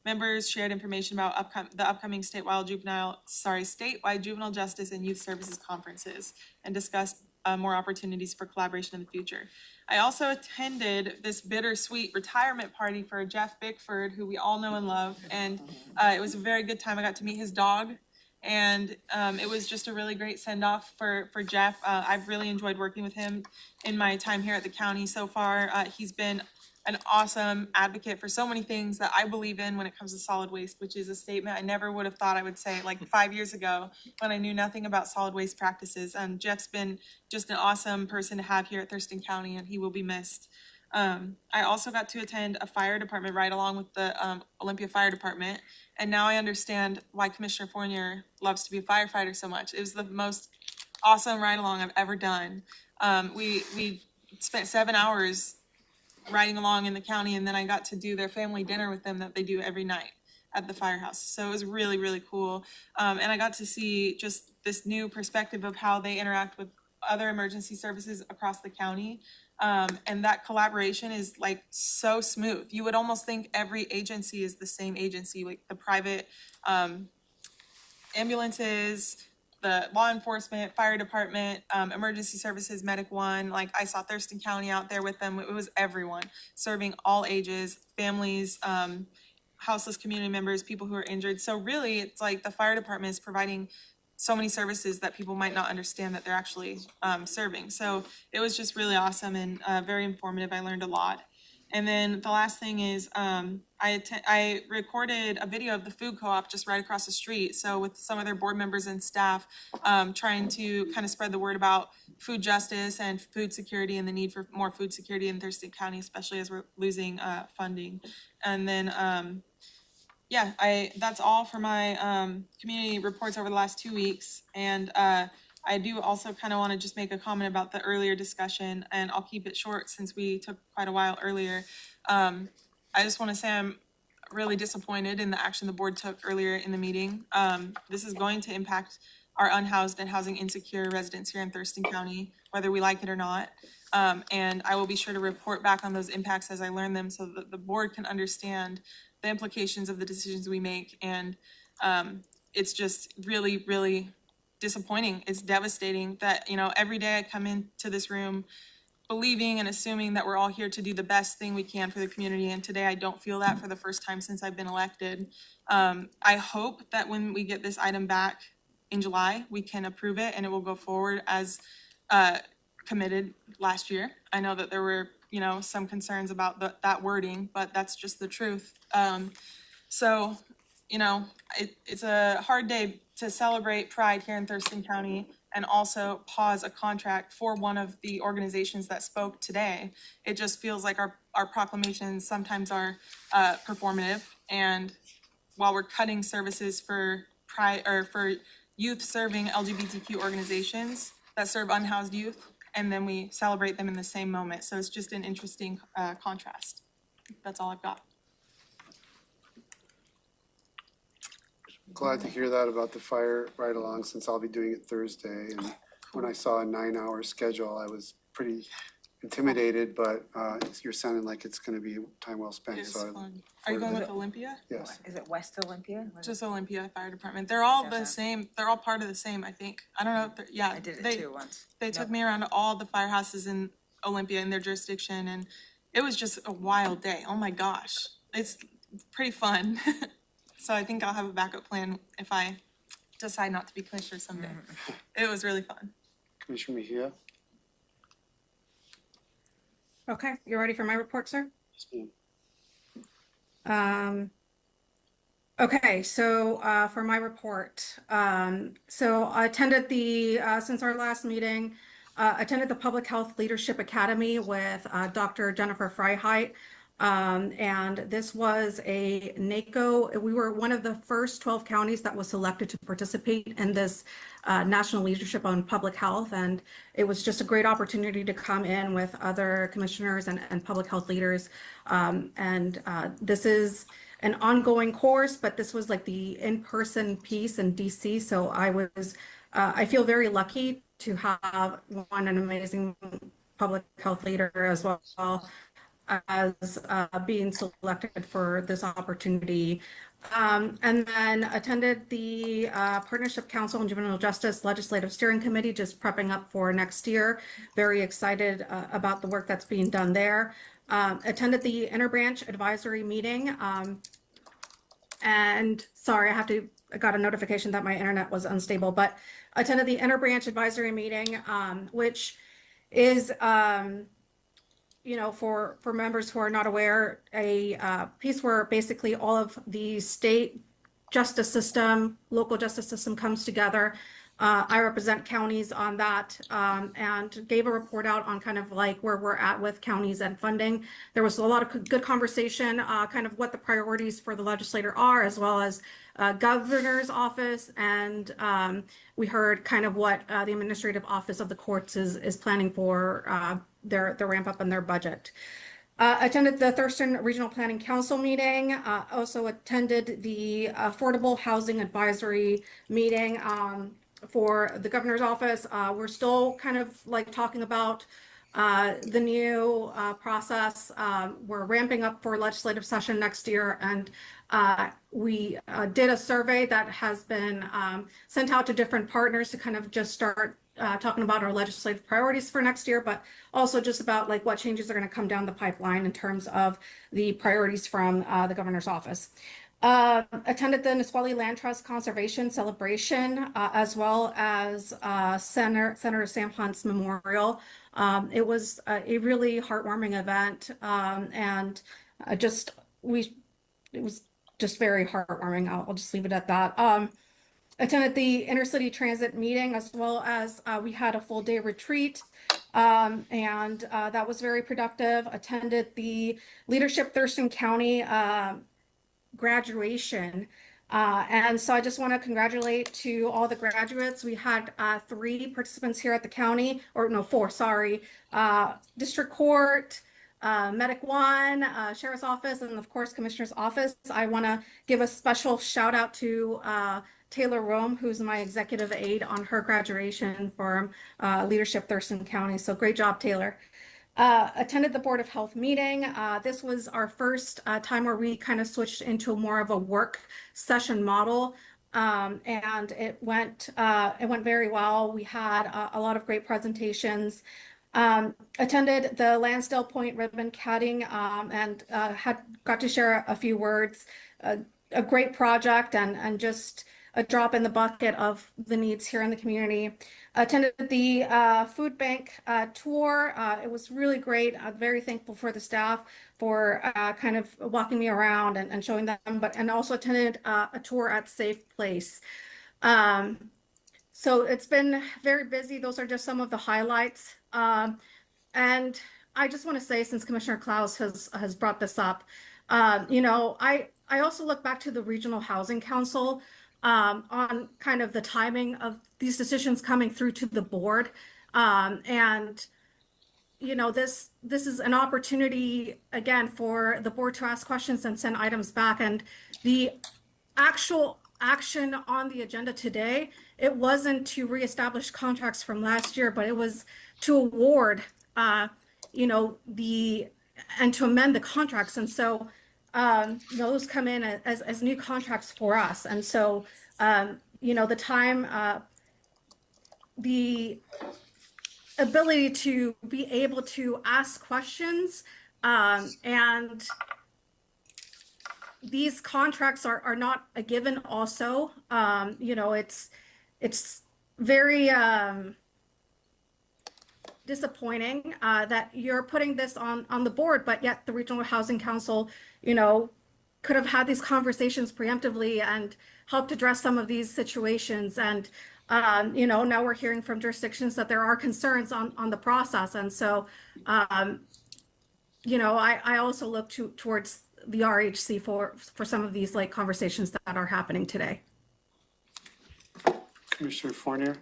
Members shared information about the upcoming statewide juvenile justice and youth services conferences, and discussed more opportunities for collaboration in the future. I also attended this bittersweet retirement party for Jeff Bickford, who we all know and love, and it was a very good time. I got to meet his dog, and it was just a really great send-off for Jeff. I've really enjoyed working with him in my time here at the county so far. He's been an awesome advocate for so many things that I believe in when it comes to solid waste, which is a statement I never would have thought I would say like 5 years ago when I knew nothing about solid waste practices. Jeff's been just an awesome person to have here at Thurston County, and he will be missed. I also got to attend a fire department ride along with the Olympia Fire Department, and now I understand why Commissioner Fournier loves to be a firefighter so much. It was the most awesome ride along I've ever done. We spent 7 hours riding along in the county, and then I got to do their family dinner with them that they do every night at the firehouse. So it was really, really cool. And I got to see just this new perspective of how they interact with other emergency services across the county. And that collaboration is like so smooth. You would almost think every agency is the same agency, like the private ambulances, the law enforcement, fire department, emergency services, Medic One. Like I saw Thurston County out there with them. It was everyone serving all ages, families, houseless community members, people who are injured. So really, it's like the fire department is providing so many services that people might not understand that they're actually serving. So it was just really awesome and very informative. I learned a lot. And then the last thing is I recorded a video of the food co-op just right across the street. So with some of their board members and staff, trying to kind of spread the word about food justice and food security and the need for more food security in Thurston County, especially as we're losing funding. And then yeah, that's all for my community reports over the last 2 weeks. And I do also kind of want to just make a comment about the earlier discussion, and I'll keep it short since we took quite a while earlier. I just want to say I'm really disappointed in the action the board took earlier in the meeting. This is going to impact our unhoused and housing insecure residents here in Thurston County, whether we like it or not. And I will be sure to report back on those impacts as I learn them so that the board can understand the implications of the decisions we make. And it's just really, really disappointing. It's devastating that, you know, every day I come into this room believing and assuming that we're all here to do the best thing we can for the community. And today I don't feel that for the first time since I've been elected. I hope that when we get this item back in July, we can approve it and it will go forward as committed last year. I know that there were, you know, some concerns about that wording, but that's just the truth. So, you know, it's a hard day to celebrate Pride here in Thurston County and also pause a contract for one of the organizations that spoke today. It just feels like our proclamations sometimes are performative, and while we're cutting services for Pride or for youth serving LGBTQ organizations that serve unhoused youth, and then we celebrate them in the same moment. So it's just an interesting contrast. That's all I've got. Glad to hear that about the fire ride along, since I'll be doing it Thursday. And when I saw a 9-hour schedule, I was pretty intimidated, but you're sounding like it's going to be time well spent. It's So fun. Are you going with Olympia? yes. Is it West Olympia? Just Olympia Fire Department. They're all the same. They're all part of the same, I think. I don't know if they're, yeah. I did it they, too once. They took me around to all the firehouses in Olympia in their jurisdiction, and it was just a wild day. Oh my gosh. It's pretty fun. So I think I'll have a backup plan if I decide not to be commissioner someday. It was really fun. Commissioner Mejia? Okay, you ready for my report, sir? Yes, ma'am. Okay, so for my report, so I attended since our last meeting, attended the Public Health Leadership Academy with Dr. Jennifer Freiheit. And this was a NACO. We were one of the first 12 counties that was selected to participate in this National Leadership on Public Health. And it was just a great opportunity to come in with other commissioners and public health leaders. This is an ongoing course, but this was like the in-person piece in DC. So I feel very lucky to have an amazing public health leader as well as being selected for this opportunity. And then attended the Partnership Council on Juvenile Justice Legislative Steering Committee, just prepping up for next year. Very excited about the work that's being done there. Attended the Interbranch Advisory meeting. And sorry, I got a notification that my internet was unstable, but attended the Interbranch Advisory meeting, which is, you know, for members who are not aware, a piece where basically all of the state justice system, local justice system comes together. I represent counties on that, and gave a report out on kind of like where we're at with counties and funding. There was a lot of good conversation, kind of what the priorities for the legislator are, as well as governor's office, and we heard kind of what the administrative office of the courts is planning for their ramp up in their budget. Attended the Thurston Regional Planning Council meeting, also attended the Affordable Housing Advisory meeting for the governor's office. We're still kind of like talking about the new process. We're ramping up for legislative session next year, and we did a survey that has been sent out to different partners to kind of just start talking about our legislative priorities for next year, but also just about like what changes are going to come down the pipeline in terms of the priorities from the governor's office. Attended the Nisqually Land Trust Conservation Celebration, as well as Senator Sam Hunt's memorial. It was a really heartwarming event, and it was just very heartwarming. I'll just leave it at that. Attended the intercity transit meeting, as well as we had a full day retreat, and that was very productive. Attended the Leadership Thurston County graduation. And so I just want to congratulate to all the graduates. We had 3 participants here at the county, or no, 4, sorry. District Court, Medic 1, Sheriff's Office, and of course, Commissioner's Office. I want to give a special shout out to Taylor Rome, who's my executive aide on her graduation from Leadership Thurston County. So great job, Taylor. Attended the Board of Health meeting. This was our first time where we kind of switched into more of a work session model, and it went very well. We had a lot of great presentations. Attended the Lansdale Point ribbon cutting, and got to share a few words. A great project, and just a drop in the bucket of the needs here in the community. Attended the food bank tour. It was really great. I'm very thankful for the staff for kind of walking me around and showing them, and also attended a tour at Safe Place. So it's been very busy. Those are just some of the highlights. And I just want to say, since Commissioner Klaus has brought this up, I also look back to the Regional Housing Council on kind of the timing of these decisions coming through to the board. And, this is an opportunity, again, for the board to ask questions and send items back. And the actual action on the agenda today, it wasn't to reestablish contracts from last year, but it was to award, and to amend the contracts. And so those come in as new contracts for us. And so, the time, the ability to be able to ask questions, and these contracts are not a given also. It's very disappointing that you're putting this on the board, but yet the Regional Housing Council, could have had these conversations preemptively and helped address some of these situations. And, now we're hearing from jurisdictions that there are concerns on the process. And so, I also look towards the RHC for some of these conversations that are happening today. Commissioner Fournier.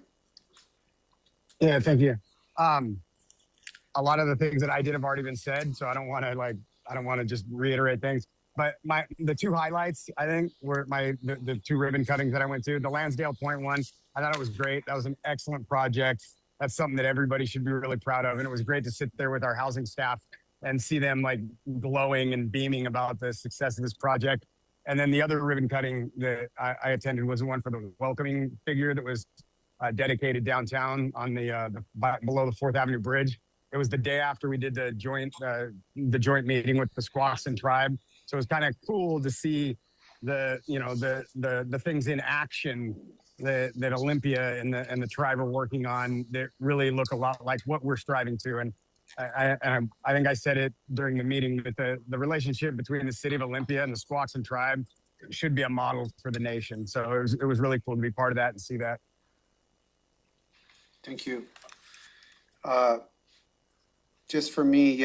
Yeah, thank you. A lot of the things that I did have already been said, so I don't want to just reiterate things. But the 2 highlights, I think, were the 2 ribbon cuttings that I went to. The Lansdale Point one, I thought it was great. That was an excellent project. That's something that everybody should be really proud of. And it was great to sit there with our housing staff and see them glowing and beaming about the success of this project. And then the other ribbon cutting that I attended was the one for the welcoming figure that was dedicated downtown on below the 4th Avenue Bridge. It was the day after we did the joint meeting with the Squaxin tribe. So it was kind of cool to see the things in action that Olympia and the tribe are working on that really look a lot like what we're striving to. And I think I said it during the meeting, that the relationship between the city of Olympia and the Squaxin tribe should be a model for the nation. So it was really cool to be part of that and see that. Thank you. Just for me,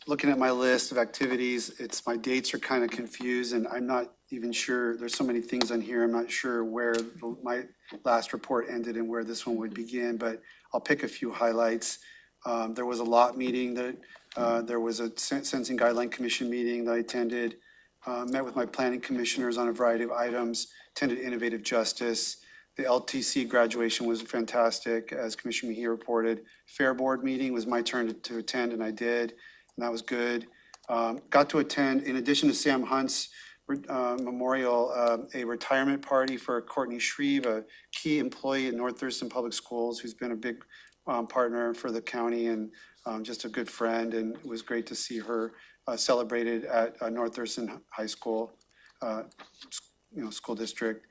looking at my list of activities, my dates are kind of confused, and I'm not even sure. There's so many things on here. I'm not sure where my last report ended and where this one would begin, but I'll pick a few highlights. There was a lot meeting there was a Sentencing Guideline Commission meeting that I attended, met with my planning commissioners on a variety of items, attended Innovative Justice. The LTC graduation was fantastic, as Commissioner Mejia reported. Fair Board meeting was my turn to attend, and I did, and that was good. Got to attend, in addition to Sam Hunt's memorial, a retirement party for Courtney Shreve, a key employee at North Thurston Public Schools, who's been a big partner for the county and just a good friend, and it was great to see her celebrated at North Thurston High School, school district.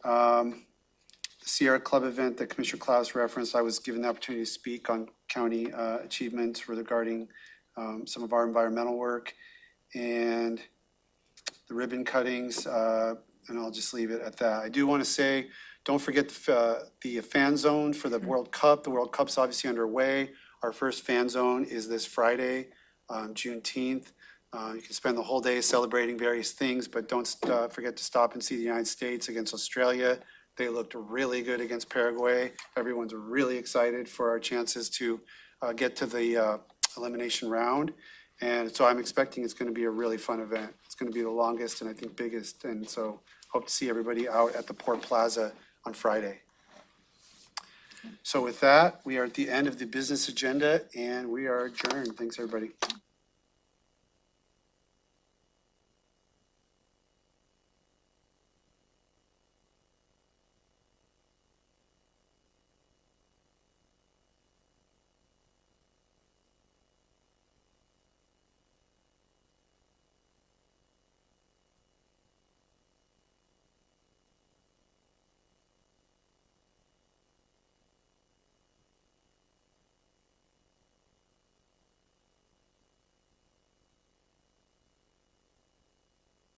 The Sierra Club event that Commissioner Klaus referenced, I was given the opportunity to speak on county achievements regarding some of our environmental work and the ribbon cuttings, and I'll just leave it at that. I do want to say, don't forget the fan zone for the World Cup. The World Cup's obviously underway. Our first fan zone is this Friday, Juneteenth. You can spend the whole day celebrating various things, but don't forget to stop and see the United States against Australia. They looked really good against Paraguay. Everyone's really excited for our chances to get to the elimination round. And so I'm expecting it's going to be a really fun event. It's going to be the longest and I think biggest. And so hope to see everybody out at the Port Plaza on Friday. So with that, we are at the end of the business agenda and we are adjourned. Thanks, everybody.